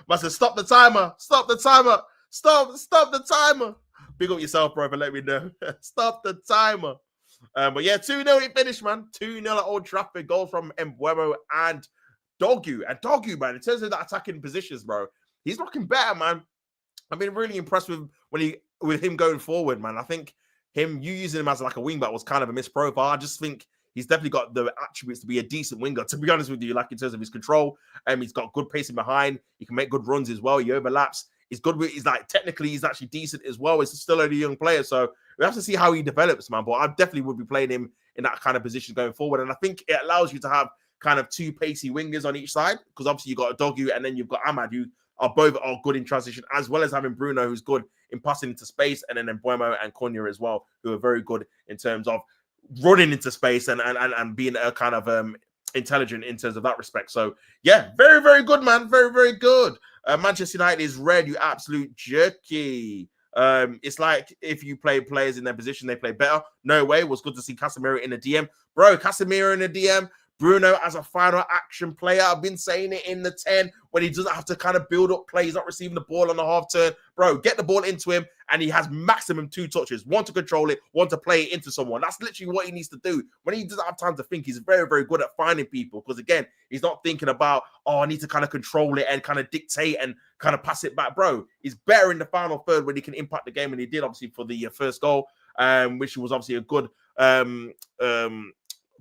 Man said stop the timer. Stop the timer. Stop the timer. Big up yourself, brother. Let me know. Stop the timer. But yeah, 2-0 it finished, man. 2-0 at Old Trafford. Goals from Mbeumo and Dogu. And Dogu, man, in terms of that attacking positions, bro, he's looking better, man. I've been really impressed with him going forward, man. I think you using him as like a wingback was kind of a missed profile. I just think he's definitely got the attributes to be a decent winger, to be honest with you, like in terms of his control. He's got good pacing behind. He can make good runs as well. He overlaps. He's good with, he's like, technically, he's actually decent as well. He's still only a young player. So we have to see how he develops, man. But I definitely would be playing him in that kind of position going forward. And I think it allows you to have kind of 2 pacey wingers on each side, because obviously you've got a Dogu and then you've got Ahmad, who are both good in transition, as well as having Bruno, who's good in passing into space, and then Mbeumo and Cunha as well, who are very good in terms of running into space and being a kind of intelligent in terms of that respect. So yeah, very, very good, man. Very, very good. Manchester United is red, you absolute jerky. It's like if you play players in their position, they play better. No way. It was good to see Casemiro in the DM. Bro, Casemiro in the DM. Bruno as a final action player. I've been saying it in the 10 when he doesn't have to kind of build up play. He's not receiving the ball on the half turn. Bro, get the ball into him and he has maximum 2 touches. 1 to control it, 1 to play it into someone. That's literally what he needs to do. When he doesn't have time to think, he's very, very good at finding people because, again, he's not thinking about, I need to kind of control it and kind of dictate and kind of pass it back. Bro, he's better in the final third when he can impact the game, and he did, obviously, for the first goal, which was obviously a good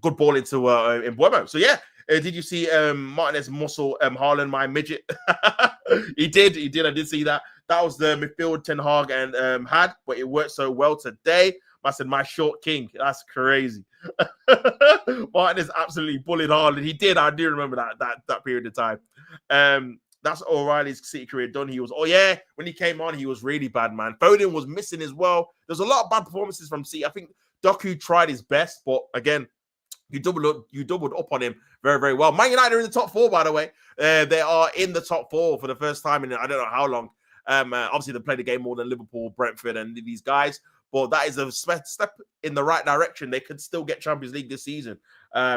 good ball into Mbeumo. So yeah, did you see Martinez muscle Haaland, my midget? He did. I did see that. That was the midfield Ten Hag and had, but it worked so well today. I said, my short king. That's crazy. Martinez absolutely bullied Haaland. He did. I do remember that period of time. That's O'Reilly's City career done. He was, when he came on, he was really bad, man. Foden was missing as well. There's a lot of bad performances from City. I think Doku tried his best, but again, you doubled up on him very, very well. Man United are in the top 4, by the way. They are in the top 4 for the first time in I don't know how long. Obviously, they played the game more than Liverpool, Brentford, and these guys. But that is a step in the right direction. They could still get Champions League this season,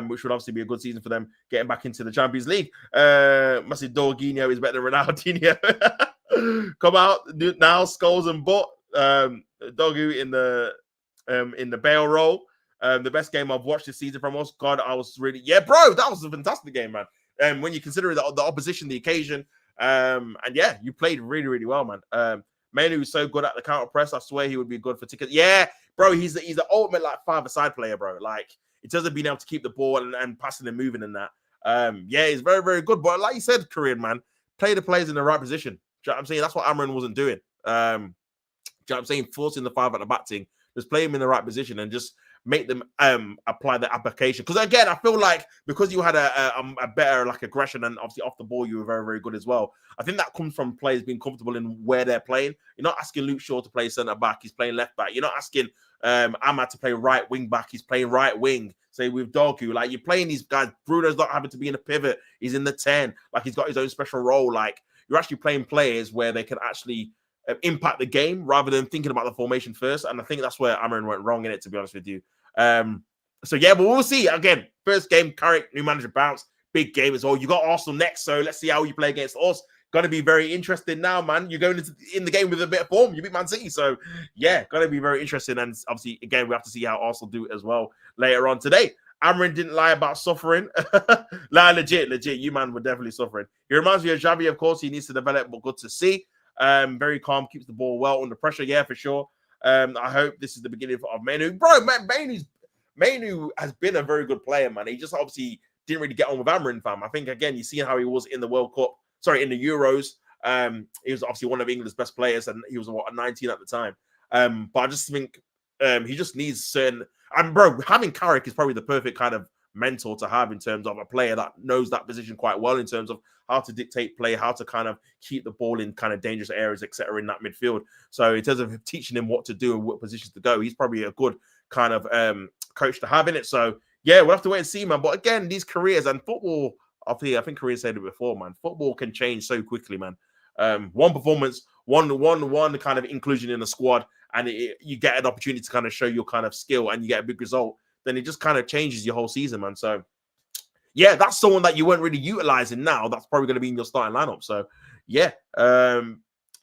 which would obviously be a good season for them getting back into the Champions League. Must Dorginho is better than Ronaldinho. Come out now, Scholes and Butt. Dogu in the Bale role. The best game I've watched this season from us. God, I was really... Yeah, bro, that was a fantastic game, man. When you consider the opposition, the occasion. And yeah, you played really, really well, man. Manu is so good at the counter press. I swear he would be good for tickets. Yeah, bro, he's the ultimate like 5-a-side player, bro. Like, in terms of being able to keep the ball and passing and moving and that. Yeah, he's very, very good. But like you said, Korean, man, play the players in the right position. Do you know what I'm saying? That's what Amran wasn't doing. Do you know what I'm saying? Forcing the 5 at the back thing. Just play him in the right position and just make them apply the application. Because again, I feel like because you had a better like aggression and obviously off the ball, you were very, very good as well. I think that comes from players being comfortable in where they're playing. You're not asking Luke Shaw to play centre back; he's playing left back. You're not asking Ahmad to play right wing back; he's playing right wing. Say with Dogu, like you're playing these guys. Bruno's not having to be in a pivot; he's in the 10. Like he's got his own special role. Like you're actually playing players where they can actually impact the game rather than thinking about the formation first. And I think that's where Amran went wrong in it, to be honest with you. So yeah, but we'll see. Again, first game, Carrick, new manager bounce, big game as well. You got Arsenal next, so let's see how you play against us. Going to be very interesting now, man. You're going in the game with a bit of form. You beat Man City, so yeah, going to be very interesting. And obviously, again, we have to see how Arsenal do as well later on today. Amran didn't lie about suffering. Nah, legit. You man were definitely suffering. He reminds me of Xavi, of course. He needs to develop, but good to see. Very calm, keeps the ball well under pressure. Yeah, for sure. I hope this is the beginning of Manu. Bro, man, Manu has been a very good player, man. He just obviously didn't really get on with Amrin, fam. I think, again, you see how he was in the World Cup. Sorry, in the Euros. He was obviously one of England's best players, and he was, 19 at the time. But I just think he just needs certain... And, bro, having Carrick is probably the perfect kind of mentor to have in terms of a player that knows that position quite well in terms of how to dictate play, how to kind of keep the ball in kind of dangerous areas, etc. in that midfield. So in terms of teaching him what to do and what positions to go, he's probably a good kind of coach to have in it. So yeah, we'll have to wait and see, man. But again, these careers and football, I think Korean said it before, man. Football can change so quickly, man. One performance, one kind of inclusion in the squad, and you get an opportunity to kind of show your kind of skill, and you get a big result, then it just kind of changes your whole season, man. So yeah, that's someone that you weren't really utilizing now. That's probably going to be in your starting lineup. So yeah,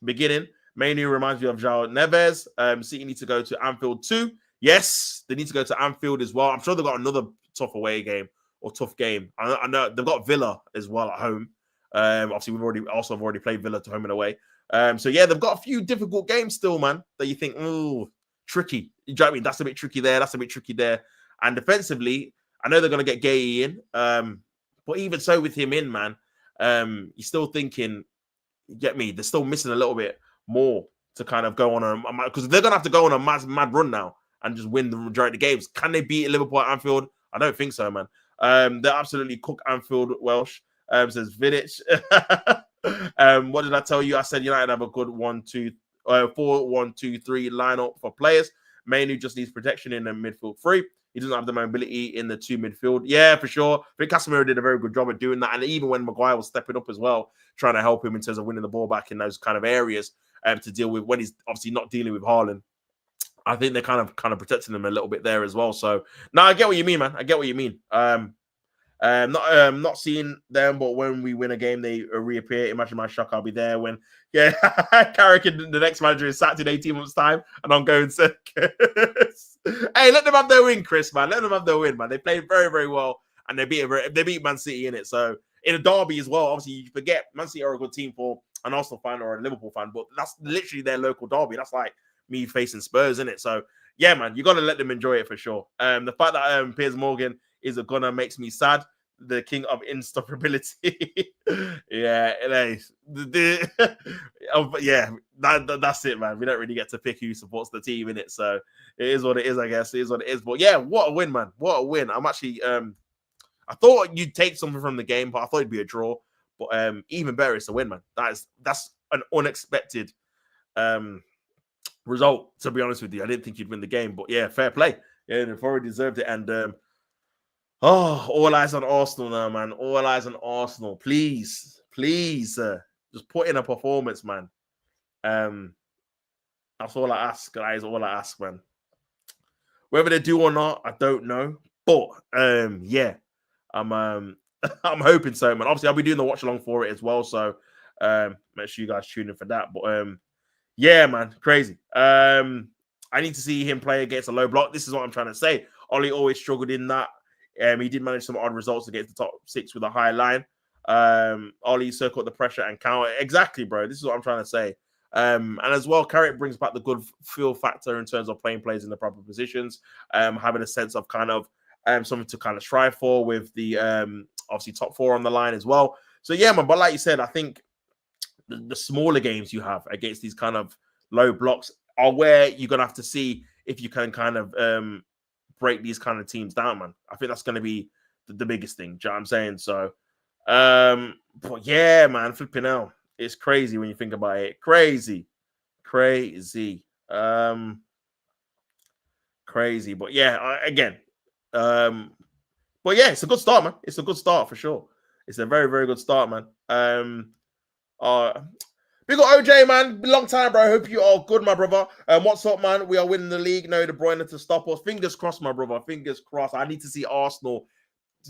beginning. Mainly reminds me of João Neves. City need to go to Anfield too. Yes, they need to go to Anfield as well. I'm sure they've got another tough away game or tough game. I know they've got Villa as well at home. Obviously, we've already played Villa to home and away. So yeah, they've got a few difficult games still, man, that you think, oh, tricky. You know what I mean? That's a bit tricky there. That's a bit tricky there. And defensively, I know they're going to get Gay in. But even so with him in, man, you're still thinking, you get me? They're still missing a little bit more to kind of go on because they're going to have to go on a mad run now and just win the majority of the games. Can they beat Liverpool at Anfield? I don't think so, man. They're absolutely cook Anfield Welsh. Says Vidic. What did I tell you? I said United have a good 4-1-2-3 lineup for players. Mainly just needs protection in the midfield three. He doesn't have the mobility in the two midfield. Yeah, for sure. I think Casemiro did a very good job at doing that. And even when Maguire was stepping up as well, trying to help him in terms of winning the ball back in those kind of areas to deal with when he's obviously not dealing with Haaland. I think they're kind of protecting them a little bit there as well. So, no, I get what you mean, man. I get what you mean. Not seeing them, but when we win a game, they reappear. Imagine my shock. I'll be there when, Carrick and the next manager is sacked in 18 months' time, and I'm going circus. Hey, let them have their win, Chris, man. Let them have their win, man. They played very, very well, and they beat Man City in it. So in a derby as well, obviously you forget Man City are a good team for an Arsenal fan or a Liverpool fan, but that's literally their local derby. That's like me facing Spurs, isn't it? So yeah, man, you got to let them enjoy it for sure. The fact that Piers Morgan is a gunner makes me sad. The king of instability. Yeah, that's it, man. We don't really get to pick who supports the team in it, so it is what it is, I guess. It is what it is. But yeah, what a win, man. What a win. I'm actually I thought you'd take something from the game, but I thought it'd be a draw. But even better, it's a win, man. That's an unexpected result, to be honest with you. I didn't think you'd win the game, but yeah, fair play. Yeah, they've already deserved it. And all eyes on Arsenal now, man. All eyes on Arsenal. Please, just put in a performance, man. That's all I ask. That is all I ask, man. Whether they do or not, I don't know. But yeah, I'm I'm hoping so, man. Obviously, I'll be doing the watch along for it as well. So make sure you guys tune in for that. But yeah, man, crazy. I need to see him play against a low block. This is what I'm trying to say. Ollie always struggled in that. He did manage some odd results against the top six with a high line. Ollie circled the pressure and counter. Exactly, bro. This is what I'm trying to say. And as well, Carrick brings back the good feel factor in terms of playing players in the proper positions, having a sense of kind of something to kind of strive for with the obviously top four on the line as well. So yeah, man. But like you said, I think the smaller games you have against these kind of low blocks are where you're gonna have to see if you can kind of break these kind of teams down, man. I think that's going to be the biggest thing. Do you know what I'm saying? So, but yeah, man, flipping out. It's crazy when you think about it. Crazy. Crazy. But yeah, again. But yeah, it's a good start, man. It's a good start for sure. It's a very, very good start, man. Big up OJ, man. Long time, bro. I hope you are good, my brother. What's up, man? We are winning the league. No, De Bruyne to stop us. Fingers crossed, my brother. Fingers crossed. I need to see Arsenal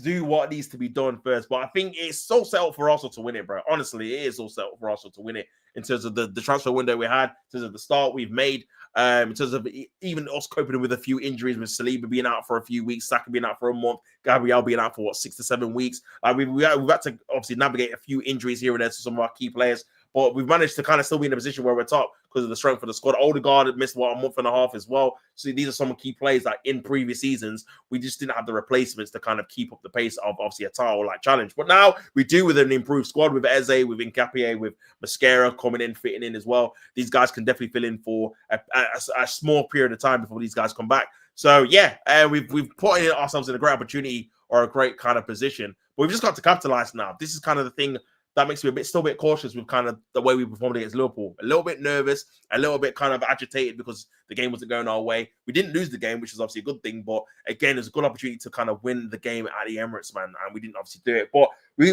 do what needs to be done first. But I think it's so set up for Arsenal to win it, bro. Honestly, it is so set up for Arsenal to win it in terms of the transfer window we had, in terms of the start we've made, in terms of even us coping with a few injuries, with Saliba being out for a few weeks, Saka being out for a month, Gabriel being out for 6 to 7 weeks. Like we've had to obviously navigate a few injuries here and there to some of our key players. But we've managed to kind of still be in a position where we're top because of the strength of the squad. Odegaard missed, a month and a half as well. So these are some key players that in previous seasons, we just didn't have the replacements to kind of keep up the pace of obviously a title-like challenge. But now we do with an improved squad, with Eze, with Nkapie, with Mascara coming in, fitting in as well. These guys can definitely fill in for a small period of time before these guys come back. So yeah, we've put ourselves in a great opportunity or a great kind of position. But we've just got to capitalize now. This is kind of the thing that makes me still a bit cautious with kind of the way we performed against Liverpool. A little bit nervous, a little bit kind of agitated because the game wasn't going our way. We didn't lose the game, which is obviously a good thing. But again, it's a good opportunity to kind of win the game at the Emirates, man. And we didn't obviously do it. But we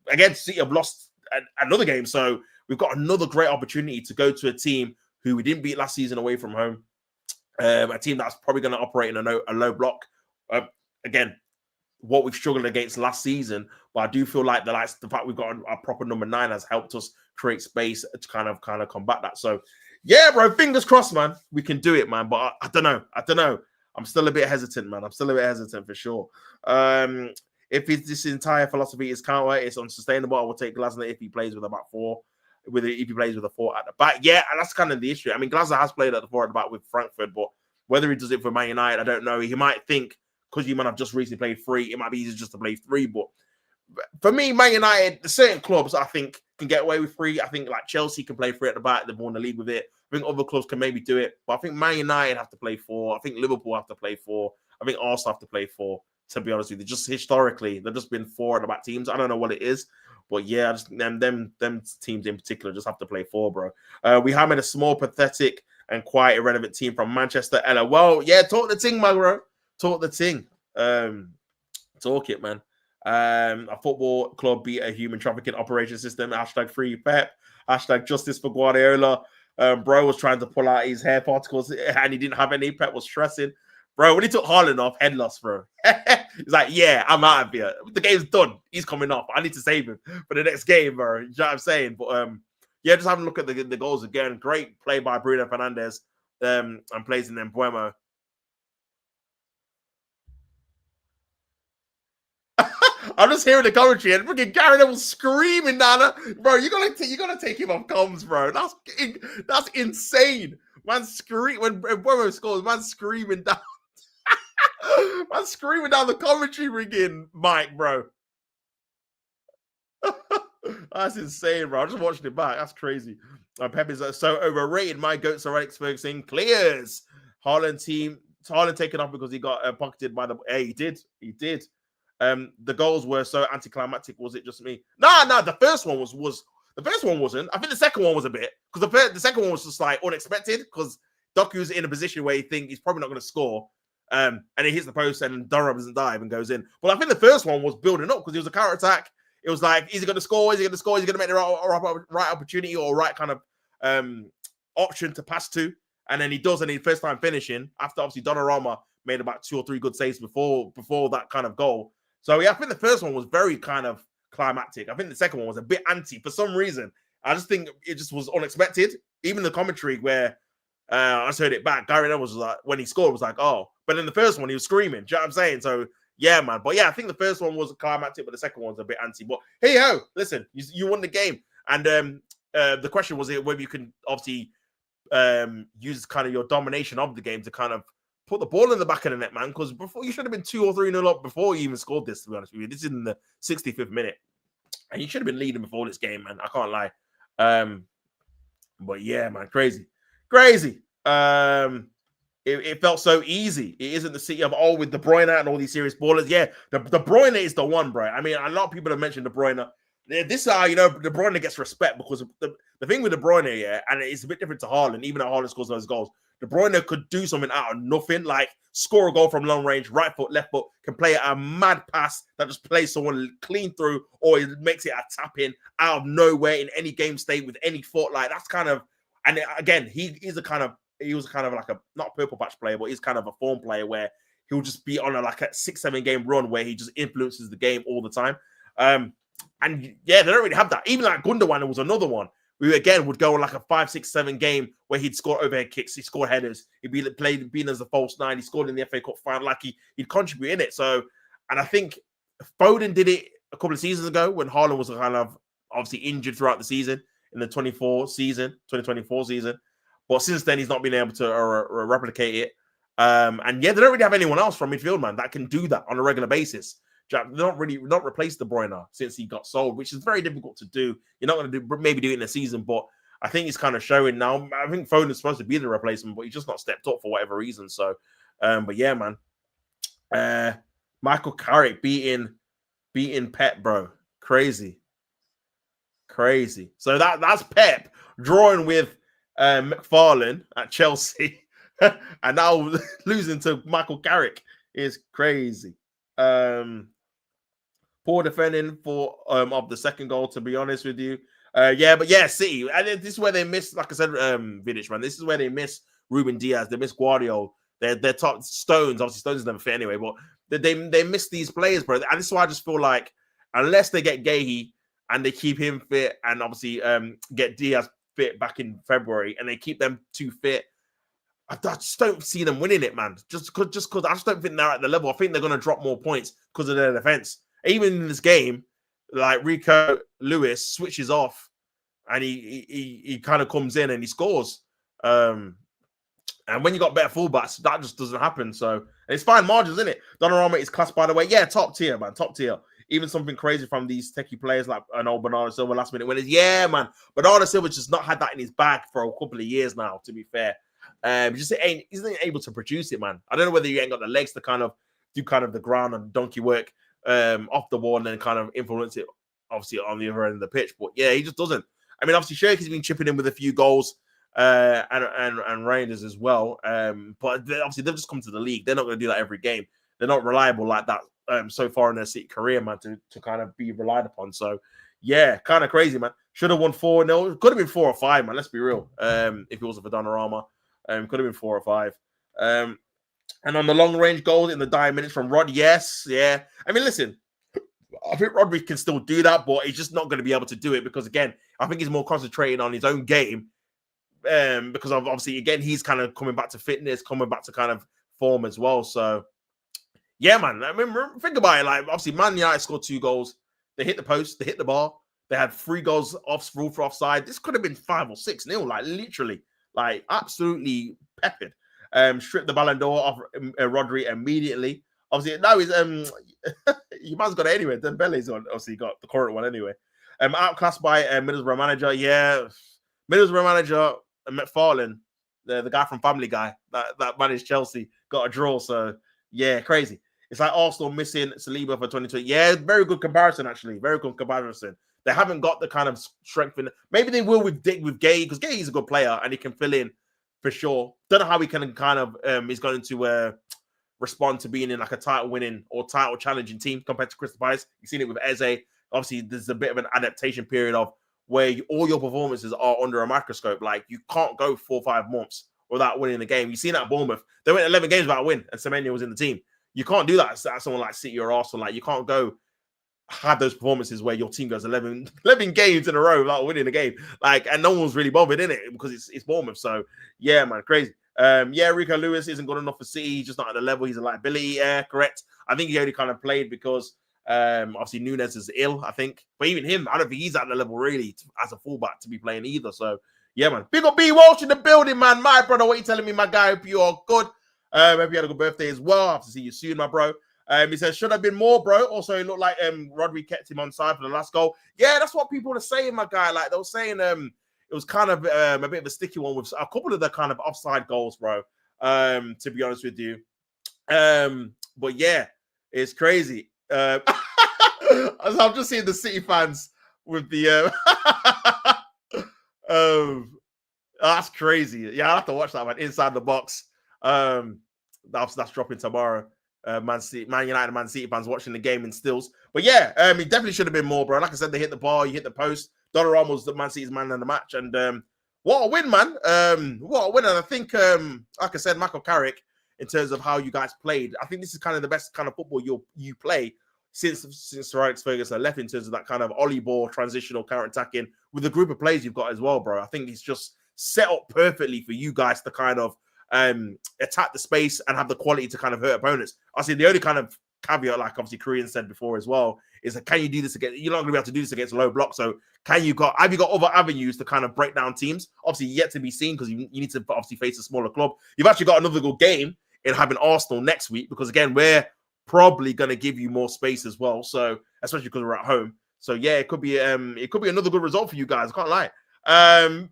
again, City have lost another game. So we've got another great opportunity to go to a team who we didn't beat last season away from home. A team that's probably going to operate in a low block. Again, what we've struggled against last season, but I do feel like the fact we've got a proper number 9 has helped us create space to kind of combat that. So, yeah, bro, fingers crossed, man. We can do it, man. But I don't know. I'm still a bit hesitant, man. I'm still a bit hesitant for sure. If this entire philosophy is counter, it's unsustainable. I will take Glasner if he plays with about 4. If he plays with a 4 at the back. Yeah, and that's kind of the issue. I mean, Glasner has played at the 4 at the back with Frankfurt, but whether he does it for Man United, I don't know. He might think, because you might have just recently played 3, it might be easier just to play 3. But for me, Man United, certain clubs, I think, can get away with 3. I think like Chelsea can play 3 at the back. They've won the league with it. I think other clubs can maybe do it. But I think Man United have to play 4. I think Liverpool have to play 4. I think Arsenal have to play 4, to be honest with you. Just historically, they've just been 4 at the back teams. I don't know what it is. But yeah, just them teams in particular just have to play 4, bro. We have a small, pathetic, and quite irrelevant team from Manchester. Ella, well, yeah, talk the thing, my bro. Talk the thing. Talk it, man. A football club beat a human trafficking operation system. Hashtag free Pep. Hashtag justice for Guardiola. Bro was trying to pull out his hair particles and he didn't have any. Pep was stressing. Bro, when he took Haaland off, head loss, bro. He's like, yeah, I'm out of here. The game's done. He's coming off. I need to save him for the next game, bro. You know what I'm saying? But yeah, just having a look at the goals again. Great play by Bruno Fernandes and plays in Mbuemo. I'm just hearing the commentary and freaking Gary Neville screaming down. Bro, you gotta take him off comms, bro. That's insane. Man scream when Mbuemo scores. Man screaming down. Man screaming down the commentary rigging, Mike, bro. That's insane, bro. I'm just watching it back. That's crazy. Pep is so overrated. My goat Sir Alex Ferguson clears. Haaland taken off because he got pocketed by the. Hey, he did. The goals were so anticlimactic. Was it just me? No. The first one was the first one wasn't. I think the second one was a bit because the second one was just like unexpected because Doku's in a position where he thinks he's probably not going to score. And he hits the post and Durham doesn't dive and goes in. But I think the first one was building up because it was a counter attack. It was like, is he going to score? Is he going to score? Is he going to make the right opportunity or right kind of option to pass to? And then he does, and he first time finishing after obviously Donnarumma made about 2 or 3 good saves before that kind of goal. So yeah, I think the first one was very kind of climactic. I think the second one was a bit anti for some reason. I just think it just was unexpected. Even the commentary where I just heard it back, Gary Neville was like, when he scored, was like, oh. But in the first one, he was screaming. Do you know what I'm saying? So yeah, man. But yeah, I think the first one was climactic, but the second one was a bit anti. But hey ho, listen, you won the game. And the question was whether you can obviously use kind of your domination of the game to kind of put the ball in the back of the net, man. Because before you should have been 2 or 3-0 up before you even scored this, to be honest with you. This is in the 65th minute. And you should have been leading before this game, man. I can't lie. But yeah, man, crazy. It felt so easy. It isn't the City of old with De Bruyne and all these serious ballers. Yeah, De Bruyne is the one, bro. I mean, a lot of people have mentioned De Bruyne. This is how, De Bruyne gets respect because the thing with De Bruyne, yeah, and it's a bit different to Haaland, even though Haaland scores those goals. De Bruyne could do something out of nothing, like score a goal from long range, right foot, left foot, can play a mad pass that just plays someone clean through, or it makes it a tap in out of nowhere in any game state with any foot. Like that's kind of, and again, he was kind of like a not a purple patch player, but he's kind of a form player where he'll just be on a 6-7 game run where he just influences the game all the time. And yeah, they don't really have that. Even like Gundogan was another one. We again would go on like a 5, 6, 7 game where he'd score overhead kicks, he'd score headers, he'd be being as a false 9, he scored in the FA Cup final, like he'd contribute in it. So, and I think Foden did it a couple of seasons ago when Haaland was kind of obviously injured throughout the season in the 2024 season. But since then, he's not been able to replicate it. And yeah, they don't really have anyone else from midfield, man, that can do that on a regular basis. They don't replace De Bruyne since he got sold, which is very difficult to do. You're not going to maybe do it in a season, but I think he's kind of showing now. I think Foden's supposed to be the replacement, but he's just not stepped up for whatever reason. So, but yeah, man. Michael Carrick beating Pep, bro. Crazy. So that's Pep drawing with McFarlane at Chelsea, and now losing to Michael Carrick is crazy. Poor defending for of the second goal, to be honest with you. City. And this is where they miss, like I said, Vidic, man. This is where they miss Ruben Diaz. They miss Guardiola. They're top Stones. Obviously, Stones never fit anyway, but they miss these players, bro. And this is why I just feel like unless they get Gahey and they keep him fit, and obviously get Diaz fit back in February, and they keep them two fit, I just don't see them winning it, man. Just because I just don't think they're at the level. I think they're going to drop more points because of their defense. Even in this game, like Rico Lewis switches off and he kind of comes in and he scores. And when you got better fullbacks, that just doesn't happen. So it's fine margins, isn't it? Donnarumma is class, by the way. Yeah, top tier, man. Top tier. Even something crazy from these techie players like an old Bernardo Silva last minute winners. Yeah, man. Bernardo Silva's just not had that in his bag for a couple of years now, to be fair. He's not able to produce it, man. I don't know whether you ain't got the legs to kind of do kind of the ground and donkey work off the wall and then kind of influence it, obviously, on the other end of the pitch. But yeah, he just doesn't. I mean, obviously, Shirky's been chipping in with a few goals and Rangers as well. But obviously, they've just come to the league. They're not going to do that every game. They're not reliable like that so far in their City career, man, to kind of be relied upon. So, yeah, kind of crazy, man. Should have won 4-0. Could have been 4 or 5, man. Let's be real. If it wasn't for Donnarumma. Could have been 4 or 5. And on the long range goals in the dying minutes from Rod, yes, yeah. I mean, listen, I think Rodri can still do that, but he's just not going to be able to do it because, again, I think he's more concentrating on his own game because of, obviously, again, he's kind of coming back to fitness, coming back to kind of form as well. So, yeah, man. I mean, think about it. Like, obviously, Man United scored 2 goals. They hit the post. They hit the bar. They had 3 goals ruled for offside. This could have been 5 or 6-0, like, literally. Like, absolutely peppered. Stripped the Ballon d'Or off Rodri immediately. Obviously, now he's your man's got it anyway. Dembele's obviously got the current one anyway. Outclassed by Middlesbrough manager. Yeah, Middlesbrough manager McFarlane, the guy from Family Guy that managed Chelsea, got a draw. So yeah, crazy. It's like Arsenal missing Saliba for 2020. Yeah, very good comparison actually. Very good comparison. They haven't got the kind of strength in. Maybe they will with Gay, because Gay is a good player and he can fill in for sure. Don't know how he can kind of is going to respond to being in like a title winning or title challenging team compared to Crystal Palace. You've seen it with Eze. Obviously, there's a bit of an adaptation period of where all your performances are under a microscope. Like, you can't go 4 or 5 months without winning the game. You've seen that at Bournemouth. They went 11 games without a win, and Semenyo was in the team. You can't do that at someone like City or Arsenal. Like, you can't go have those performances where your team goes 11 games in a row without winning a game. Like, and no one's really bothered in it because it's Bournemouth. So, yeah, man, crazy. Rico Lewis isn't good enough for City. He's just not at the level. He's a liability. Yeah, correct. I think he only kind of played because obviously Nunes is ill, I think. But even him, I don't think he's at the level really as a fullback to be playing either. So, yeah, man. Big up B Walsh in the building, man. My brother, what are you telling me, my guy? Hope you are good. Hope you had a good birthday as well. I have to see you soon, my bro. He says, should have been more, bro. Also, it looked like Rodri kept him on side for the last goal. Yeah, that's what people are saying, my guy. Like, they were saying it was kind of a bit of a sticky one with a couple of the kind of offside goals, bro, to be honest with you. But, yeah, it's crazy. I'm just seeing the City fans with the... that's crazy. Yeah, I'll have to watch that, man. Inside the box. That's dropping tomorrow. Man United and Man City fans watching the game in stills. But yeah, it definitely should have been more, bro. Like I said, they hit the bar, you hit the post. Donnarumma was the Man City's man in the match. And what a win, man. What a win. And I think, like I said, Michael Carrick, in terms of how you guys played, I think this is kind of the best kind of football you play since Sir Alex Ferguson left, in terms of that kind of ollie ball, transitional, counter-attacking, with the group of players you've got as well, bro. I think it's just set up perfectly for you guys to kind of attack the space and have the quality to kind of hurt opponents. I see the only kind of caveat, like obviously Korean said before as well, is that can you do this against? You're not going to be able to do this against low block. So have you got other avenues to kind of break down teams? Obviously yet to be seen, because you need to obviously face a smaller club. You've actually got another good game in having Arsenal next week, because again, we're probably going to give you more space as well. So especially because we're at home. So yeah, it could be another good result for you guys. I can't lie.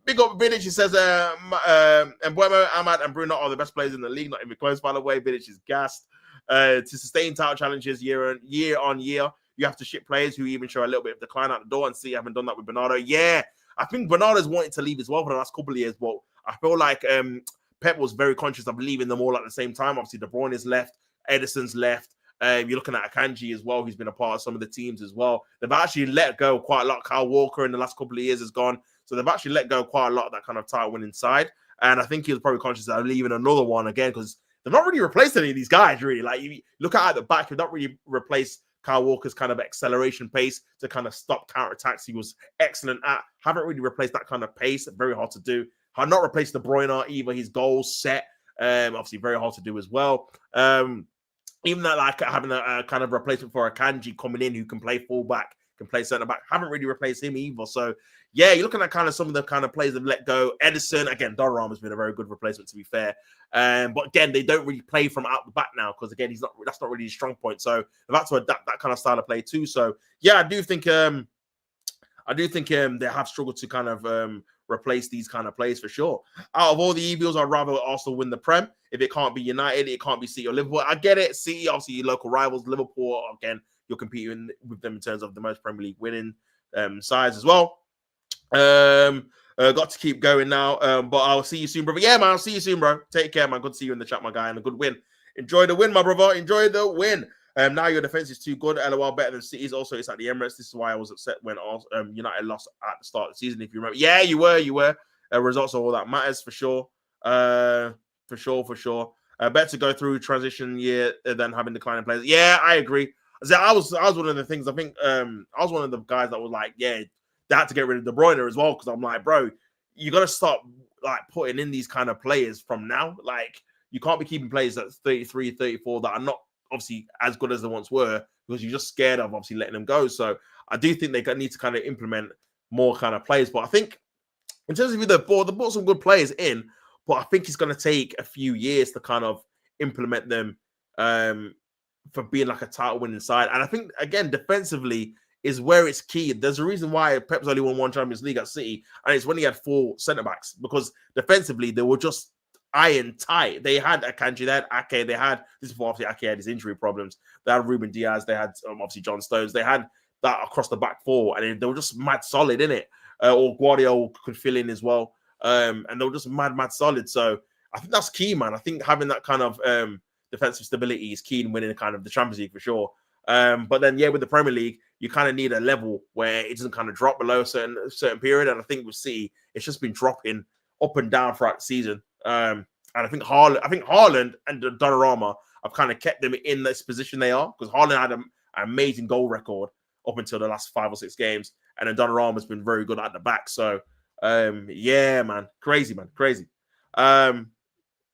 Big up Vidic. He says Mbuemo, Ahmad, and Bruno are the best players in the league. Not even close, by the way. Vidic is gassed. To sustain title challenges year on year, you have to ship players who even show a little bit of decline out the door, and see, I haven't done that with Bernardo. Yeah, I think Bernardo's wanted to leave as well for the last couple of years, but I feel like Pep was very conscious of leaving them all at the same time. Obviously, De Bruyne is left, Edison's left. You're looking at Akanji as well, who's been a part of some of the teams as well. They've actually let go quite a lot. Kyle Walker in the last couple of years has gone. So they've actually let go quite a lot of that kind of title winning side. And I think he was probably conscious of leaving another one again, because they've not really replaced any of these guys, really. Like, you look at the back, they've not really replaced Kyle Walker's kind of acceleration pace to kind of stop counterattacks. He was excellent at. Haven't really replaced that kind of pace. Very hard to do. Have not replaced De Bruyne either. His goals set, obviously very hard to do as well. Even that, like having a kind of replacement for Akanji coming in who can play fullback, can play centre back, haven't really replaced him either. So yeah, you're looking at kind of some of the kind of players they've let go. Edison, again, Donnarumma's been a very good replacement, to be fair. But again, they don't really play from out the back now, because again, that's not really his strong point. So they've had to adapt that kind of style of play too. So yeah, I do think they have struggled to kind of replace these kind of players for sure. Out of all the evils, I'd rather Arsenal win the Prem. If it can't be United, it can't be City or Liverpool. I get it. City, obviously, your local rivals. Liverpool, again, you're competing with them in terms of the most Premier League winning sides as well. Got to keep going now. But I'll see you soon, brother. Yeah, man, I'll see you soon, bro. Take care, man. Good to see you in the chat, my guy, and a good win. Enjoy the win, my brother. Enjoy the win. Now your defense is too good. LOL better than City's. Also, it's at the Emirates. This is why I was upset when United lost at the start of the season. If you remember, yeah, you were. Results are all that matters for sure. For sure. Better to go through transition year than having declining players. Yeah, I agree. I was one of the things. I think I was one of the guys that was like, yeah, they had to get rid of De Bruyne as well, because I'm like, bro, you got to start like putting in these kind of players from now. Like, you can't be keeping players at 33, 34 that are not obviously as good as they once were, because you're just scared of obviously letting them go. So I do think they need to kind of implement more kind of players. But I think in terms of the board, they brought some good players in, but I think it's going to take a few years to kind of implement them for being like a title winning side. And I think, again, defensively is where it's key. There's a reason why Pep's only won one Champions League at City, and it's when he had 4 centre backs, because defensively they were just iron tight. They had Akanji, they had Ake, this is before obviously Ake had his injury problems. They had Ruben Diaz, they had obviously John Stones, they had that across the back 4, and they were just mad solid in it. Or Guardiola could fill in as well, and they were just mad solid. So I think that's key, man. I think having that kind of defensive stability is key in winning kind of the Champions League for sure. But then, yeah, with the Premier League, you kind of need a level where it doesn't kind of drop below a certain period. And I think with City, it's just been dropping up and down throughout the season. And I think Haaland and Donnarumma have kind of kept them in this position they are, because Haaland had an amazing goal record up until the last 5 or 6 games, and then Donnarumma has been very good at the back. So, yeah, man, crazy. I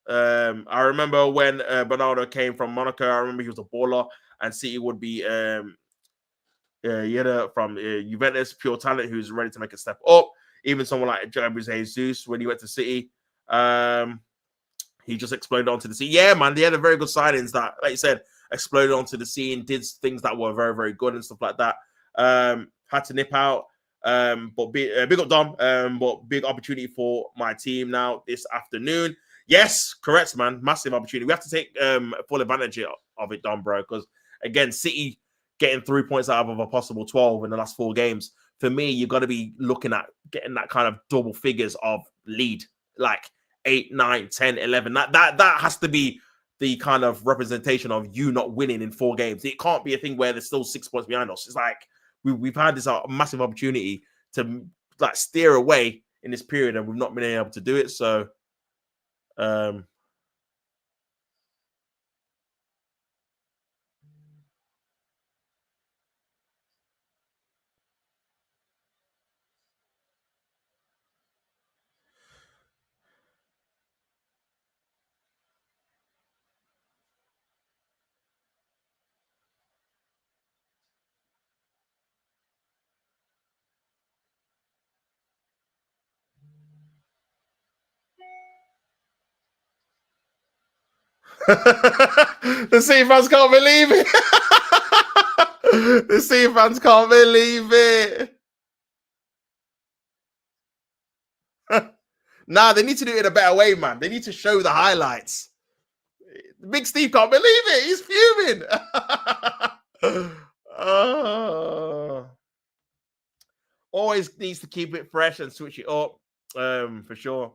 remember when Bernardo came from Monaco. I remember he was a baller, and City would be from Juventus, pure talent who's ready to make a step up. Even someone like Gabriel Jesus, when he went to City, he just exploded onto the scene. Yeah, man, they had a very good signings that, like you said, exploded onto the scene, did things that were very, very good and stuff like that. Had to nip out, but big up Dom. But big opportunity for my team now this afternoon. Yes, correct, man. Massive opportunity. We have to take full advantage of it, Dom, bro. Because again, City getting 3 points out of a possible 12 in the last 4 games. For me, you've got to be looking at getting that kind of double figures of lead, like 8, 9, 10, 11. That has to be the kind of representation of you not winning in 4 games. It can't be a thing where there's still 6 points behind us. It's like we've had this massive opportunity to like steer away in this period, and we've not been able to do it. So, the City fans can't believe it. The City fans can't believe it. Nah, they need to do it in a better way, man. They need to show the highlights. Big Steve can't believe it. He's fuming. Always needs to keep it fresh and switch it up, for sure.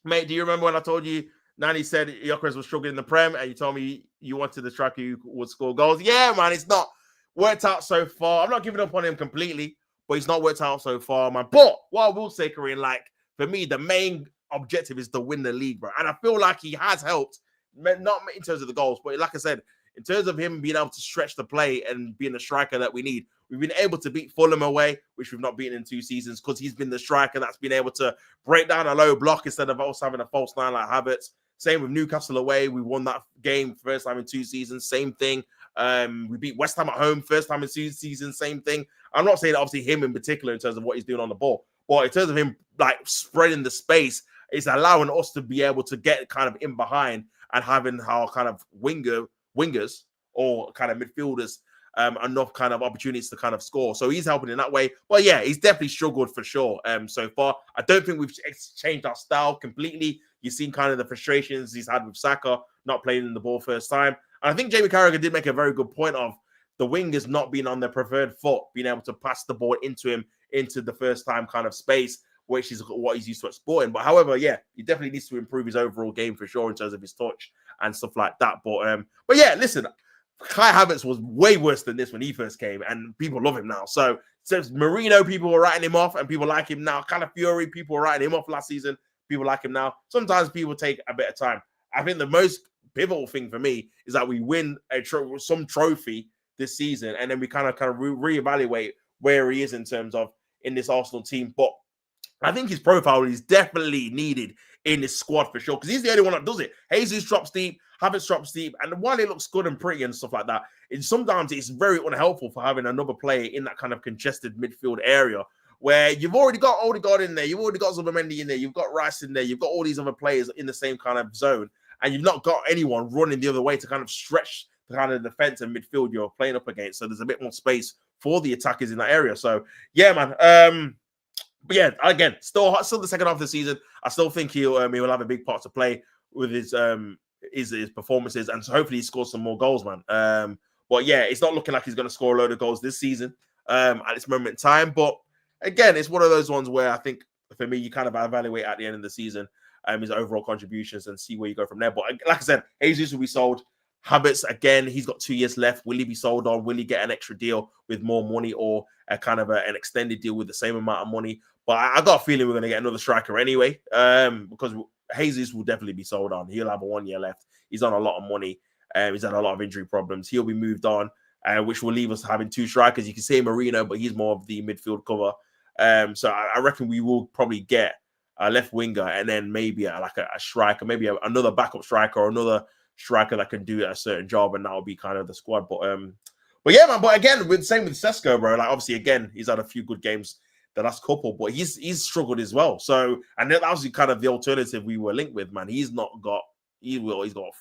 Mate, do you remember when I told you Nani said Gyökeres was struggling in the Prem and you told me you wanted the striker who would score goals? Yeah, man, it's not worked out so far. I'm not giving up on him completely, but he's not worked out so far, man. But what I will say, Kareem, like, for me, the main objective is to win the league, bro. And I feel like he has helped, not in terms of the goals, but like I said, in terms of him being able to stretch the play and being the striker that we need. We've been able to beat Fulham away, which we've not beaten in 2 seasons, because he's been the striker that's been able to break down a low block instead of us having a false nine like Havertz. Same with Newcastle away. We won that game first time in 2 seasons. Same thing. We beat West Ham at home first time in 2 seasons. Same thing. I'm not saying obviously him in particular in terms of what he's doing on the ball, but in terms of him like spreading the space, it's allowing us to be able to get kind of in behind and having our kind of wingers or kind of midfielders enough kind of opportunities to kind of score. So he's helping in that way. But yeah, he's definitely struggled for sure so far. I don't think we've changed our style completely. You've seen kind of the frustrations he's had with Saka not playing in the ball first time. And I think Jamie Carragher did make a very good point of the wingers not being on their preferred foot, being able to pass the ball into him, into the first time kind of space, which is what he's used to at Sporting. But however, yeah, he definitely needs to improve his overall game for sure in terms of his touch and stuff like that. But yeah, listen, Kai Havertz was way worse than this when he first came, and people love him now. So Marino, people were writing him off, and people like him now. Kind of Fury, people were writing him off last season. People like him now. Sometimes people take a bit of time. I think the most pivotal thing for me is that we win some trophy this season, and then we kind of reevaluate where he is in terms of in this Arsenal team. But I think his profile is definitely needed in this squad for sure, because he's the only one that does it. Jesus drops deep, Havertz drops deep, and while it looks good and pretty and stuff like that, sometimes it's very unhelpful for having another player in that kind of congested midfield area where you've already got Odegaard in there, you've already got Zubimendi in there, you've got Rice in there, you've got all these other players in the same kind of zone, and you've not got anyone running the other way to kind of stretch the kind of defense and midfield you're playing up against. So there's a bit more space for the attackers in that area. So yeah, man. But yeah, again, still the second half of the season. I still think he will have a big part to play with his performances, and so hopefully he scores some more goals, man. But yeah, it's not looking like he's going to score a load of goals this season at this moment in time. But again, it's one of those ones where I think for me, you kind of evaluate at the end of the season his overall contributions and see where you go from there. But like I said, Jesus will be sold. Havertz, again, he's got 2 years left. Will he be sold on? Will he get an extra deal with more money or a kind of an extended deal with the same amount of money? But I got a feeling we're going to get another striker anyway, because Jesus will definitely be sold on. He'll have a 1 year left. He's on a lot of money. He's had a lot of injury problems. He'll be moved on, which will leave us having 2 strikers. You can say Marino, but he's more of the midfield cover. So I reckon we will probably get a left winger and then maybe a striker, maybe another backup striker or another striker that can do a certain job, and that'll be kind of the squad. But yeah, man. But again, same with Sesko, bro. Like obviously, again, he's had a few good games the last couple, but he's struggled as well. So, and that was kind of the alternative we were linked with, man. He's got 4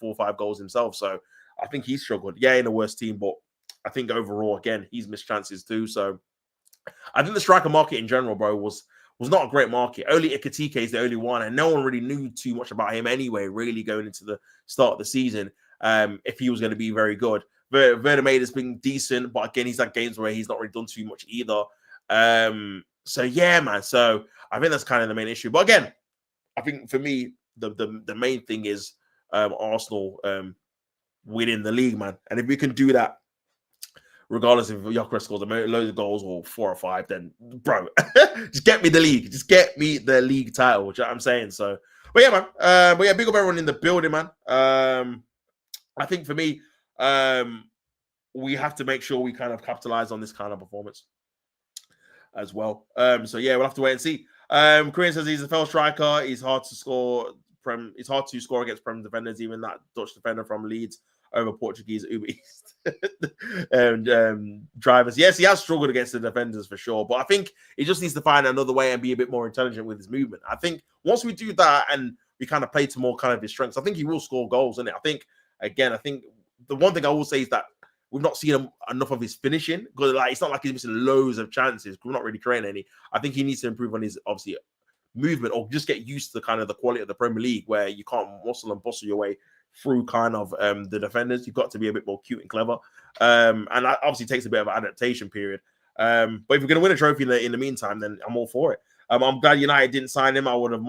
or 5 goals himself. So I think he's struggled. Yeah, in a worse team, but I think overall, again, he's missed chances too. So I think the striker market in general, bro, was not a great market. Only Ekitike is the only one, and no one really knew too much about him anyway, really going into the start of the season, if he was going to be very good. Verdemeyer has been decent, but again, he's had games where he's not really done too much either. So yeah, man. So I think that's kind of the main issue. But again, I think for me, the main thing is Arsenal winning the league, man. And if we can do that, regardless if Gyökeres scores loads of goals or 4 or 5, then bro, just get me the league. Just get me the league title, which I'm saying. So, but yeah, man. But yeah, big up everyone in the building, man. I think for me, we have to make sure we kind of capitalize on this kind of performance as well. So yeah, we'll have to wait and see. Korean says he's a fell striker. He's hard to score. It's hard to score against Prem defenders, even that Dutch defender from Leeds over Portuguese Uber East and drivers. Yes, he has struggled against the defenders for sure, but I think he just needs to find another way and be a bit more intelligent with his movement. I think once we do that and we kind of play to more kind of his strengths, I think he will score goals, isn't it? I think the one thing I will say is that we've not seen enough of his finishing, because like it's not like he's missing loads of chances. We're not really creating any. I think he needs to improve on his obviously movement, or just get used to kind of the quality of the Premier League, where you can't muscle and bustle your way through kind of the defenders. You've got to be a bit more cute and clever. And that obviously takes a bit of an adaptation period. But if we're going to win a trophy in the meantime, then I'm all for it. I'm glad United didn't sign him. I would have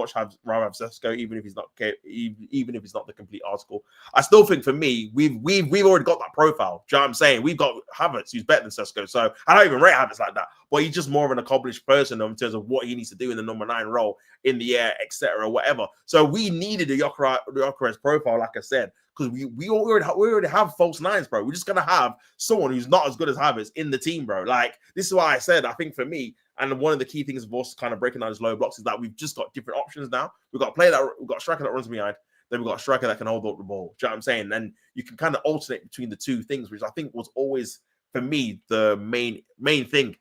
rather have Sesko, even if he's not the complete article. I still think for me, we've already got that profile. Do you know what I'm saying? We've got Havertz, who's better than Sesko. So I don't even rate Havertz like that. But he's just more of an accomplished person in terms of what he needs to do in the number 9 role, in the air, etc., whatever. So we needed a Gyökeres profile, like I said, because we already have false nines, bro. We're just gonna have someone who's not as good as Havertz in the team, bro. Like, this is why I said, I think for me, and one of the key things of us kind of breaking down those low blocks is that we've just got different options now. We've got a striker that runs behind, then we've got a striker that can hold up the ball. Do you know what I'm saying? And you can kind of alternate between the two things, which I think was always, for me, the main thing.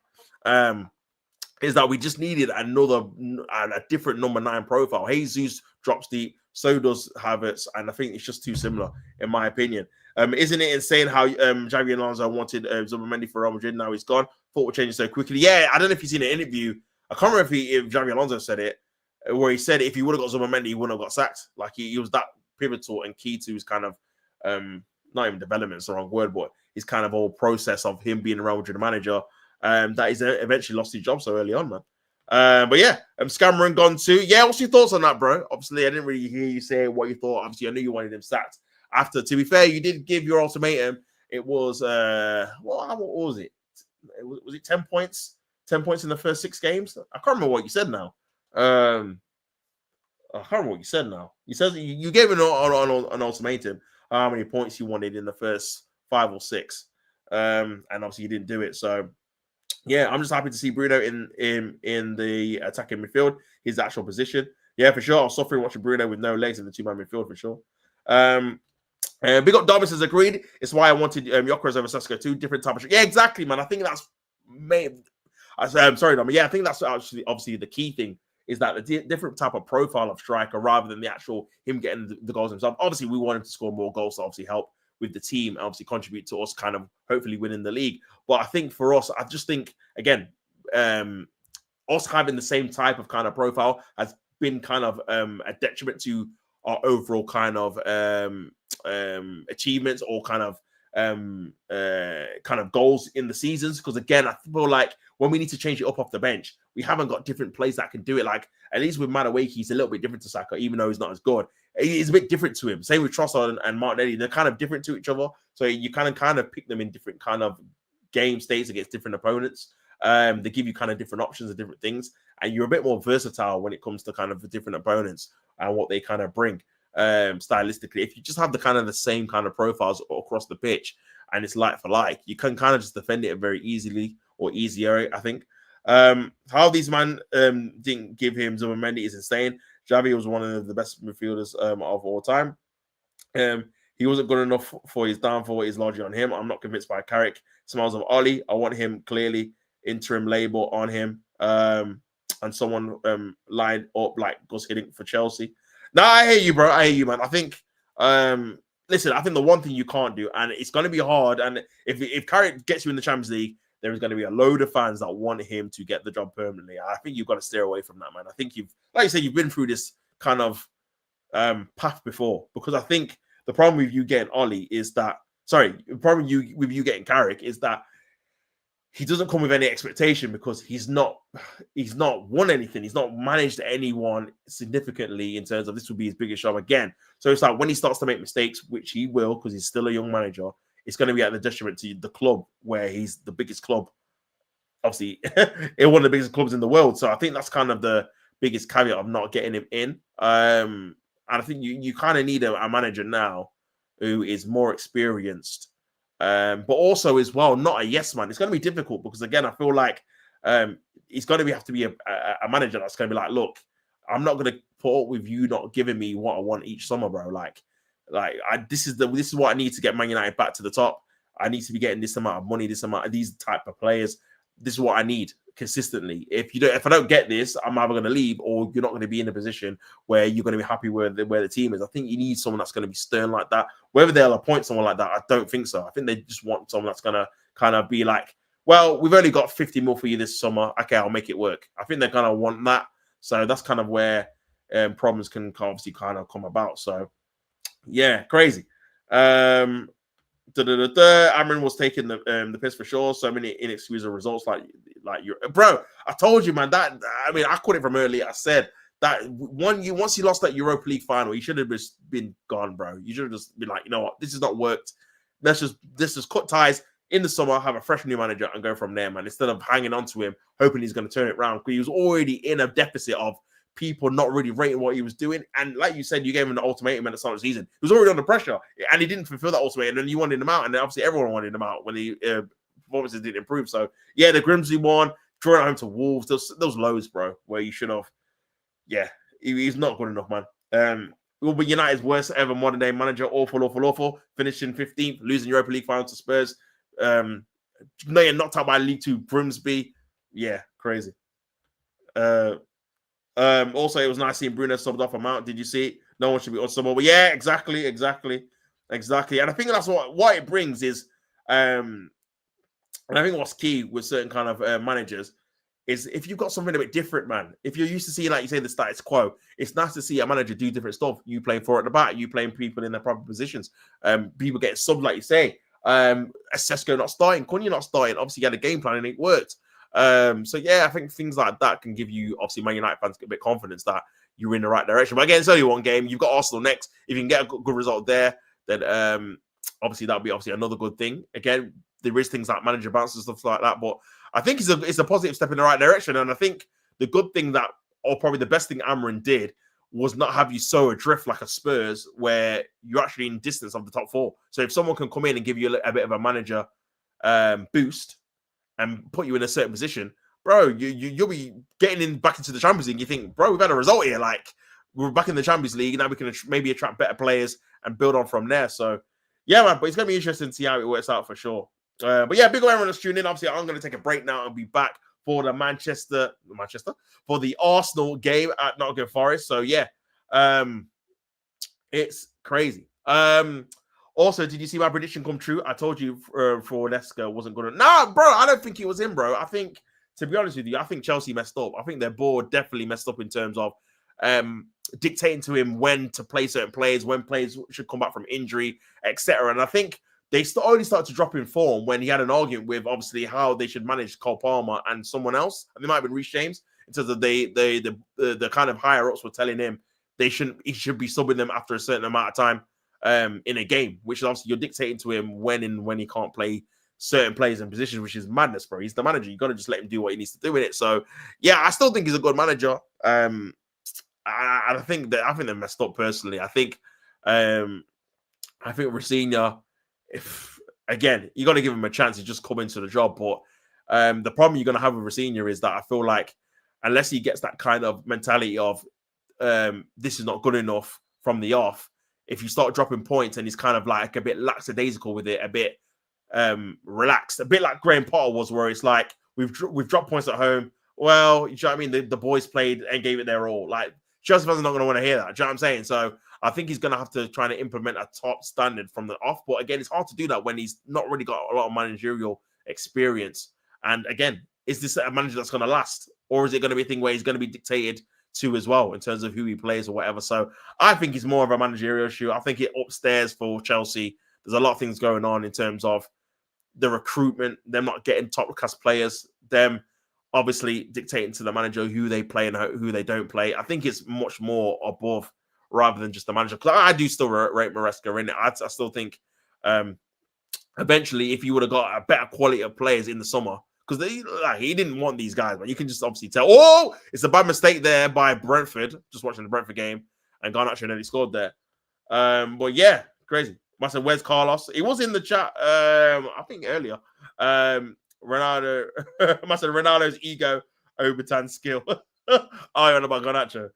Is that we just needed a different number 9 profile. Jesus drops deep, so does Havertz, and I think it's just too similar, in my opinion. Isn't it insane how Xavi Alonso wanted Zubimendi for Real Madrid? Now he's gone. Thought we're changing so quickly. Yeah, I don't know if you've seen an interview. I can't remember if Xavi Alonso said it, where he said if he would have got Zubimendi, he wouldn't have got sacked. Like, he was that pivotal and key to his kind of, not even development, it's the wrong word, but his kind of whole process of him being a Real Madrid manager. That he's eventually lost his job so early on, man. But yeah, Scammeron gone too. Yeah, what's your thoughts on that, bro? Obviously, I didn't really hear you say what you thought. Obviously, I knew you wanted him sacked. After, to be fair, you did give your ultimatum. It was what was it? Was it 10 points? 10 points in the first 6 games? I can't remember what you said now. I can't remember what you said now. You said you gave an ultimatum how many points you wanted in the first 5 or 6. And obviously you didn't do it. So yeah, I'm just happy to see Bruno in the attacking midfield, his actual position. Yeah, for sure. I was suffering watching Bruno with no legs in the 2-man midfield for sure. Big up Dobbins has agreed. It's why I wanted Gyökeres over Sesko. 2 different types of. Yeah, exactly, man. I think that's I'm sorry, Dom. Yeah, I think that's actually obviously the key thing is that the different type of profile of striker rather than the actual him getting the goals himself. Obviously, we want him to score more goals to obviously help with the team, obviously contribute to us kind of hopefully winning the league. But I think for us, I just think, again, us having the same type of kind of profile has been kind of a detriment to our overall kind of achievements or kind of goals in the seasons. Because again, I feel like when we need to change it up off the bench, we haven't got different players that can do it. Like, at least with Madueke, he's a little bit different to Saka, even though he's not as good. It's a bit different to him. Same with Trossard and Martinelli. They're kind of different to each other. So you kind of pick them in different kind of game states against different opponents. They give you kind of different options and different things. And you're a bit more versatile when it comes to kind of the different opponents and what they kind of bring stylistically. If you just have the same kind of profiles across the pitch and it's like for like, you can kind of just defend it very easily or easier, I think. How these man didn't give him Zubimendi is insane. Xavi was one of the best midfielders of all time. He wasn't good enough for his downfall. It's largely on him. I'm not convinced by Carrick. Smiles of Oli. I want him clearly interim label on him. And someone lined up like Gus Hiddink for Chelsea. No, I hear you, bro. I hear you, man. I think, listen, I think the one thing you can't do, and it's going to be hard, and if Carrick gets you in the Champions League, there is going to be a load of fans that want him to get the job permanently. I think you've got to steer away from that, man. I think like you said, you've been through this kind of path before, because I think the problem with you getting Oli is that, the problem with you getting Carrick is that he doesn't come with any expectation because he's not won anything. He's not managed anyone significantly in terms of this will be his biggest job again. So it's like when he starts to make mistakes, which he will because he's still a young manager, it's going to be at the detriment to the club where he's the biggest club, obviously, in one of the biggest clubs in the world. So I think that's kind of the biggest caveat of not getting him in. And I think you kind of need a manager now who is more experienced, but also as well, not a yes man. It's going to be difficult because, again, I feel like he's going to have to be a manager that's going to be like, look, I'm not going to put up with you not giving me what I want each summer, bro. This is what I need to get Man United back to the top. I need to be getting this amount of money, this amount of these type of players. This is what I need consistently. If I don't get this, I'm either going to leave or you're not going to be in a position where you're going to be happy where the team is. I think you need someone that's going to be stern like that. Whether they'll appoint someone like that, I don't think so. I think they just want someone that's going to kind of be like, well, we've only got 50 mil for you this summer. Okay, I'll make it work. I think they're going to want that. So that's kind of where problems can obviously kind of come about. So Yeah, crazy. Amrin was taking the piss for sure. So many inexcusable results, like you, bro. I told you, man. That I mean, I caught it from earlier. I said that once you lost that Europa League final, you should have just been gone, bro. You should have just been like, you know what, this has not worked. Let's just cut ties in the summer, have a fresh new manager, and go from there, man. Instead of hanging on to him, hoping he's going to turn it around, because he was already in a deficit of people not really rating what he was doing. And like you said, you gave him the ultimatum at the start of the season. He was already under pressure, and he didn't fulfill that ultimatum. And then you wanted him out, and then obviously everyone wanted him out when the performances didn't improve. So yeah, the Grimsby one, drawing at home to Wolves, those lows, bro, where you should have. Yeah, he's not good enough, man. Will be United's worst ever modern day manager. Awful. Finishing 15th, losing Europa League final to Spurs. Knocked out by League Two Grimsby. Yeah, crazy. Also, it was nice seeing Bruno subbed off a Mount. Did you see it? No one should be on someone. But yeah, exactly. And I think that's what it brings is, and I think what's key with certain kind of managers is if you've got something a bit different, man. If you're used to seeing, like you say, the status quo, it's nice to see a manager do different stuff. You playing for at the back, you playing people in their proper positions. People get subbed, like you say. Sesko not starting, Cunha not starting. Obviously, he had a game plan and it worked. So yeah, I think things like that can give you, obviously, Man United fans a bit of confidence that you're in the right direction. But again, it's only one game. You've got Arsenal next. If you can get a good result there, then obviously that'll be another good thing. Again, there is things like manager bounce and stuff like that, but I think it's a positive step in the right direction. And I think the good thing that, or probably the best thing Amrin did, was not have you so adrift like a Spurs, where you're actually in distance of the top four. So if someone can come in and give you a bit of a manager boost and put you in a certain position, bro, you'll be getting back into the Champions League. You think, bro, we've had a result here. Like, we're back in the Champions League. Now we can maybe attract better players and build on from there. So, yeah, man, but it's going to be interesting to see how it works out for sure. But yeah, big everyone that's tuning in. Obviously, I'm going to take a break now and be back for the for the Arsenal game at Nottingham Forest. So, yeah, it's crazy. Also, did you see my prediction come true? I told you for Leicester wasn't good. Nah, bro, I don't think it was him, bro. I think, to be honest with you, I think Chelsea messed up. I think their board definitely messed up in terms of dictating to him when to play certain players, when players should come back from injury, etc. And I think they only started to drop in form when he had an argument with, obviously, how they should manage Cole Palmer and someone else. And they might have been Reece James, in terms of the kind of higher ups were telling him he should be subbing them after a certain amount of time in a game, which is obviously you're dictating to him when he can't play certain players and positions, which is madness, bro. He's the manager. You got to just let him do what he needs to do with it. So yeah, I still think he's a good manager. I think they messed up personally. I think Rosina, if again, you got to give him a chance to just come into the job. But the problem you're going to have with Rosina is that I feel like unless he gets that kind of mentality of this is not good enough from the off, if you start dropping points and he's kind of like a bit lackadaisical with it, a bit relaxed, a bit like Graham Potter was, where it's like we've dropped points at home. Well, you know what I mean? The boys played and gave it their all. Like, Chelsea fans are not going to want to hear that. Do you know what I'm saying? So I think he's going to have to try to implement a top standard from the off. But again, it's hard to do that when he's not really got a lot of managerial experience. And again, is this a manager that's going to last? Or is it going to be a thing where he's going to be dictated to as well in terms of who he plays or whatever? So I think it's more of a managerial issue. I think it upstairs for Chelsea, there's a lot of things going on in terms of the recruitment, them not getting top-class players, them obviously dictating to the manager who they play and who they don't play. I think it's much more above rather than just the manager. Because I do still rate Maresca in it. I still think eventually, if you would have got a better quality of players in the summer, because he didn't want these guys, but you can just obviously tell. Oh, it's a bad mistake there by Brentford. Just watching the Brentford game, and Garnacho nearly scored there. But yeah, crazy. I said, where's Carlos? He was in the chat, I think earlier. Ronaldo, I said Ronaldo's ego over Tan's skill. I don't know about Garnacho.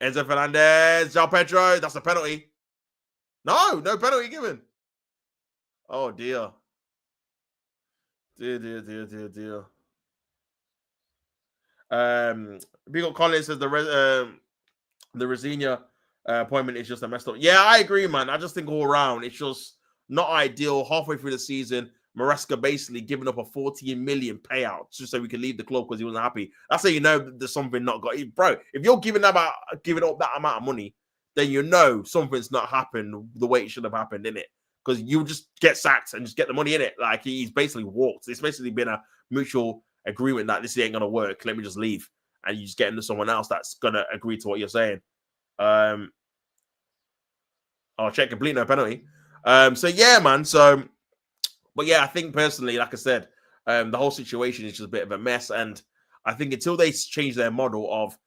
Enzo Fernandez, João Pedro, that's a penalty. No penalty given. Oh dear. Dear. Big Collins says the Rosina appointment is just a messed up. Yeah, I agree, man. I just think all around it's just not ideal. Halfway through the season, Maresca basically giving up a 14 million payout just so we could leave the club because he wasn't happy. That's how you know there's something not got. Bro, if you're giving up that amount of money, then you know something's not happened the way it should have happened, innit? Because you just get sacked and just get the money in it. Like he's basically walked. It's basically been a mutual agreement that this ain't gonna work. Let me just leave, and you just get into someone else that's gonna agree to what you're saying. I'll check complete no penalty. So yeah, man. So, but yeah, I think personally, like I said, the whole situation is just a bit of a mess, and I think until they change their model of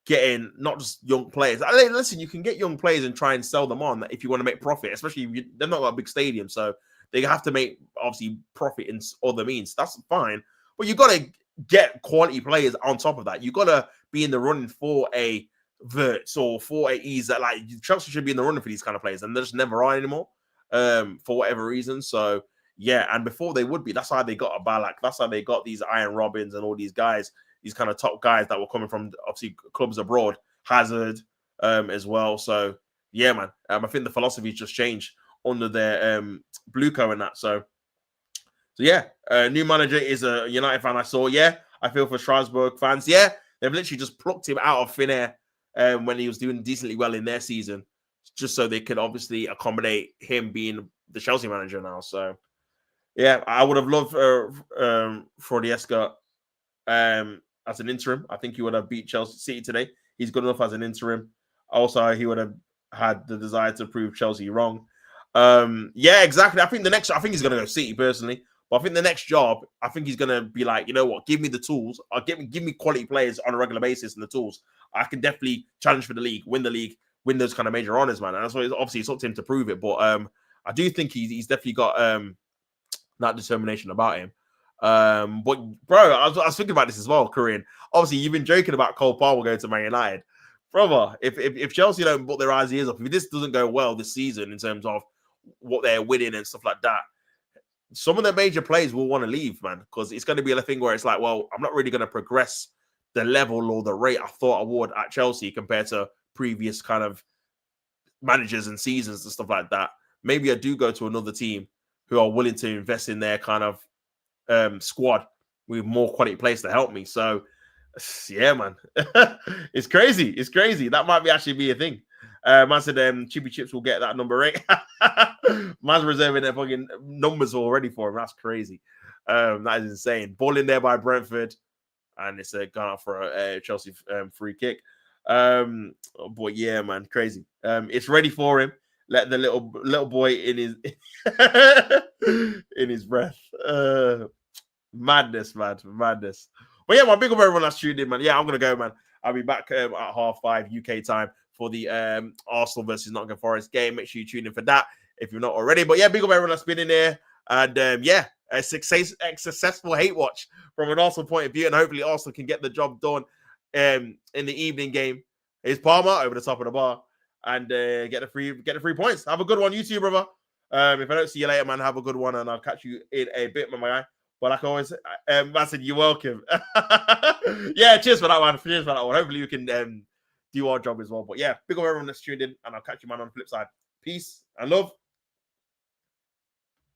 getting not just young players. Listen, you can get young players and try and sell them on if you want to make profit, especially if they're not got a big stadium, so they have to make obviously profit in other means. That's fine, but you got to get quality players on top of that. You got to be in the running for a Verts or for a Ease that like Chelsea should be in the running for these kind of players, and they just never are anymore for whatever reason. So yeah, and before they would be. That's how they got a Ballack. That's how they got these Iron Robins and all these guys. These kind of top guys that were coming from obviously clubs abroad, Hazard as well. So yeah, man, I think the philosophy just changed under their Blueco and that. So yeah, new manager is a United fan. I saw. Yeah, I feel for Strasbourg fans. Yeah, they've literally just plucked him out of thin air when he was doing decently well in their season, just so they could obviously accommodate him being the Chelsea manager now. So yeah, I would have loved Fraudesca as an interim. I think he would have beat Chelsea City today. He's good enough as an interim. Also, he would have had the desire to prove Chelsea wrong. Yeah, exactly. I think he's going to go City personally. But I think the next job, I think he's going to be like, you know what, give me the tools. Or give me quality players on a regular basis and the tools. I can definitely challenge for the league, win those kind of major honors, man. And that's why obviously it's up to him to prove it. But I do think he's definitely got that determination about him. But bro, I was thinking about this as well, Korean. Obviously, you've been joking about Cole Palmer going to Man United. Brother, if Chelsea don't put their eyes and ears up, if this doesn't go well this season in terms of what they're winning and stuff like that, some of the major players will want to leave, man, because it's going to be a thing where it's like, well, I'm not really going to progress the level or the rate I thought I would at Chelsea compared to previous kind of managers and seasons and stuff like that. Maybe I do go to another team who are willing to invest in their kind of squad with more quality players to help me. So yeah, man, it's crazy. It's crazy. That might actually be a thing. Man said Chippy Chips will get that number 8. Man's reserving their fucking numbers already for him. That's crazy. That is insane. Ball in there by Brentford, and it's gone out for a Chelsea free kick. But yeah, man, crazy. It's ready for him. Let the little boy in his in his breath. Madness. But yeah, my big up everyone that's tuned in, man. Yeah, I'm gonna go, man. I'll be back at 5:30 UK time for the Arsenal versus Nottingham Forest game. Make sure you tune in for that if you're not already. But yeah, big up everyone that's been in there. And yeah, a successful hate watch from an Arsenal point of view, and hopefully Arsenal can get the job done in the evening game. Here's Palmer over the top of the bar and get the 3 points. Have a good one, you too, brother. If I don't see you later, man, have a good one, and I'll catch you in a bit, my guy. But like always, I said, you're welcome. Yeah, cheers for that one. Hopefully, you can do our job as well. But yeah, big up everyone that's tuned in, and I'll catch you, man, on the flip side. Peace and love.